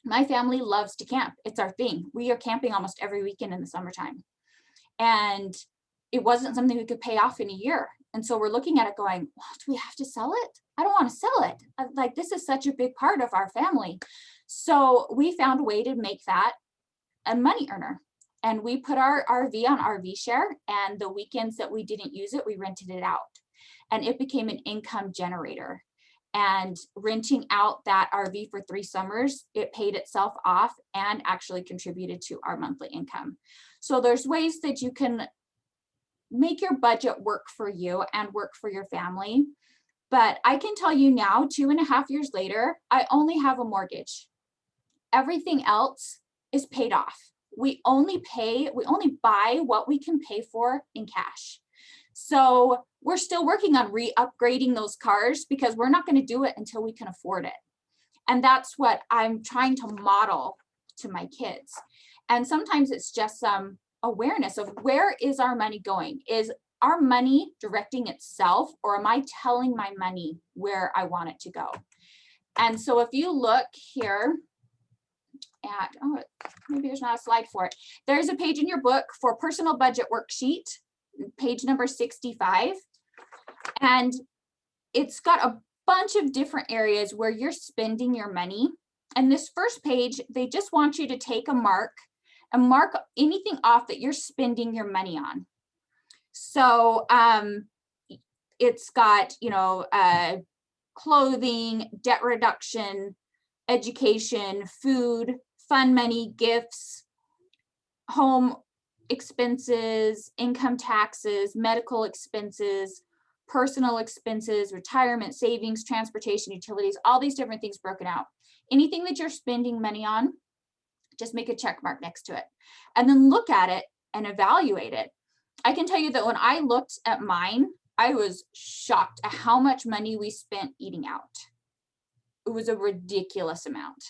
My family loves to camp. It's our thing. We are camping almost every weekend in the summertime. And it wasn't something we could pay off in a year. And so we're looking at it going, well, do we have to sell it? I don't want to sell it. Like, this is such a big part of our family. So we found a way to make that a money earner. And we put our RV on RV share, and the weekends that we didn't use it, we rented it out. And it became an income generator. And renting out that RV for 3 summers, it paid itself off and actually contributed to our monthly income. So there's ways that you can make your budget work for you and work for your family. But I can tell you now, 2.5 years later, I only have a mortgage. Everything else is paid off. We only buy what we can pay for in cash. So we're still working on re-upgrading those cars because we're not going to do it until we can afford it. And that's what I'm trying to model to my kids. And sometimes it's just some awareness of, where is our money going? Is our money directing itself, or am I telling my money where I want it to go? And so if you look here at, oh, maybe there's not a slide for it. There's a page in your book for personal budget worksheet, page number 65. And it's got a bunch of different areas where you're spending your money. And this first page, they just want you to take a mark and mark anything off that you're spending your money on. So it's got, you know, clothing, debt reduction, education, food, fun money, gifts, home expenses, income taxes, medical expenses, personal expenses, retirement, savings, transportation, utilities, all these different things broken out. Anything that you're spending money on, Just make a check mark next to it and then look at it and evaluate it. I can tell you that when I looked at mine, I was shocked at how much money we spent eating out. It was a ridiculous amount.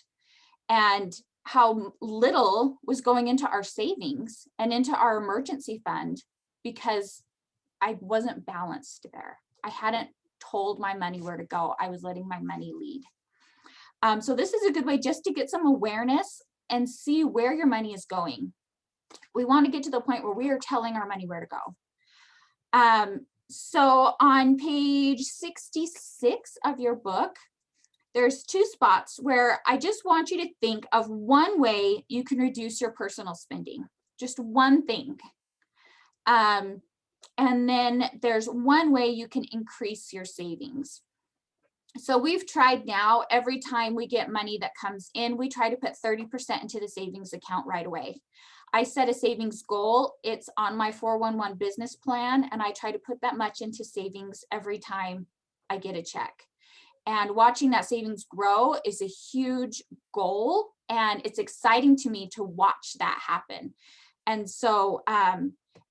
And how little was going into our savings and into our emergency fund because I wasn't balanced there. I hadn't told my money where to go. I was letting my money lead. So this is a good way just to get some awareness and see where your money is going. We want to get to the point where we are telling our money where to go. So on page 66 of your book, there's 2 spots where I just want you to think of one way you can reduce your personal spending, just one thing. And then there's one way you can increase your savings. So we've tried now, every time we get money that comes in, we try to put 30% into the savings account right away. I set a savings goal. It's on my 411 business plan, and I try to put that much into savings every time I get a check. And watching that savings grow is a huge goal, and it's exciting to me to watch that happen. And so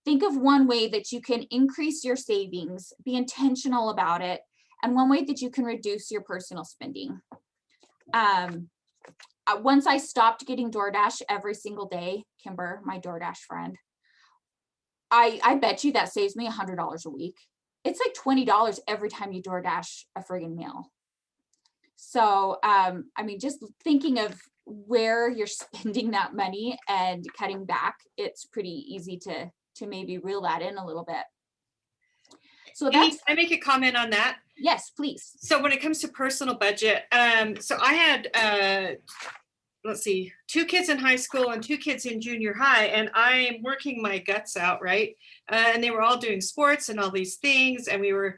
think of one way that you can increase your savings, be intentional about it, and one way that you can reduce your personal spending. Once I stopped getting DoorDash every single day, Kimber, my DoorDash friend, I bet you that saves me $100 a week. It's like $20 every time you DoorDash a friggin' meal. So, I mean, just thinking of where you're spending that money and cutting back, it's pretty easy to maybe reel that in a little bit. So Amy, that's, can I make a comment on that? Yes, please. So when it comes to personal budget, so I had, let's see, 2 kids in high school and 2 kids in junior high, and I'm working my guts out, right? And they were all doing sports and all these things, and we were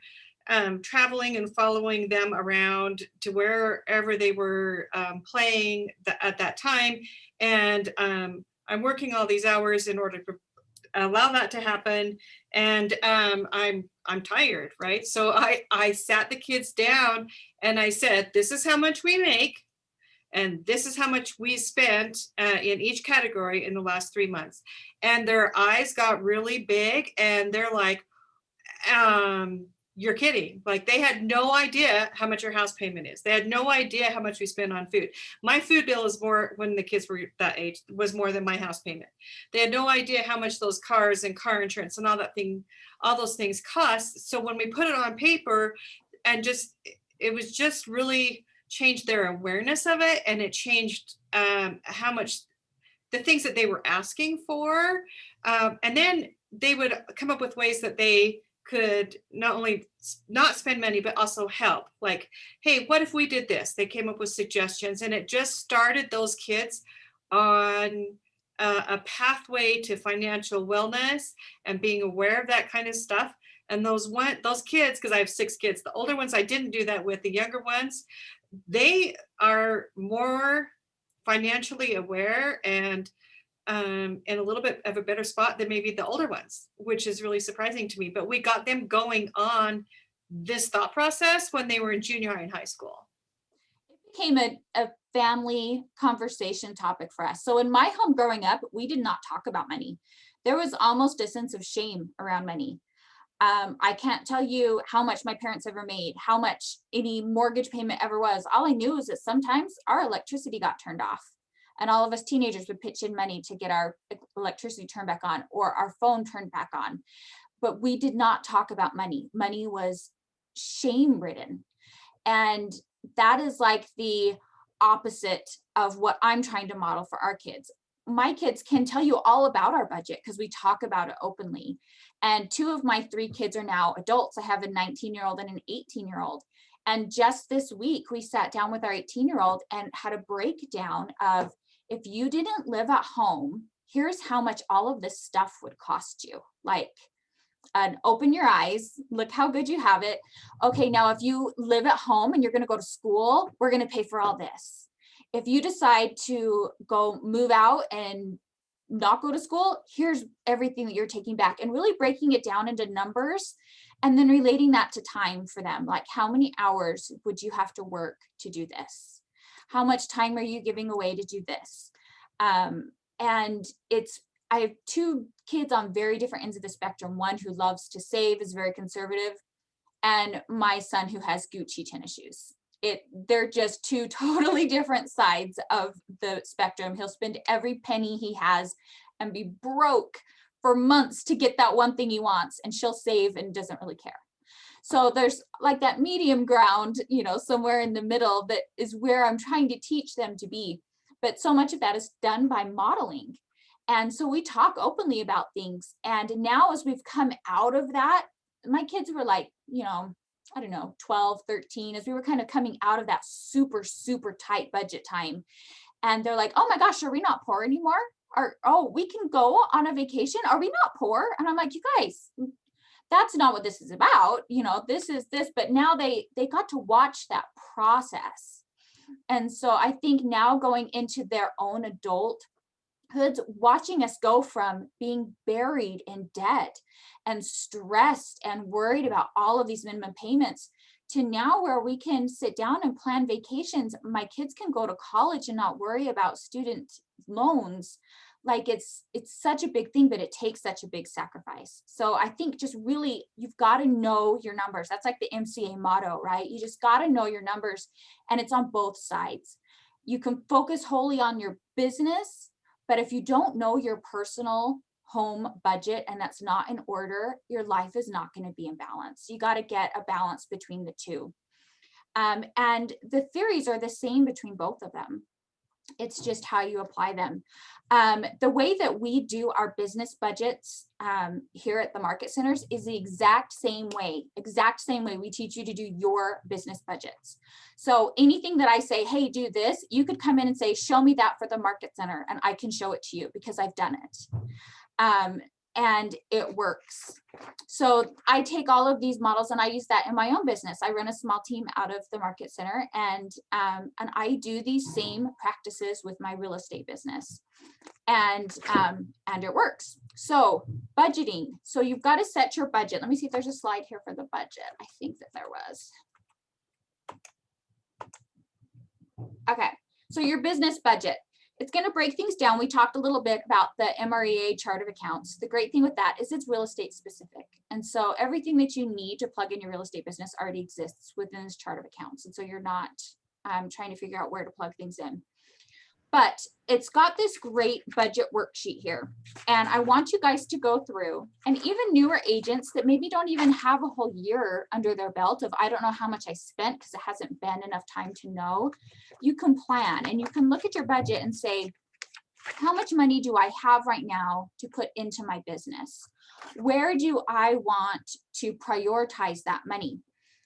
traveling and following them around to wherever they were playing at that time. And I'm working all these hours in order to allow that to happen. And I'm tired, right? So I sat the kids down and I said, this is how much we make, and this is how much we spent in each category in the last 3 months. And their eyes got really big, and they're like, you're kidding. Like, they had no idea how much your house payment is. They had no idea how much we spend on food. My food bill is more, when the kids were that age, was more than my house payment. They had no idea how much those cars and car insurance and all those things cost. So when we put it on paper, and it was just really changed their awareness of it, and it changed how much the things that they were asking for. And then they would come up with ways that they could not only not spend money, but also help. Like, hey, what if we did this? They came up with suggestions, and it just started those kids on a pathway to financial wellness and being aware of that kind of stuff. And those kids, because I have 6 kids, the older ones I didn't do that with. The younger ones, they are more financially aware and in a little bit of a better spot than maybe the older ones, which is really surprising to me. But we got them going on this thought process when they were in junior high and high school. It became a family conversation topic for us. So in my home growing up, we did not talk about money. There was almost a sense of shame around money. I can't tell you how much my parents ever made, how much any mortgage payment ever was. All I knew is that sometimes our electricity got turned off, and all of us teenagers would pitch in money to get our electricity turned back on or our phone turned back on. But we did not talk about money. Money was shame ridden. And that is like the opposite of what I'm trying to model for our kids. My kids can tell you all about our budget because we talk about it openly. And 2 of my 3 kids are now adults. I have a 19-year-old and an 18-year-old. And just this week, we sat down with our 18-year-old and had a breakdown of, if you didn't live at home, here's how much all of this stuff would cost you. Like, open your eyes, look how good you have it. Okay, now if you live at home and you're going to go to school, we're going to pay for all this. If you decide to go move out and not go to school, here's everything that you're taking back, and really breaking it down into numbers and then relating that to time for them. Like, how many hours would you have to work to do this? How much time are you giving away to do this? And I have two kids on very different ends of the spectrum. One who loves to save, is very conservative, and my son who has Gucci tennis shoes. They're just two totally different sides of the spectrum. He'll spend every penny he has and be broke for months to get that one thing he wants, and she'll save and doesn't really care. So there's like that medium ground, somewhere in the middle, that is where I'm trying to teach them to be. But so much of that is done by modeling. And so we talk openly about things. And now as we've come out of that, my kids were like, I don't know, 12, 13, as we were kind of coming out of that super, super tight budget time. And they're like, oh my gosh, are we not poor anymore? We can go on a vacation. Are we not poor? And I'm like, you guys, that's not what this is about. This is this, but now they got to watch that process. And so I think now going into their own adulthoods, watching us go from being buried in debt and stressed and worried about all of these minimum payments to now where we can sit down and plan vacations. My kids can go to college and not worry about student loans. Like it's such a big thing, but it takes such a big sacrifice. So I think just really, you've got to know your numbers. That's like the MCA motto, right? You just got to know your numbers, and it's on both sides. You can focus wholly on your business, but if you don't know your personal home budget and that's not in order, your life is not going to be in balance. You got to get a balance between the two. And the theories are the same between both of them. It's just how you apply them. The way that we do our business budgets here at the market centers is the exact same way we teach you to do your business budgets. So anything that I say, hey, do this, you could come in and say, show me that for the market center, and I can show it to you because I've done it. And it works. So I take all of these models and I use that in my own business. I run a small team out of the market center, and I do these same practices with my real estate business, and it works. So budgeting. So you've got to set your budget. Let me see if there's a slide here for the budget. I think that there was. Okay. So your business budget. It's going to break things down. We talked a little bit about the MREA chart of accounts. The great thing with that is it's real estate specific. And so everything that you need to plug in your real estate business already exists within this chart of accounts. And so you're not trying to figure out where to plug things in. But it's got this great budget worksheet here. And I want you guys to go through, and even newer agents that maybe don't even have a whole year under their belt of, I don't know how much I spent because it hasn't been enough time to know. You can plan and you can look at your budget and say, how much money do I have right now to put into my business? Where do I want to prioritize that money?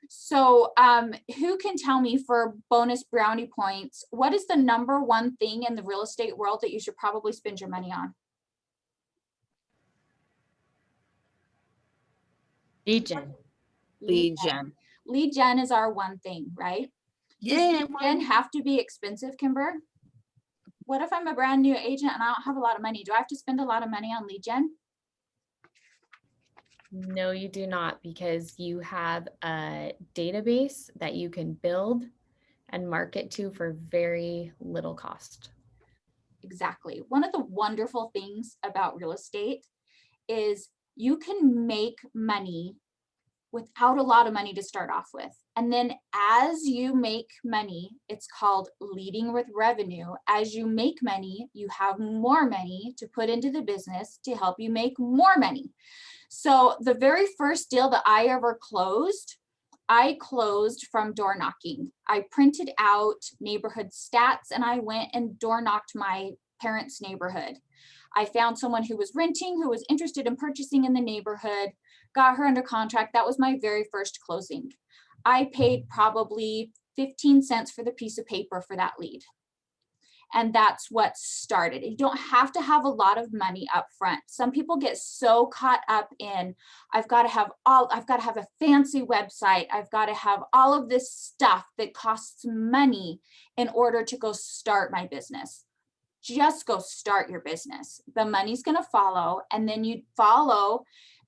So who can tell me, for bonus brownie points, what is the number one thing in the real estate world that you should probably spend your money on? Lead gen. Lead gen is our one thing, right? Yeah. Does lead gen have to be expensive, Kimber? What if I'm a brand new agent and I don't have a lot of money? Do I have to spend a lot of money on lead gen? No, you do not, because you have a database that you can build and market to for very little cost. Exactly. One of the wonderful things about real estate is you can make money without a lot of money to start off with. And then as you make money, it's called leading with revenue. As you make money, you have more money to put into the business to help you make more money. So the very first deal that I ever closed, I closed from door knocking. I printed out neighborhood stats and I went and door knocked my parents' neighborhood. I found someone who was renting, who was interested in purchasing in the neighborhood, got her under contract. That was my very first closing. I paid probably 15 cents for the piece of paper for that lead. And that's what started. You don't have to have a lot of money up front. Some people get so caught up in, I've got to have a fancy website. I've got to have all of this stuff that costs money in order to go start my business. Just go start your business. The money's going to follow, and then you follow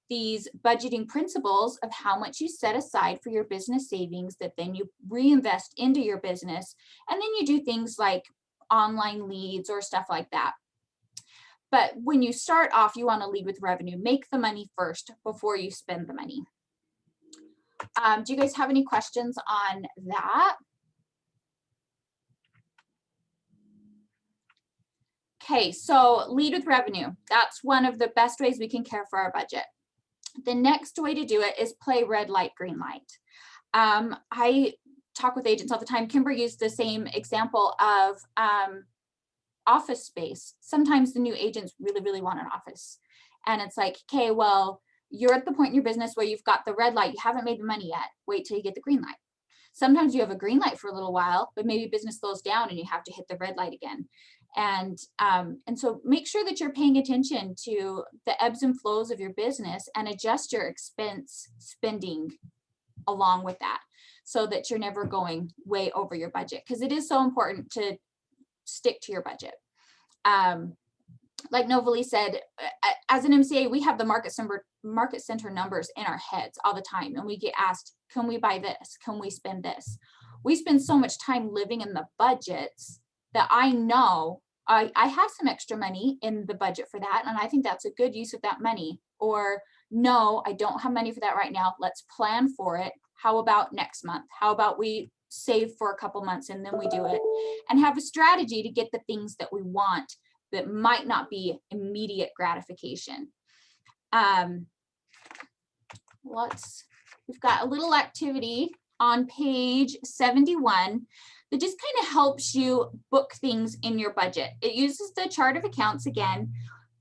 these budgeting principles of how much you set aside for your business savings that then you reinvest into your business. And then you do things like online leads or stuff like that. But when you start off, you want to lead with revenue. Make the money first before you spend the money. Do you guys have any questions on that? Okay, so lead with revenue. That's one of the best ways we can care for our budget. The next way to do it is play red light, green light. I talk with agents all the time. Kimber used the same example of office space. Sometimes the new agents really, really want an office. And it's like, okay, well, you're at the point in your business where you've got the red light. You haven't made the money yet. Wait till you get the green light. Sometimes you have a green light for a little while, but maybe business slows down and you have to hit the red light again. And so make sure that you're paying attention to the ebbs and flows of your business and adjust your expense spending along with that so that you're never going way over your budget, because it is so important to stick to your budget. Like Novalee said, as an MCA, we have the market center numbers in our heads all the time. And we get asked, can we buy this? Can we spend this? We spend so much time living in the budgets that I know I have some extra money in the budget for that. And I think that's a good use of that money. Or no, I don't have money for that right now. Let's plan for it. How about next month? How about we save for a couple months and then we do it, and have a strategy to get the things that we want that might not be immediate gratification. We've got a little activity on page 71 that just kind of helps you book things in your budget. It uses the chart of accounts again,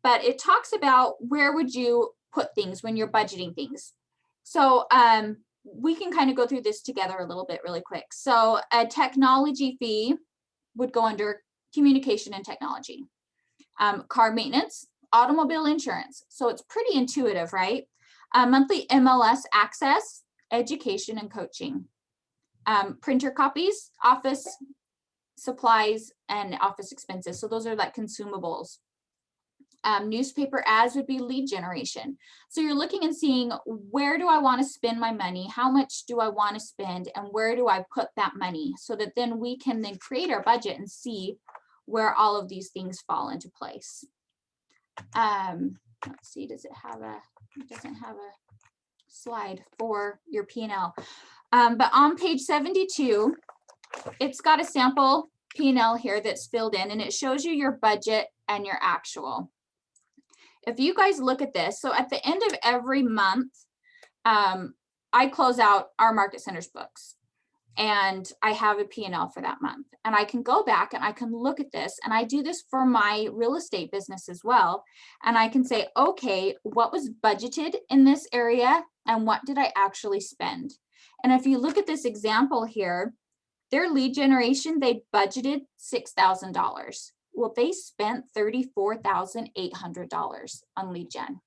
but it talks about where would you put things when you're budgeting things. So we can kind of go through this together a little bit really quick. So a technology fee would go under communication and technology. Car maintenance, automobile insurance. So it's pretty intuitive, right? Monthly MLS access, education and coaching. Printer copies, office supplies, and office expenses. So those are like consumables. Newspaper ads would be lead generation. So you're looking and seeing, where do I want to spend my money? How much do I want to spend? And where do I put that money? So that then we can then create our budget and see where all of these things fall into place. Let's see, it doesn't have a slide for your P&L. But on page 72, it's got a sample P&L here that's filled in, and it shows you your budget and your actual. If you guys look at this, so at the end of every month, I close out our market centers books, and I have a P&L for that month. And I can go back and I can look at this, and I do this for my real estate business as well. And I can say, okay, what was budgeted in this area and what did I actually spend? And if you look at this example here, their lead generation, they budgeted $6,000. Well, they spent $34,800 on lead gen.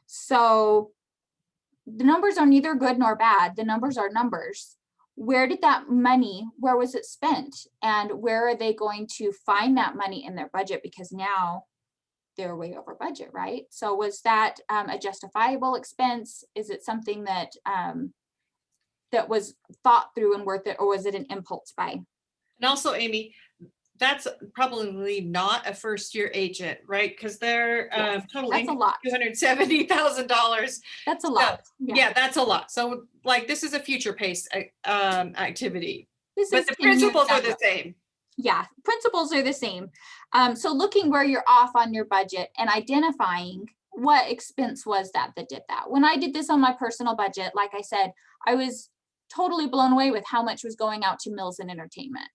So the numbers are neither good nor bad. The numbers are numbers. Where did that money, where was it spent? And where are they going to find that money in their budget? Because now they're way over budget, right? So was that a justifiable expense? Is it something that that was thought through and worth it, or was it an impulse buy? And also, Amy, that's probably not a first-year agent, right? Because they're total income $270,000. That's a lot. Yeah, that's a lot. So, like, this is a future pace activity, but the 10 years principles are down the same. Yeah, principles are the same. So looking where you're off on your budget and identifying what expense was that did that. When I did this on my personal budget, like I said, I was totally blown away with how much was going out to meals and entertainment.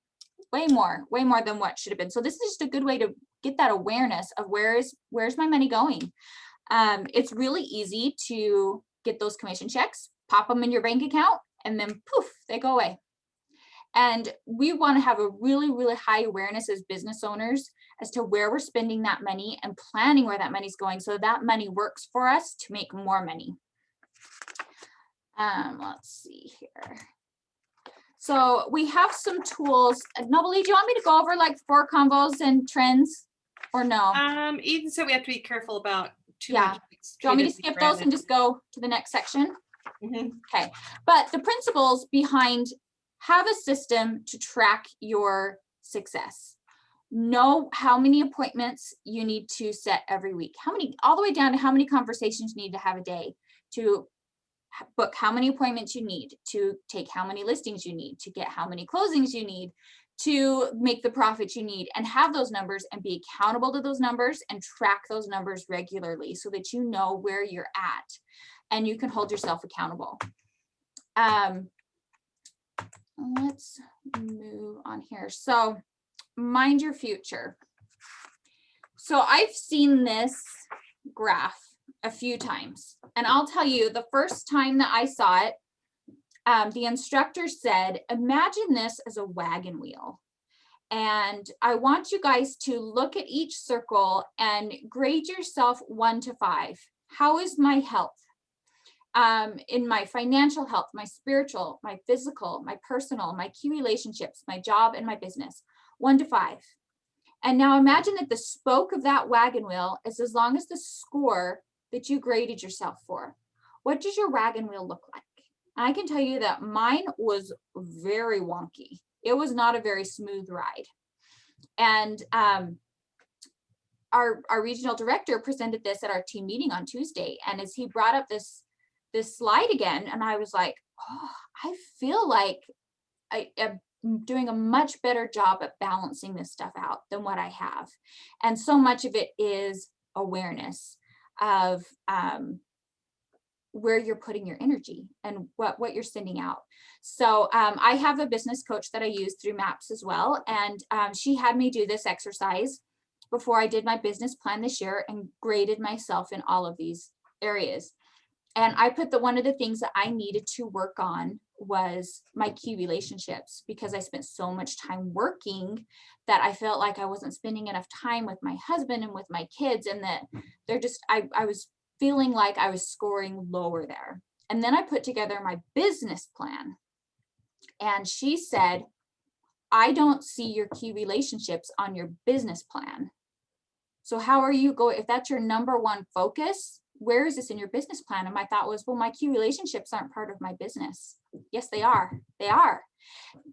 Way more than what should have been. So this is just a good way to get that awareness of where's my money going. It's really easy to get those commission checks, pop them in your bank account, and then poof, they go away. And we want to have a really, really high awareness as business owners as to where we're spending that money and planning where that money's going, so that money works for us to make more money. Let's see here. So we have some tools. Novalee, do you want me to go over like 4 combos and trends, or no? Eden said we have to be careful about too yeah. much. Do you want me to skip those and just go to the next section? Okay. But the principles behind, have a system to track your success. Know how many appointments you need to set every week, how many, all the way down to how many conversations you need to have a day, to book how many appointments you need, to take how many listings you need, to get how many closings you need, to make the profits you need, and have those numbers and be accountable to those numbers and track those numbers regularly so that you know where you're at and you can hold yourself accountable. Let's move on here. So mind your future. So I've seen this graph a few times, and I'll tell you, the first time that I saw it, the instructor said, imagine this as a wagon wheel. And I want you guys to look at each circle and grade yourself 1 to 5. How is my health? In my financial health, my spiritual, my physical, my personal, my key relationships, my job, and my business, 1 to 5. And now imagine that the spoke of that wagon wheel is as long as the score that you graded yourself for. What does your wagon wheel look like? I can tell you that mine was very wonky. It was not a very smooth ride. And our regional director presented this at our team meeting on Tuesday. And as he brought up this slide again, and I was like, oh, I feel like I am doing a much better job at balancing this stuff out than what I have. And so much of it is awareness of where you're putting your energy and what you're sending out. So I have a business coach that I use through MAPS as well. And she had me do this exercise before I did my business plan this year and graded myself in all of these areas. And I put one of the things that I needed to work on was my key relationships, because I spent so much time working that I felt like I wasn't spending enough time with my husband and with my kids, and that they're just, I was feeling like I was scoring lower there. And then I put together my business plan. And she said, I don't see your key relationships on your business plan. So how are you going, if that's your number one focus, where is this in your business plan? And my thought was, well, my key relationships aren't part of my business. Yes, they are. They are.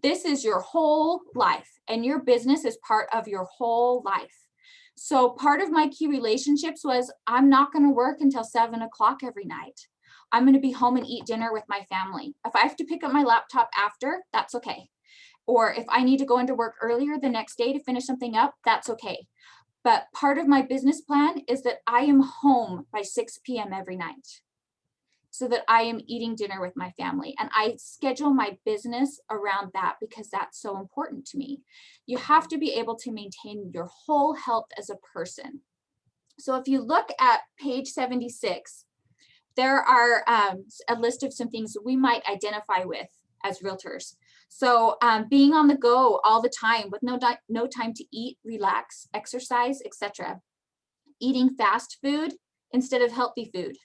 This is your whole life, and your business is part of your whole life. So part of my key relationships was, I'm not going to work until 7 o'clock every night. I'm going to be home and eat dinner with my family. If I have to pick up my laptop after, that's okay. Or if I need to go into work earlier the next day to finish something up, that's okay. But part of my business plan is that I am home by 6 p.m. every night, so that I am eating dinner with my family. And I schedule my business around that because that's so important to me. You have to be able to maintain your whole health as a person. So if you look at page 76, there are a list of some things that we might identify with as realtors. So being on the go all the time with no time to eat, relax, exercise, etc. Eating fast food instead of healthy food.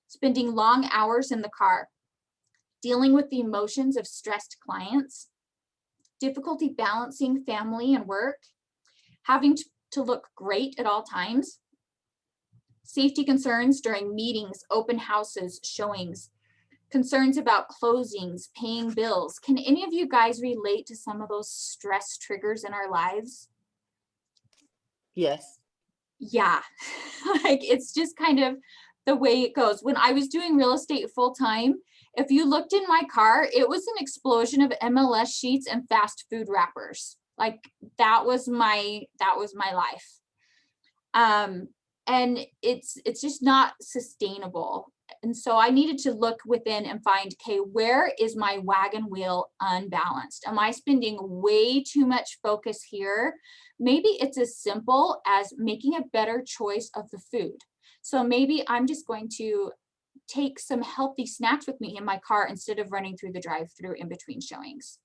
Spending long hours in the car. Dealing with the emotions of stressed clients. Difficulty balancing family and work. Having to look great at all times. Safety concerns during meetings, open houses, showings. Concerns about closings, paying bills. Can any of you guys relate to some of those stress triggers in our lives? Yes. Yeah, like it's just kind of the way it goes. When I was doing real estate full time, if you looked in my car, it was an explosion of MLS sheets and fast food wrappers. Like that was my life. And it's just not sustainable. And so I needed to look within and find, okay, where is my wagon wheel unbalanced? Am I spending way too much focus here? Maybe it's as simple as making a better choice of the food. So maybe I'm just going to take some healthy snacks with me in my car instead of running through the drive-through in between showings.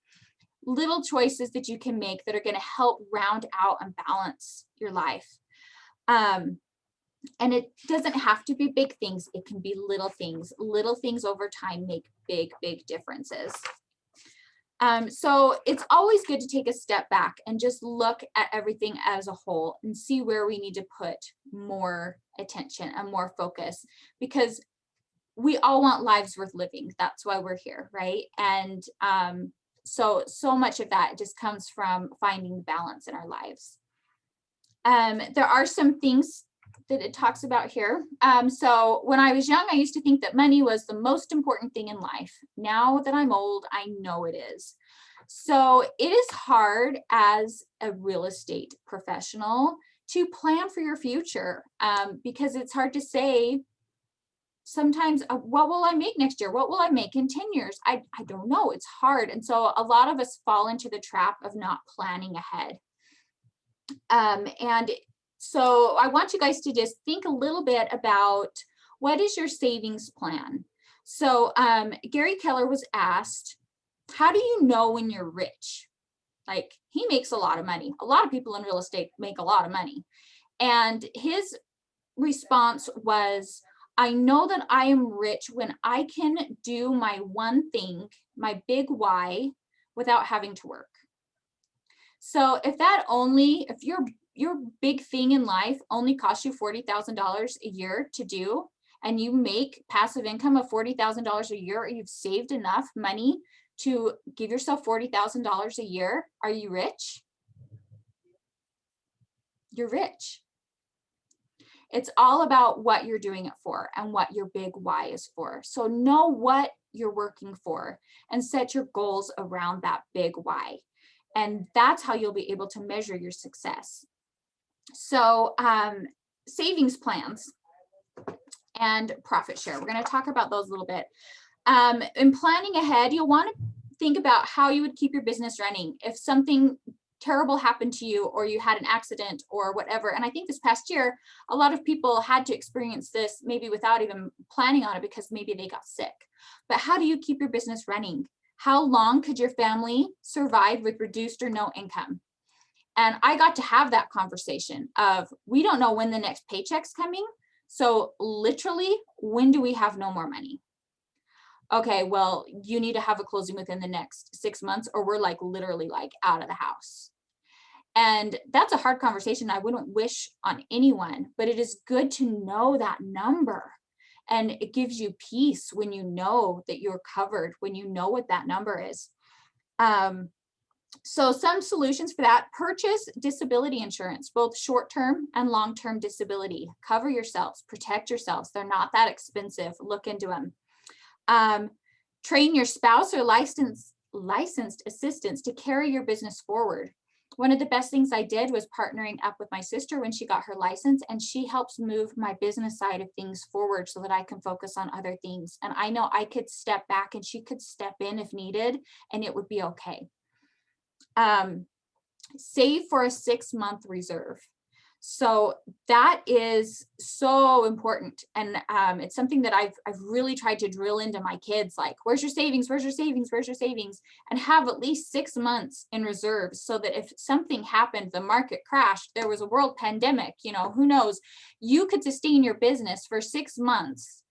Little choices that you can make that are going to help round out and balance your life. And it doesn't have to be big things. It can be little things. Little things over time make big, big differences. So it's always good to take a step back and just look at everything as a whole and see where we need to put more attention and more focus, because we all want lives worth living. That's why we're here, right? And so much of that just comes from finding balance in our lives. There are some things that it talks about here. So when I was young, I used to think that money was the most important thing in life. Now that I'm old, I know it is. So it is hard as a real estate professional to plan for your future, because it's hard to say sometimes, what will I make next year? What will I make in 10 years? I don't know. It's hard. And so a lot of us fall into the trap of not planning ahead. And so I want you guys to just think a little bit about, what is your savings plan? So Gary Keller was asked, how do you know when you're rich? Like, he makes a lot of money. A lot of people in real estate make a lot of money. And his response was, I know that I am rich when I can do my one thing, my big why, without having to work. So if your big thing in life only costs you $40,000 a year to do, and you make passive income of $40,000 a year, or you've saved enough money to give yourself $40,000 a year, are you rich? You're rich. It's all about what you're doing it for and what your big why is for. So know what you're working for and set your goals around that big why. And that's how you'll be able to measure your success. So savings plans and profit share. We're going to talk about those a little bit. In planning ahead, you'll want to think about how you would keep your business running if something terrible happened to you, or you had an accident or whatever. And I think this past year, a lot of people had to experience this maybe without even planning on it, because maybe they got sick. But how do you keep your business running? How long could your family survive with reduced or no income? And I got to have that conversation of, we don't know when the next paycheck's coming. So literally, when do we have no more money? Okay, well, you need to have a closing within the next 6 months, or we're like literally like out of the house. And that's a hard conversation I wouldn't wish on anyone, but it is good to know that number. And it gives you peace when you know that you're covered, when you know what that number is. So some solutions for that: purchase disability insurance, both short-term and long-term disability. Cover yourselves, protect yourselves. They're not that expensive. Look into them. Train your spouse or licensed assistants to carry your business forward. One of the best things I did was partnering up with my sister when she got her license, and she helps move my business side of things forward so that I can focus on other things. And I know I could step back and she could step in if needed, and it would be okay. Save for a 6-month reserve. So that is so important. And it's something that I've really tried to drill into my kids, like, where's your savings? Where's your savings? Where's your savings? And have at least 6 months in reserves, so that if something happened, the market crashed, there was a world pandemic, who knows, you could sustain your business for 6 months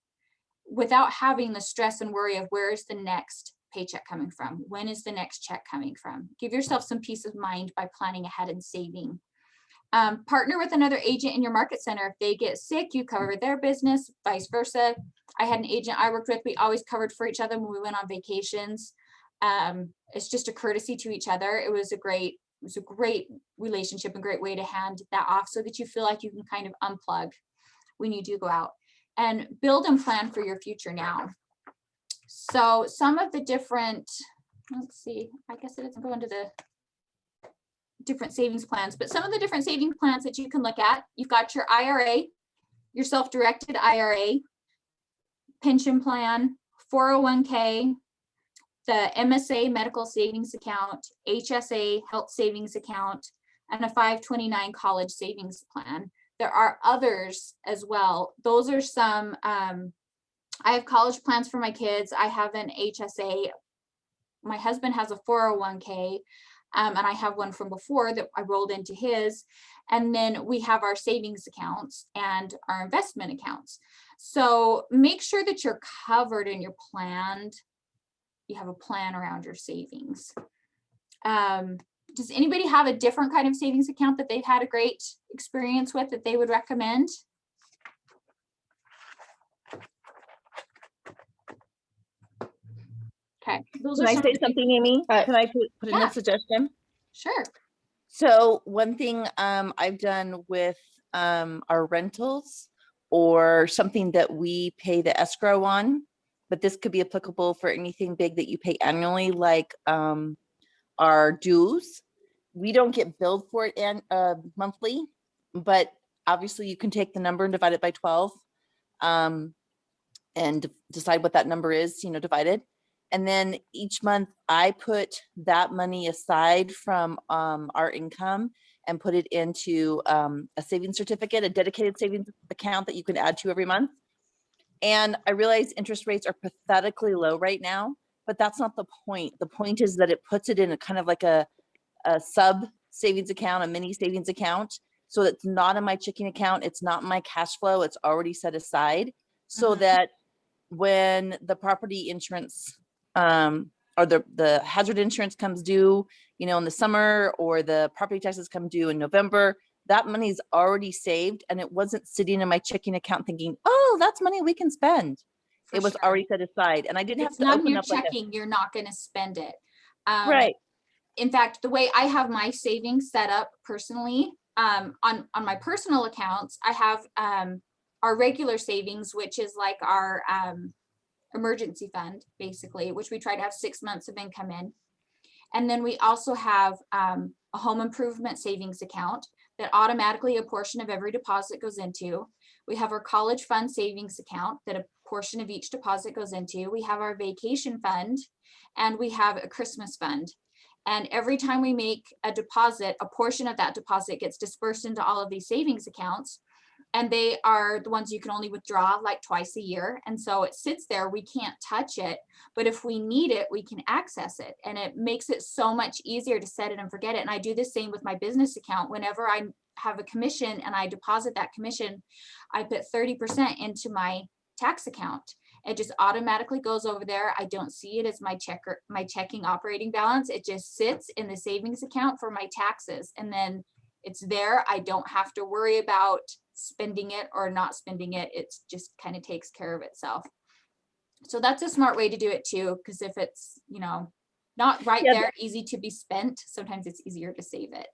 without having the stress and worry of, where is the next paycheck coming from? When is the next check coming from? Give yourself some peace of mind by planning ahead and saving. Partner with another agent in your market center. If they get sick, you cover their business, vice versa. I had an agent I worked with. We always covered for each other when we went on vacations. It's just a courtesy to each other. It was a great relationship and great way to hand that off, so that you feel like you can kind of unplug when you do go out, and build and plan for your future now. So some of the different, let's see, I guess it doesn't go into the different savings plans, but some of the different savings plans that you can look at: you've got your IRA, your self-directed IRA, pension plan, 401k, the MSA medical savings account, HSA health savings account, and a 529 college savings plan. There are others as well. Those are some, I have college plans for my kids. I have an HSA. My husband has a 401k. And I have one from before that I rolled into his. And then we have our savings accounts and our investment accounts. So make sure that you're covered and you're planned. You have a plan around your savings. Does anybody have a different kind of savings account that they've had a great experience with that they would recommend? Okay. Can I say something, Amy? Can I put in a suggestion? Sure. So one thing I've done with our rentals or something that we pay the escrow on, but this could be applicable for anything big that you pay annually, like our dues. We don't get billed for it monthly, but obviously you can take the number and divide it by 12 and decide what that number is, divided. And then each month I put that money aside from our income and put it into a savings certificate, a dedicated savings account that you can add to every month. And I realize interest rates are pathetically low right now, but that's not the point. The point is that it puts it in a kind of like a sub savings account, a mini savings account. So it's not in my checking account. It's not in my cash flow. It's already set aside so that when the property insurance or the hazard insurance comes due, in the summer, or the property taxes come due in November, that money is already saved and it wasn't sitting in my checking account thinking, oh, that's money we can spend. It was already set aside and I didn't have to not in open your up like checking, you're not going to spend it. Right. In fact, the way I have my savings set up personally, on my personal accounts, I have our regular savings, which is like our emergency fund, basically, which we try to have 6 months of income in. And then we also have a home improvement savings account that automatically a portion of every deposit goes into. We have our college fund savings account that a portion of each deposit goes into. We have our vacation fund, and we have a Christmas fund. And every time we make a deposit, a portion of that deposit gets dispersed into all of these savings accounts. And they are the ones you can only withdraw like twice a year. And so it sits there, we can't touch it, but if we need it, we can access it. And it makes it so much easier to set it and forget it. And I do the same with my business account. Whenever I have a commission and I deposit that commission, I put 30% into my tax account. It just automatically goes over there. I don't see it as my checking operating balance. It just sits in the savings account for my taxes. And then it's there. I don't have to worry about spending it or not spending it. It's just kind of takes care of itself. So that's a smart way to do it too, because if it's, not right there, easy to be spent, sometimes it's easier to save it.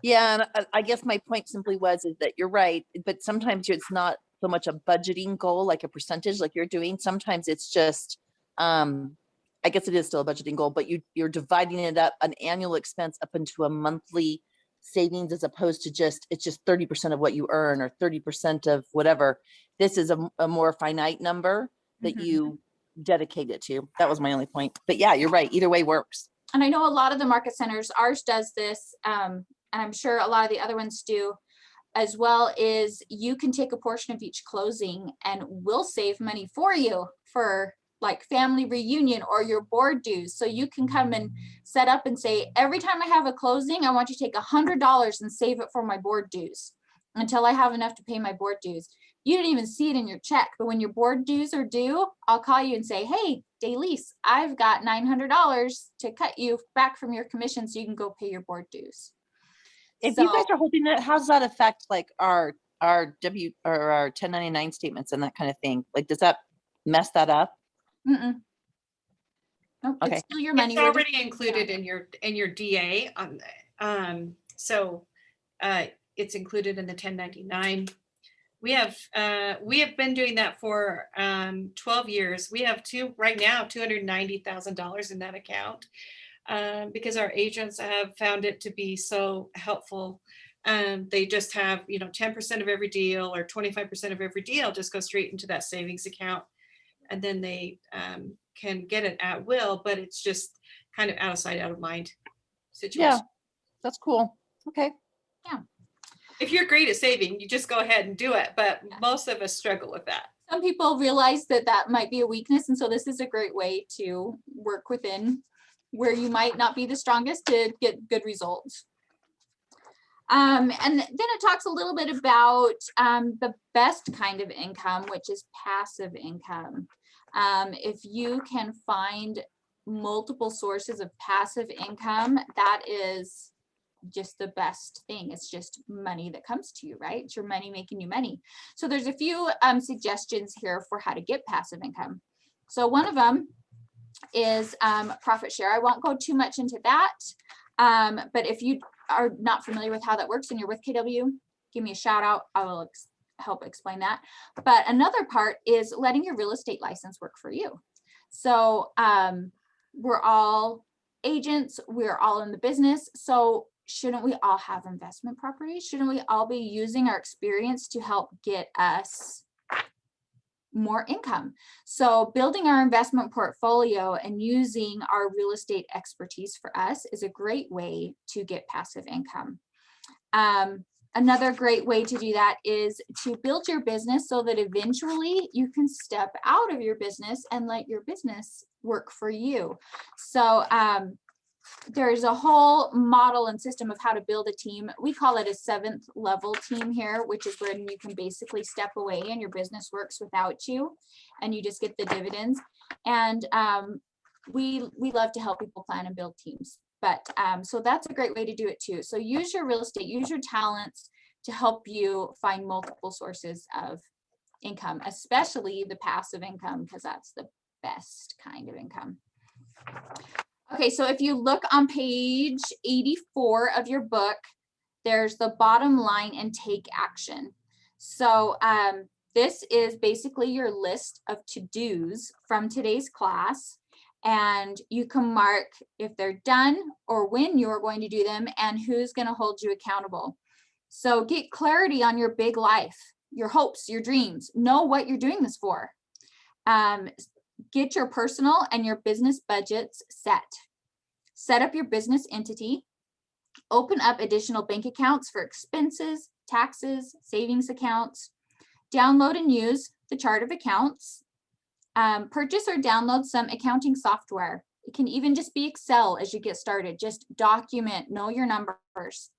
Yeah, and I guess my point simply is that you're right, but sometimes it's not so much a budgeting goal, like a percentage like you're doing. Sometimes it's just, I guess it is still a budgeting goal, but you're dividing it up, an annual expense up into a monthly savings, as opposed to it's just 30% of what you earn or 30% of whatever. This is a more finite number that you dedicate it to. That was my only point. But yeah, you're right. Either way works. And I know a lot of the market centers, ours does this, and I'm sure a lot of the other ones do as well, is you can take a portion of each closing and we'll save money for you for like family reunion or your board dues. So you can come and set up and say, every time I have a closing, I want you to take $100 and save it for my board dues until I have enough to pay my board dues. You didn't even see it in your check, but when your board dues are due, I'll call you and say, hey, Daylise, I've got $900 to cut you back from your commission so you can go pay your board dues. If you guys are holding that, how does that affect like our W or our 1099 statements and that kind of thing? Like, does that mess that up? Nope, okay. It's still your money. It's already included in your DA. So it's included in the 1099. We have been doing that for 12 years. We have right now $290,000 in that account because our agents have found it to be so helpful. They just have 10% of every deal or 25% of every deal just go straight into that savings account, and then they can get it at will. But it's just kind of out of sight, out of mind situation. Yeah, that's cool. Okay. Yeah. If you're great at saving, you just go ahead and do it. But most of us struggle with that. Some people realize that might be a weakness. And so this is a great way to work within where you might not be the strongest to get good results. And then it talks a little bit about the best kind of income, which is passive income. If you can find multiple sources of passive income, that is just the best thing. It's just money that comes to you, right? It's your money making you money. So there's a few suggestions here for how to get passive income. So one of them is profit share. I won't go too much into that, but if you are not familiar with how that works and you're with KW, give me a shout out. I will help explain that. But another part is letting your real estate license work for you. So we're all agents, we're all in the business. So shouldn't we all have investment properties? Shouldn't we all be using our experience to help get us more income? So building our investment portfolio and using our real estate expertise for us is a great way to get passive income. Another great way to do that is to build your business so that eventually you can step out of your business and let your business work for you. So there's a whole model and system of how to build a team. We call it a 7th level team here, which is when you can basically step away and your business works without you and you just get the dividends. And we love to help people plan and build teams. But so that's a great way to do it too. So use your real estate, use your talents to help you find multiple sources of income, especially the passive income, because that's the best kind of income. Okay, so if you look on page 84 of your book, there's the bottom line and take action. So this is basically your list of to-dos from today's class. And you can mark if they're done or when you're going to do them and who's going to hold you accountable. So get clarity on your big life, your hopes, your dreams. Know what you're doing this for. Get your personal and your business budgets set. Set up your business entity. Open up additional bank accounts for expenses, taxes, savings accounts. Download and use the chart of accounts. Purchase or download some accounting software. It can even just be Excel as you get started. Just document, know your numbers.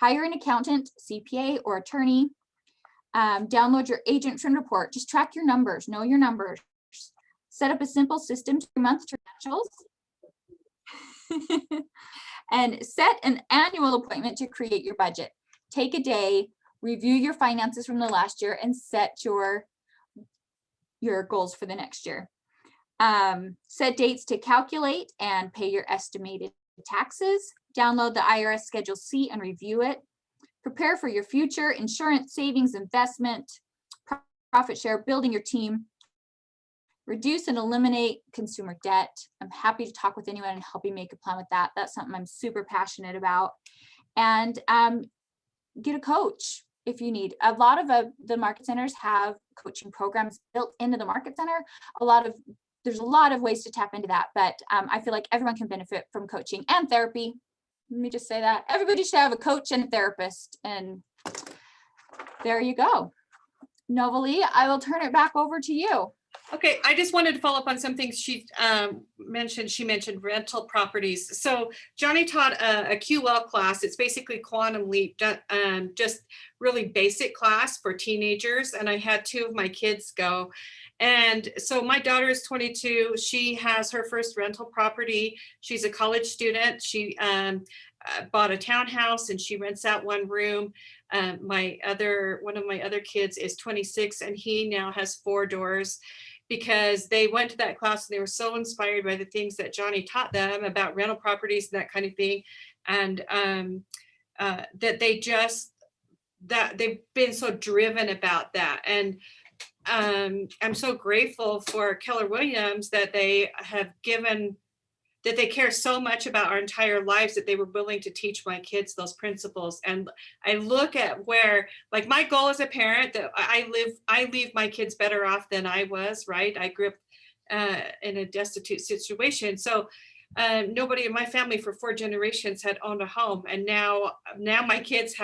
Hire an accountant, CPA, or attorney. Download your agent trend report. Just track your numbers, know your numbers. Set up a simple system to your month financials. And set an annual appointment to create your budget. Take a day, review your finances from the last year, and set your goals for the next year. Set dates to calculate and pay your estimated taxes. Download the IRS Schedule C and review it. Prepare for your future, insurance, savings, investment, profit share, building your team. Reduce and eliminate consumer debt. I'm happy to talk with anyone and help you make a plan with that. That's something I'm super passionate about. And get a coach if you need. A lot of the market centers have coaching programs built into the market center. There's a lot of ways to tap into that, but I feel like everyone can benefit from coaching and therapy. Let me just say that everybody should have a coach and a therapist, and there you go. Novalee, I will turn it back over to you. Okay, I just wanted to follow up on some things she mentioned. She mentioned rental properties. So Johnny taught a QL class. It's basically Quantum Leap, just really basic class for teenagers. And I had 2 of my kids go. And so my daughter is 22. She has her first rental property. She's a college student. She bought a townhouse and she rents out 1 room. One of my other kids is 26 and he now has 4 doors, because they went to that class and they were so inspired by the things that Johnny taught them about rental properties and that kind of thing. And that they've been so driven about that. And I'm so grateful for Keller Williams that they care so much about our entire lives that they were willing to teach my kids those principles. And I look at where, like, my goal as a parent, that I leave my kids better off than I was, right? I grew up in a destitute situation. So nobody in my family for 4 generations had owned a home. And now my kids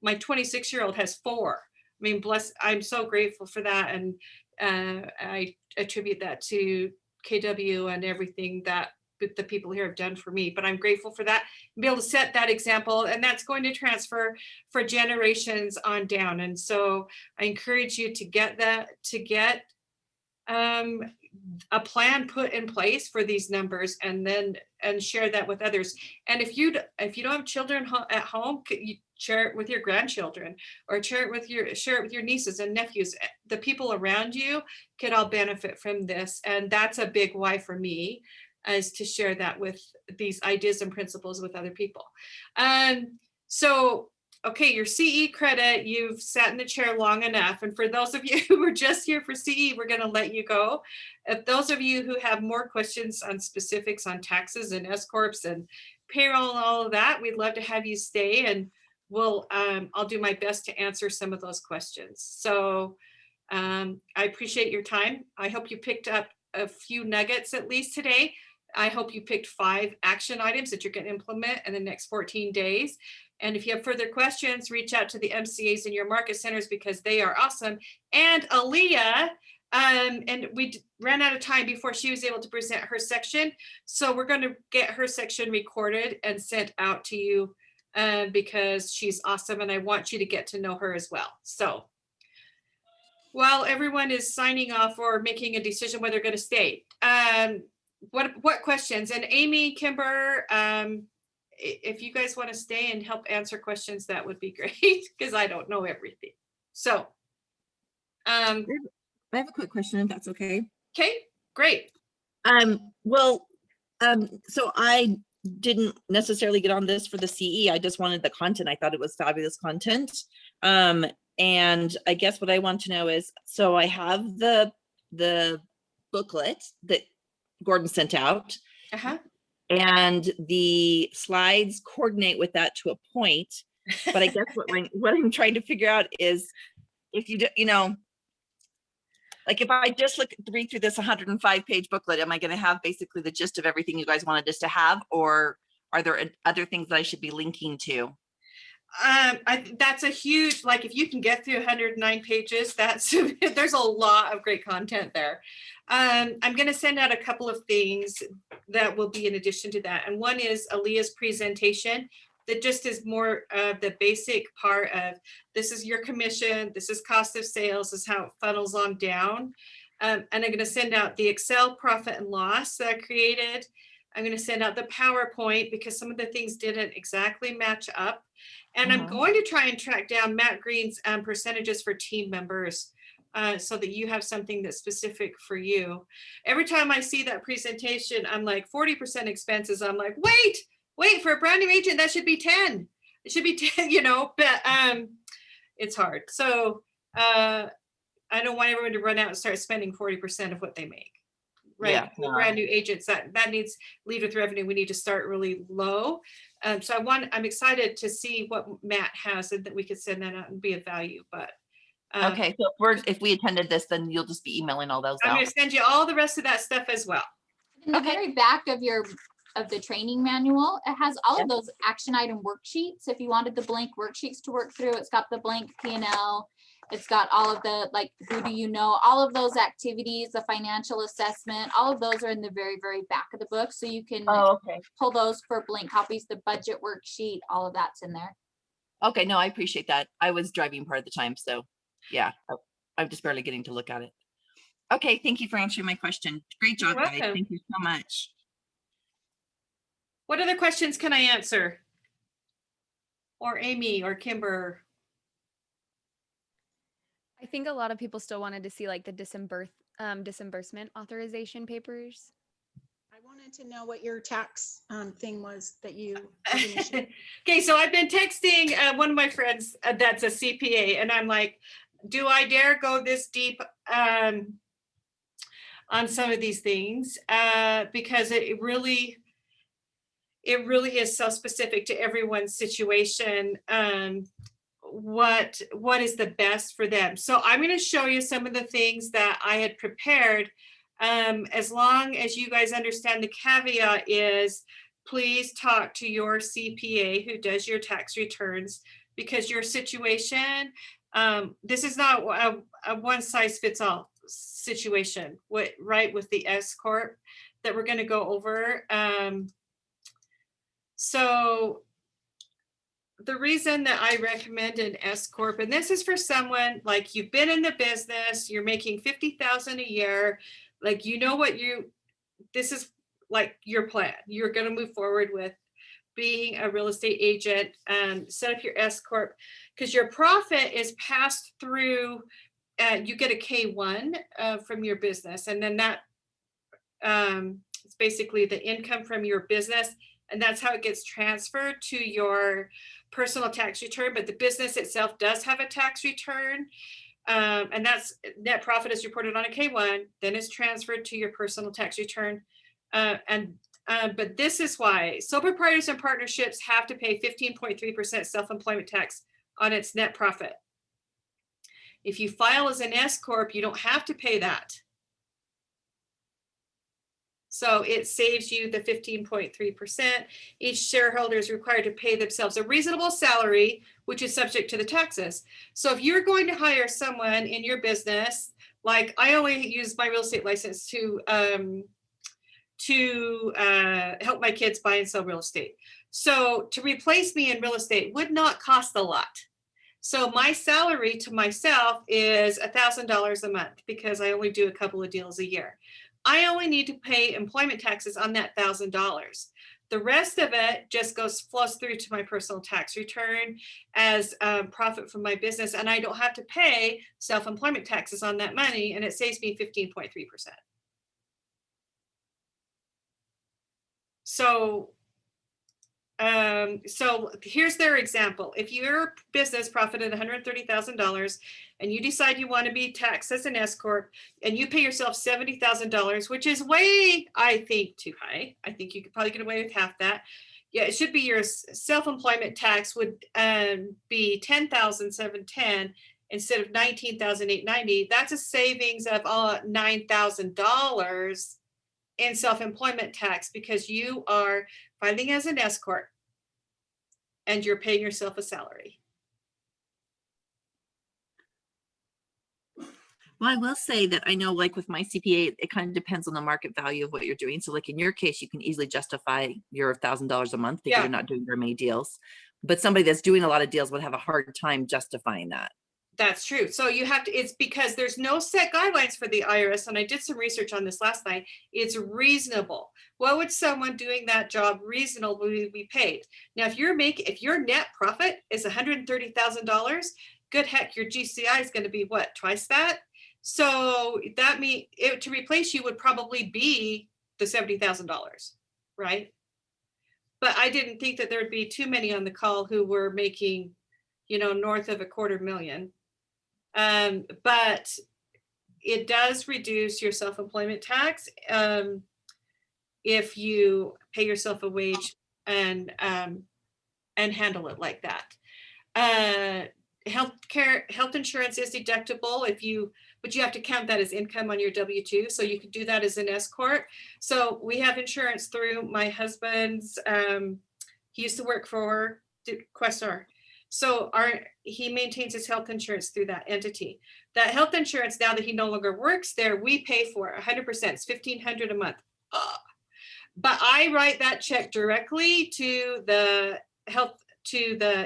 my 26-year-old has 4. I mean, I'm so grateful for that. And I attribute that to KW and everything that the people here have done for me, but I'm grateful for that, and be able to set that example, and that's going to transfer for generations on down. And so I encourage you to get a plan put in place for these numbers, and share that with others. And if you don't have children at home, you share it with your grandchildren, or share it with your nieces and nephews. The people around you could all benefit from this, and that's a big why for me. as to share that with these ideas and principles with other people. So, okay, your CE credit, you've sat in the chair long enough. And for those of you who were just here for CE, we're going to let you go. If those of you who have more questions on specifics on taxes and S Corps and payroll and all of that, we'd love to have you stay, and we'll I'll do my best to answer some of those questions. So I appreciate your time. I hope you picked up a few nuggets at least today. I hope you picked 5 action items that you're going to implement in the next 14 days. And if you have further questions, reach out to the MCAs in your market centers because they are awesome. And Aaliyah, and we ran out of time before she was able to present her section. So we're going to get her section recorded and sent out to you because she's awesome and I want you to get to know her as well. So while everyone is signing off or making a decision whether they're going to stay, what questions? And Amy, Kimber, if you guys want to stay and help answer questions, that would be great because I don't know everything. So I have a quick question, if that's okay. Okay, great. So I didn't necessarily get on this for the CE. I just wanted the content. I thought it was fabulous content. And I guess what I want to know is, so I have the booklet that Gordon sent out. And the slides coordinate with that to a point. But I guess what I'm trying to figure out is if you know, like if I just read through this 105-page booklet, am I going to have basically the gist of everything you guys wanted us to have, or are there other things that I should be linking to? That's a huge, like if you can get through 109 pages, that's there's a lot of great content there. I'm going to send out a couple of things that will be in addition to that. And one is Aaliyah's presentation that just is more of the basic part of this is your commission, this is cost of sales, this is how it funnels on down. And I'm going to send out the Excel profit and loss that I created. I'm going to send out the PowerPoint because some of the things didn't exactly match up. And I'm going to try and track down Matt Green's percentages for team members so that you have something that's specific for you. Every time I see that presentation, I'm like 40% expenses. I'm like, wait, for a brand new agent, that should be 10. It should be 10, you know, but it's hard. So I don't want everyone to run out and start spending 40% of what they make. Right, yeah, brand new agents that needs lead with revenue. We need to start really low. So I'm excited to see what Matt has and that we could send that out and be of value. But okay, so if we attended this, then you'll just be emailing all those I'm out. going to send you all the rest of that stuff as well. In the very back of the training manual, it has all of those action item worksheets. If you wanted the blank worksheets to work through, it's got the blank P&L. It's got all of the, like, who do you know, all of those activities, the financial assessment, all of those are in the very, very back of the book. So you can pull those for blank copies, the budget worksheet, all of that's in there. Okay, no, I appreciate that. I was driving part of the time. So yeah, I'm just barely getting to look at it. Okay, thank you for answering my question. Great job, guys. Thank you so much. What other questions can I answer? Or Amy or Kimber? I think a lot of people still wanted to see like the disbursement authorization papers. I wanted to know what your tax thing was that you. Okay, so I've been texting one of my friends that's a CPA, and I'm like, do I dare go this deep on some of these things? Because it really is so specific to everyone's situation. What is the best for them. So I'm going to show you some of the things that I had prepared. As long as you guys understand the caveat is, please talk to your CPA who does your tax returns, because your situation, this is not a one size fits all situation, right, with the S Corp that we're going to go over. So the reason that I recommend an S Corp, and this is for someone like you've been in the business, you're making $50,000 a year, like you know what this is like your plan. You're going to move forward with being a real estate agent and set up your S Corp because your profit is passed through. You get a K1 from your business, and then that It's basically the income from your business, and that's how it gets transferred to your personal tax return. But the business itself does have a tax return. And that's net profit is reported on a K-1, then it's transferred to your personal tax return. But this is why sole proprietors and partnerships have to pay 15.3% self-employment tax on its net profit. If you file as an S Corp, you don't have to pay that. So it saves you the 15.3%. Each shareholder is required to pay themselves a reasonable salary, which is subject to the taxes. So if you're going to hire someone in your business, like I only use my real estate license to help my kids buy and sell real estate. So to replace me in real estate would not cost a lot. So my salary to myself is $1,000 a month because I only do a couple of deals a year. I only need to pay employment taxes on that $1,000. The rest of it just flows through to my personal tax return as profit from my business, and I don't have to pay self-employment taxes on that money, and it saves me 15.3%. So here's their example. If your business profited $130,000 and you decide you want to be taxed as an S Corp and you pay yourself $70,000, which is way, I think, too high. I think you could probably get away with half that. Yeah, it should be your self-employment tax would be $10,710 instead of $19,890. That's a savings of $9,000 in self-employment tax because you are filing as an S Corp and you're paying yourself a salary. Well, I will say that I know, like with my CPA, it kind of depends on the market value of what you're doing. So like in your case, you can easily justify your $1,000 a month because you're not doing very many deals. But somebody that's doing a lot of deals would have a hard time justifying that. That's true. So you have to, it's because there's no set guidelines for the IRS. And I did some research on this last night. It's reasonable. What would someone doing that job reasonably be paid? Now, if your net profit is $130,000, good heck, your GCI is going to be what, twice that? So that means to replace you would probably be the $70,000, right? But I didn't think that there'd be too many on the call who were making, north of $250,000. But it does reduce your self-employment tax if you pay yourself a wage and handle it like that. Health insurance is deductible but you have to count that as income on your W-2. So you could do that as an S Corp. So we have insurance through my husband's, he used to work for Questar. So he maintains his health insurance through that entity. That health insurance, now that he no longer works there, we pay for 100%. It's $1,500 a month. But I write that check directly to the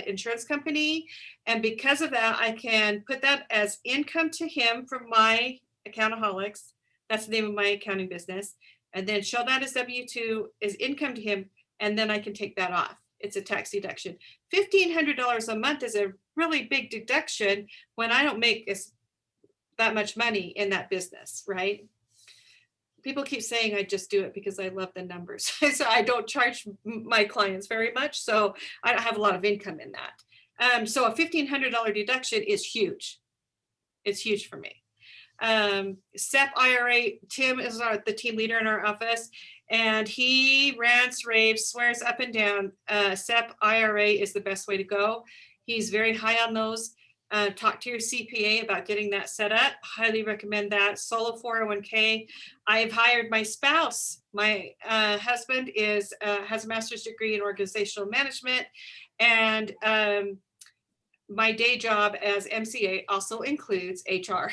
insurance company. And because of that, I can put that as income to him from my Accountaholics. That's the name of my accounting business. And then show that as W-2 as income to him. And then I can take that off. It's a tax deduction. $1,500 a month is a really big deduction when I don't make that much money in that business, right? People keep saying I just do it because I love the numbers. So I don't charge my clients very much. So I don't have a lot of income in that. So a $1,500 deduction is huge. It's huge for me. SEP IRA, Tim is the team leader in our office, and he rants, raves, swears up and down. SEP IRA is the best way to go. He's very high on those. Talk to your CPA about getting that set up. Highly recommend that. Solo 401k. I've hired my spouse. My husband has a master's degree in organizational management, and my day job as MCA also includes HR.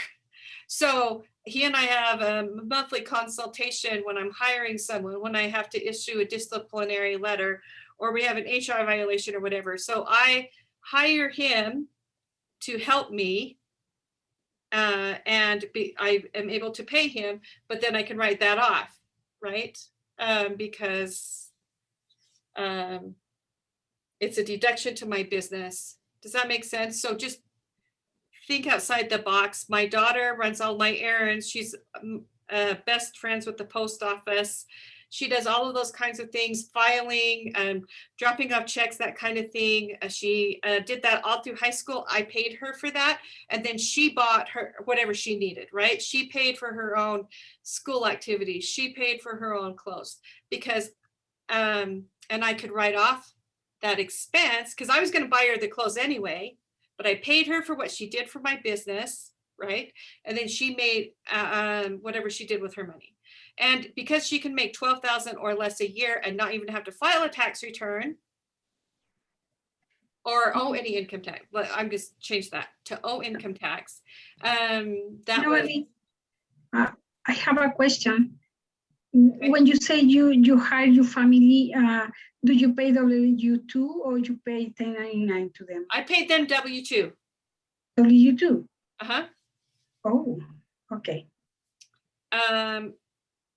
So he and I have a monthly consultation when I'm hiring someone, when I have to issue a disciplinary letter, or we have an HR violation or whatever. So I hire him to help me, and I am able to pay him, but then I can write that off, right? Because it's a deduction to my business. Does that make sense? So just think outside the box. My daughter runs all my errands. She's best friends with the post office. She does all of those kinds of things, filing, dropping off checks, that kind of thing. She did that all through high school. I paid her for that. And then she bought her whatever she needed, right? She paid for her own school activities. She paid for her own clothes because, and I could write off that expense because I was going to buy her the clothes anyway, but I paid her for what she did for my business, right? And then she made whatever she did with her money. And because she can make $12,000 or less a year and not even have to file a tax return or owe any income tax, but I'm just changed that to owe income tax. That was, I have a question. When you say you hire your family, do you pay W-2 or you pay 1099 to them? I paid them W-2. W-2? Uh-huh. Oh, okay.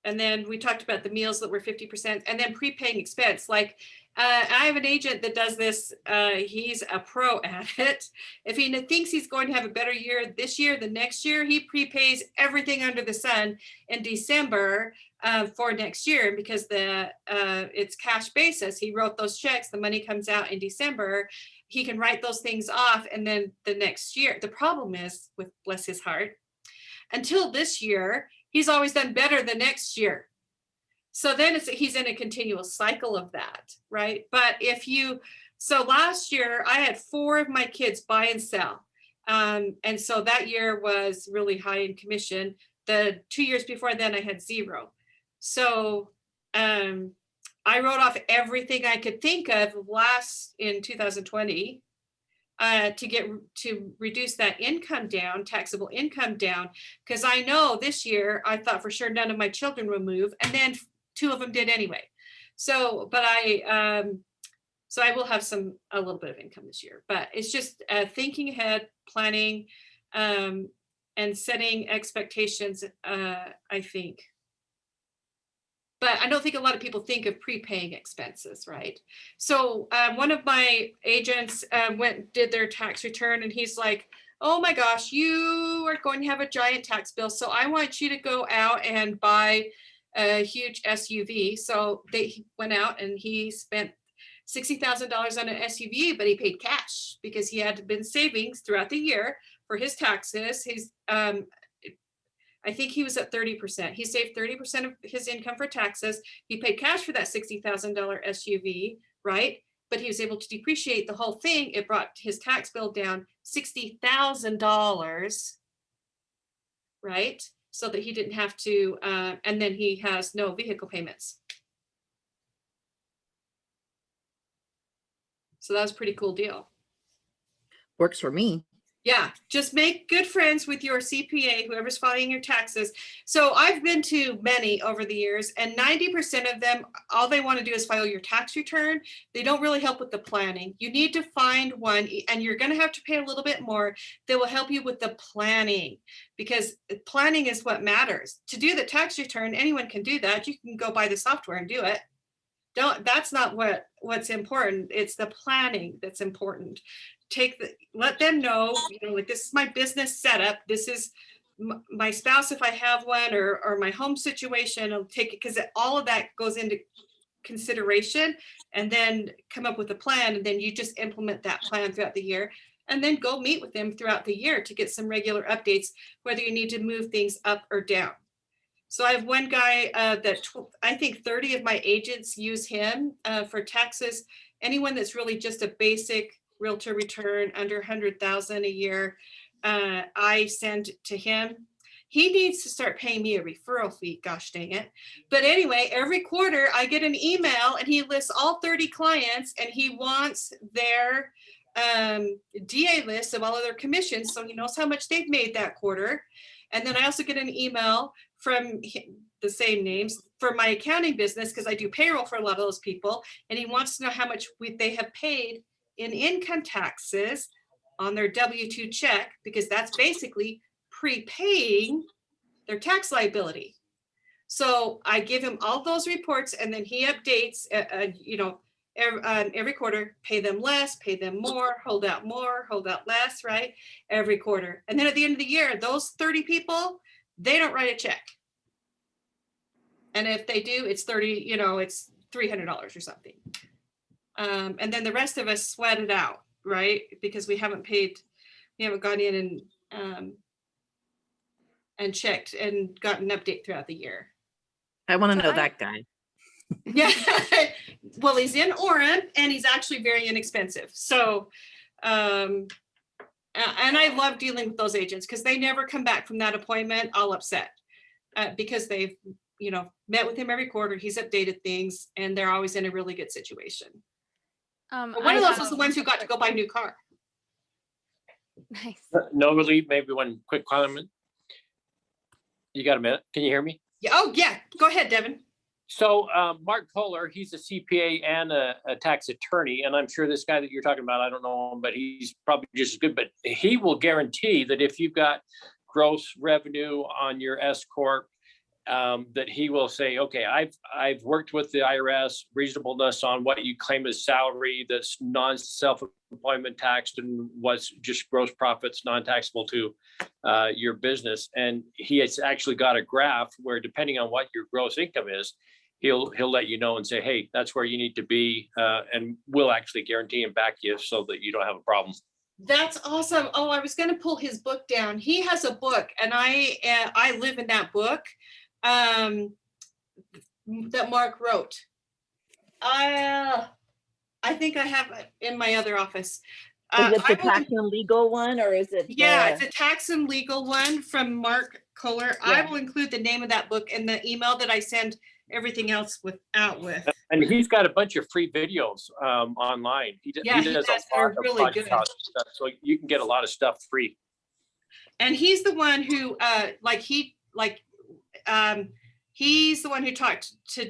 And then we talked about the meals that were 50% and then prepaying expense. Like I have an agent that does this. He's a pro at it. If he thinks he's going to have a better year this year than next year, he prepays everything under the sun in December for next year because it's cash basis. He wrote those checks. The money comes out in December. He can write those things off and then the next year. The problem is with, bless his heart, until this year, he's always done better the next year. So then he's in a continual cycle of that, right? But so last year I had 4 of my kids buy and sell. And so that year was really high in commission. The 2 years before then I had 0. So I wrote off everything I could think of in 2020 to reduce that income down, taxable income down, because I know this year I thought for sure none of my children would move, and then 2 of them did anyway. So, but so I will have a little bit of income this year, but it's just thinking ahead, planning, and setting expectations, I think. But I don't think a lot of people think of prepaying expenses, right? So one of my agents did their tax return and he's like, oh my gosh, you are going to have a giant tax bill. So I want you to go out and buy a huge SUV. So they went out and he spent $60,000 on an SUV, but he paid cash because he had been savings throughout the year for his taxes. I think he was at 30%. He saved 30% of his income for taxes. He paid cash for that $60,000 SUV, right? But he was able to depreciate the whole thing. It brought his tax bill down $60,000, right? So that he didn't have to, and then he has no vehicle payments. So that was a pretty cool deal. Works for me. Yeah, just make good friends with your CPA, whoever's filing your taxes. So I've been to many over the years, and 90% of them, all they want to do is file your tax return. They don't really help with the planning. You need to find one, and you're going to have to pay a little bit more that will help you with the planning, because planning is what matters. To do the tax return, anyone can do that. You can go buy the software and do it. That's not what's important. It's the planning that's important. Let them know, like, this is my business setup. This is my spouse, if I have one, or my home situation. I'll take it, because all of that goes into consideration, and then come up with a plan. And then you just implement that plan throughout the year, and then go meet with them throughout the year to get some regular updates, whether you need to move things up or down. So I have one guy that I think 30 of my agents use him for taxes. Anyone that's really just a basic realtor return under 100,000 a year, I send to him. He needs to start paying me a referral fee, gosh dang it. But anyway, every quarter I get an email and he lists all 30 clients, and he wants their DA list of all of their commissions, so he knows how much they've made that quarter. And then I also get an email from the same names for my accounting business, because I do payroll for a lot of those people, and he wants to know how much they have paid in income taxes on their W-2 check, because that's basically prepaying their tax liability. So I give him all those reports, and then he updates, every quarter, pay them less, pay them more, hold out less, right? Every quarter. And then at the end of the year, those 30 people, they don't write a check. And if they do, it's 30, you know, it's $300 or something. And then the rest of us sweat it out, right? Because we haven't gone in and checked and got an update throughout the year. I want to know that guy. Yeah. Well, he's in Orem and he's actually very inexpensive. So, and I love dealing with those agents because they never come back from that appointment all upset because they've, you know, met with him every quarter. He's updated things and they're always in a really good situation. One of those was the ones who got to go buy a new car. Nice. No relief, maybe one quick comment. You got a minute? Can you hear me? Yeah. Oh, yeah. Go ahead, Devin. So Mark Kohler, he's a CPA and a tax attorney, and I'm sure this guy that you're talking about, I don't know him, but he's probably just as good. But he will guarantee that if you've got gross revenue on your S Corp, that he will say, okay, I've worked with the IRS, reasonableness on what you claim as salary that's non-self-employment taxed and what's just gross profits non-taxable to your business. And he has actually got a graph where depending on what your gross income is, he'll let you know and say, hey, that's where you need to be, and we'll actually guarantee and back you so that you don't have a problem. That's awesome. Oh, I was going to pull his book down. He has a book, and I live in that book that Mark wrote. I think I have it in my other office. Is it the tax and legal one, or is it? Yeah, it's a tax and legal one from Mark Kohler. Yeah. I will include the name of that book in the email that I send everything else with. And he's got a bunch of free videos online. He does that a are lot really of good. podcast stuff, so you can get a lot of stuff free. And he's the one who, he's the one who talked to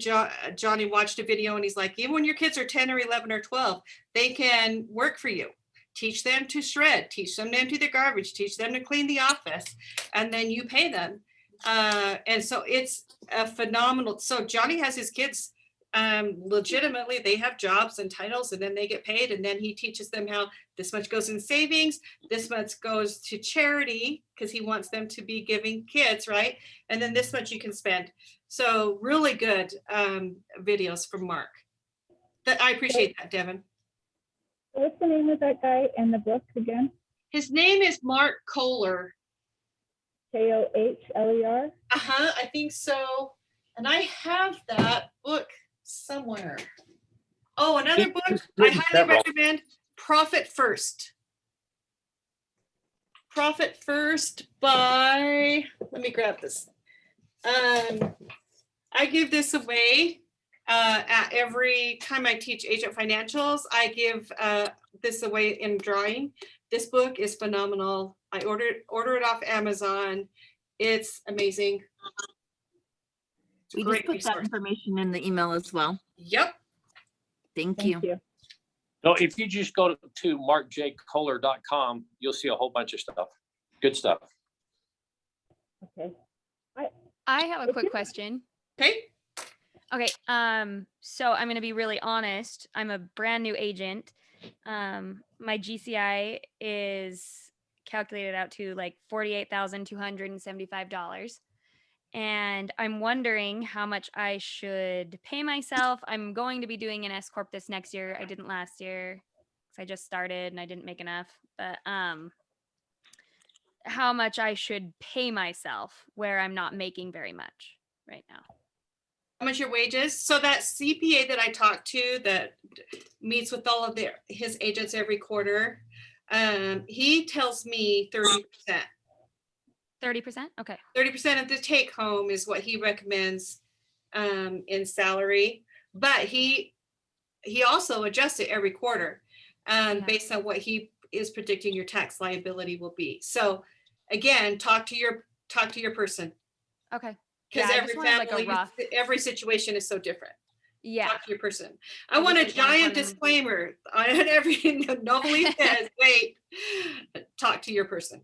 Johnny, watched a video, and he's like, even when your kids are 10 or 11 or 12, they can work for you. Teach them to shred, teach them to empty the garbage, teach them to clean the office, and then you pay them. And so it's a phenomenal. So Johnny has his kids legitimately, they have jobs and titles, and then they get paid, and then he teaches them how this much goes in savings, this much goes to charity, because he wants them to be giving kids, right? And then this much you can spend. So really good videos from Mark. I appreciate that, Devin. What's the name of that guy in the book again? His name is Mark Kohler. Kohler? I think so. And I have that book somewhere. Oh, another book I highly recommend, Profit First. Profit First by, let me grab this. I give this away at every time I teach agent financials. I give this away in drawing. This book is phenomenal. I order it off Amazon. It's amazing. We just put that information in the email as well. Yep. Thank you. So if you just go to markjkohler.com, you'll see a whole bunch of stuff. Good stuff. Okay. I have a quick question. Okay. Okay. So I'm going to be really honest. I'm a brand new agent. My GCI is calculated out to like $48,275. And I'm wondering how much I should pay myself. I'm going to be doing an S Corp this next year. I didn't last year because I just started and I didn't make enough. But how much I should pay myself where I'm not making very much right now. How much your wages? So that CPA that I talked to that meets with all of his agents every quarter, he tells me 30%. 30%? Okay. 30% of the take home is what he recommends in salary, but he also adjusts it every quarter based on what he is predicting your tax liability will be. So again, talk to your person. Okay. Because Yeah, every family, every situation is so different. Yeah. Talk to your person. I want a giant disclaimer on every nobody says, wait, talk to your person.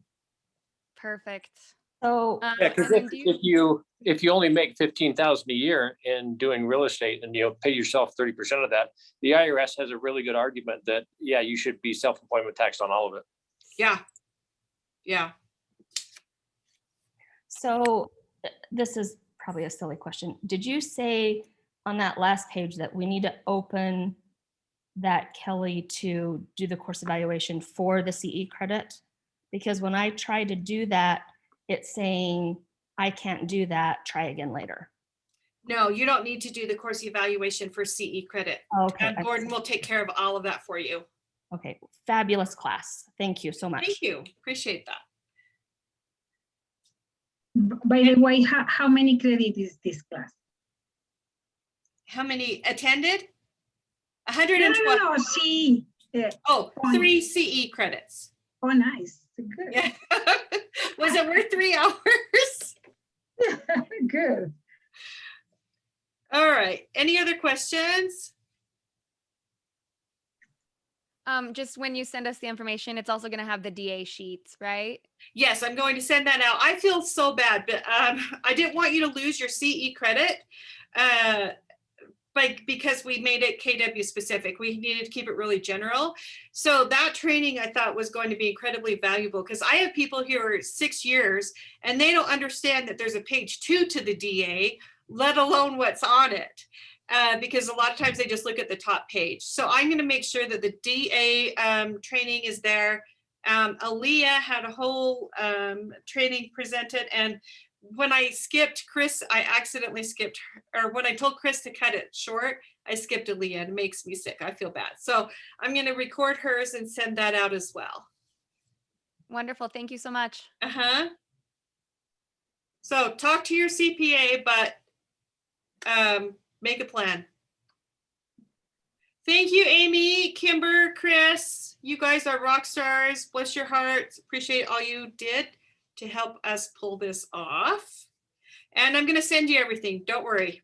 Perfect. So yeah, because if you only make $15,000 a year in doing real estate and you pay yourself 30% of that, the IRS has a really good argument that you should be self-employment taxed on all of it. Yeah. Yeah. So this is probably a silly question. Did you say on that last page that we need to open that, Kelly, to do the course evaluation for the CE credit? Because when I tried to do that, it's saying, I can't do that, try again later. No, you don't need to do the course evaluation for CE credit. Okay. Gordon will take care of all of that for you. Okay, fabulous class. Thank you so much. Thank you. Appreciate that. By the way, how many credits is this class? How many attended? 112. No, CE. Oh, 3 CE credits. Oh, nice. Good. Yeah. Was it worth 3 hours? Good. All right. Any other questions? Just when you send us the information, it's also going to have the DA sheets, right? Yes, I'm going to send that out. I feel so bad, but I didn't want you to lose your CE credit because we made it KW specific. We needed to keep it really general. So that training I thought was going to be incredibly valuable because I have people here who are 6 years and they don't understand that there's a page 2 to the DA, let alone what's on it. Because a lot of times they just look at the top page. So I'm going to make sure that the DA training is there. Aaliyah had a whole training presented, and when I skipped Chris, I accidentally skipped her, or when I told Chris to cut it short, I skipped Aaliyah, and it makes me sick. I feel bad. So I'm going to record hers and send that out as well. Wonderful. Thank you so much. So talk to your CPA, but make a plan. Thank you, Amy, Kimber, Chris. You guys are rock stars. Bless your hearts. Appreciate all you did to help us pull this off. And I'm going to send you everything. Don't worry.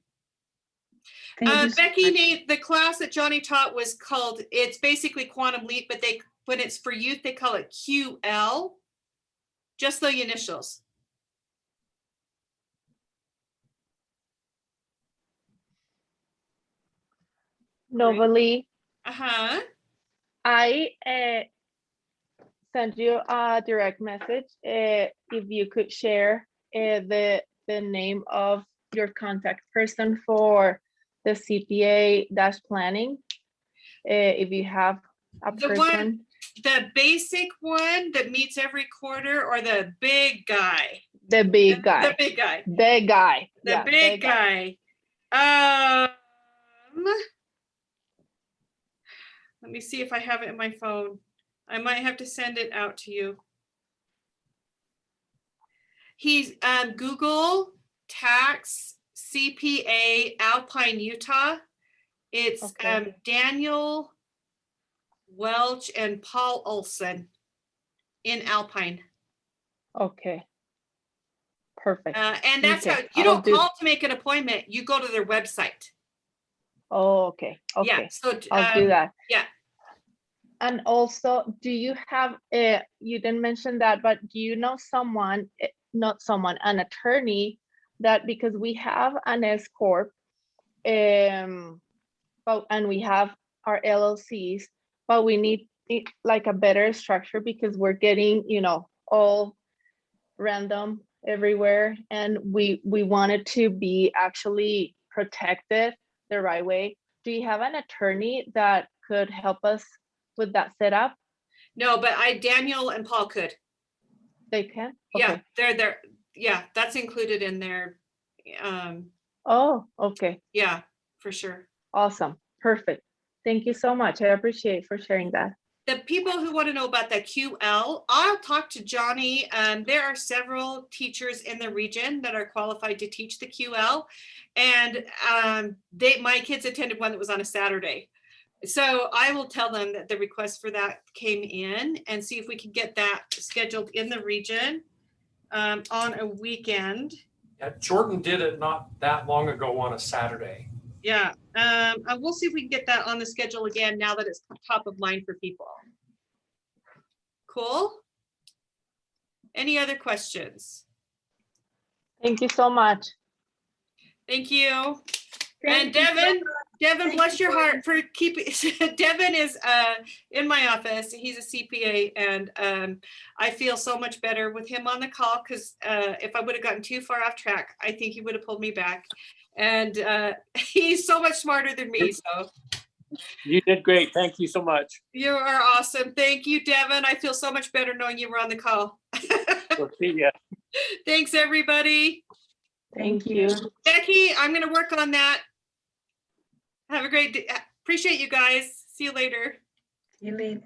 Becky, Nate, the class that Johnny taught was called, it's basically Quantum Leap, but when it's for youth, they call it QL. Just the initials. Novely, I sent you a direct message. If you could share the name of your contact person for the CPA planning, if you have a person. The basic one that meets every quarter, or the big guy? The big guy. The big guy. The guy. The Yeah, big guy. Let me see if I have it in my phone. I might have to send it out to you. He's Google Tax CPA Alpine, Utah. It's Daniel Welch and Paul Olson in Alpine. Okay. Perfect. And that's how you don't call to make an appointment. You go to their website. Oh, okay. Okay. Yeah, so I'll do that. Yeah. And also, do you have you didn't mention that, but do you know someone, an attorney that, because we have an S Corp, and we have our LLCs, but we need like a better structure because we're getting, all random everywhere, and we want it to be actually protected the right way. Do you have an attorney that could help us with that setup? No, but Daniel and Paul could. They can? Yeah, Okay. they're there. Yeah, that's included in their Oh, okay. Yeah, for sure. Awesome. Perfect. Thank you so much. I appreciate for sharing that. The people who want to know about the QL, I'll talk to Johnny. There are several teachers in the region that are qualified to teach the QL, and my kids attended one that was on a Saturday. So I will tell them that the request for that came in and see if we can get that scheduled in the region on a weekend. Yeah, Jordan did it not that long ago on a Saturday. Yeah, we'll see if we can get that on the schedule again now that it's top of mind for people. Cool. Any other questions? Thank you so much. Thank you. And Devin, bless your heart for keeping, Devin is in my office. He's a CPA, and I feel so much better with him on the call, because if I would have gotten too far off track, I think he would have pulled me back. And he's so much smarter than me, so. You did great. Thank you so much. You are awesome. Thank you, Devin. I feel so much better knowing you were on the call. We'll see ya. Thanks, everybody. Thank you. Becky, I'm going to work on that. Have a great day. Appreciate you guys. See you later. See you later.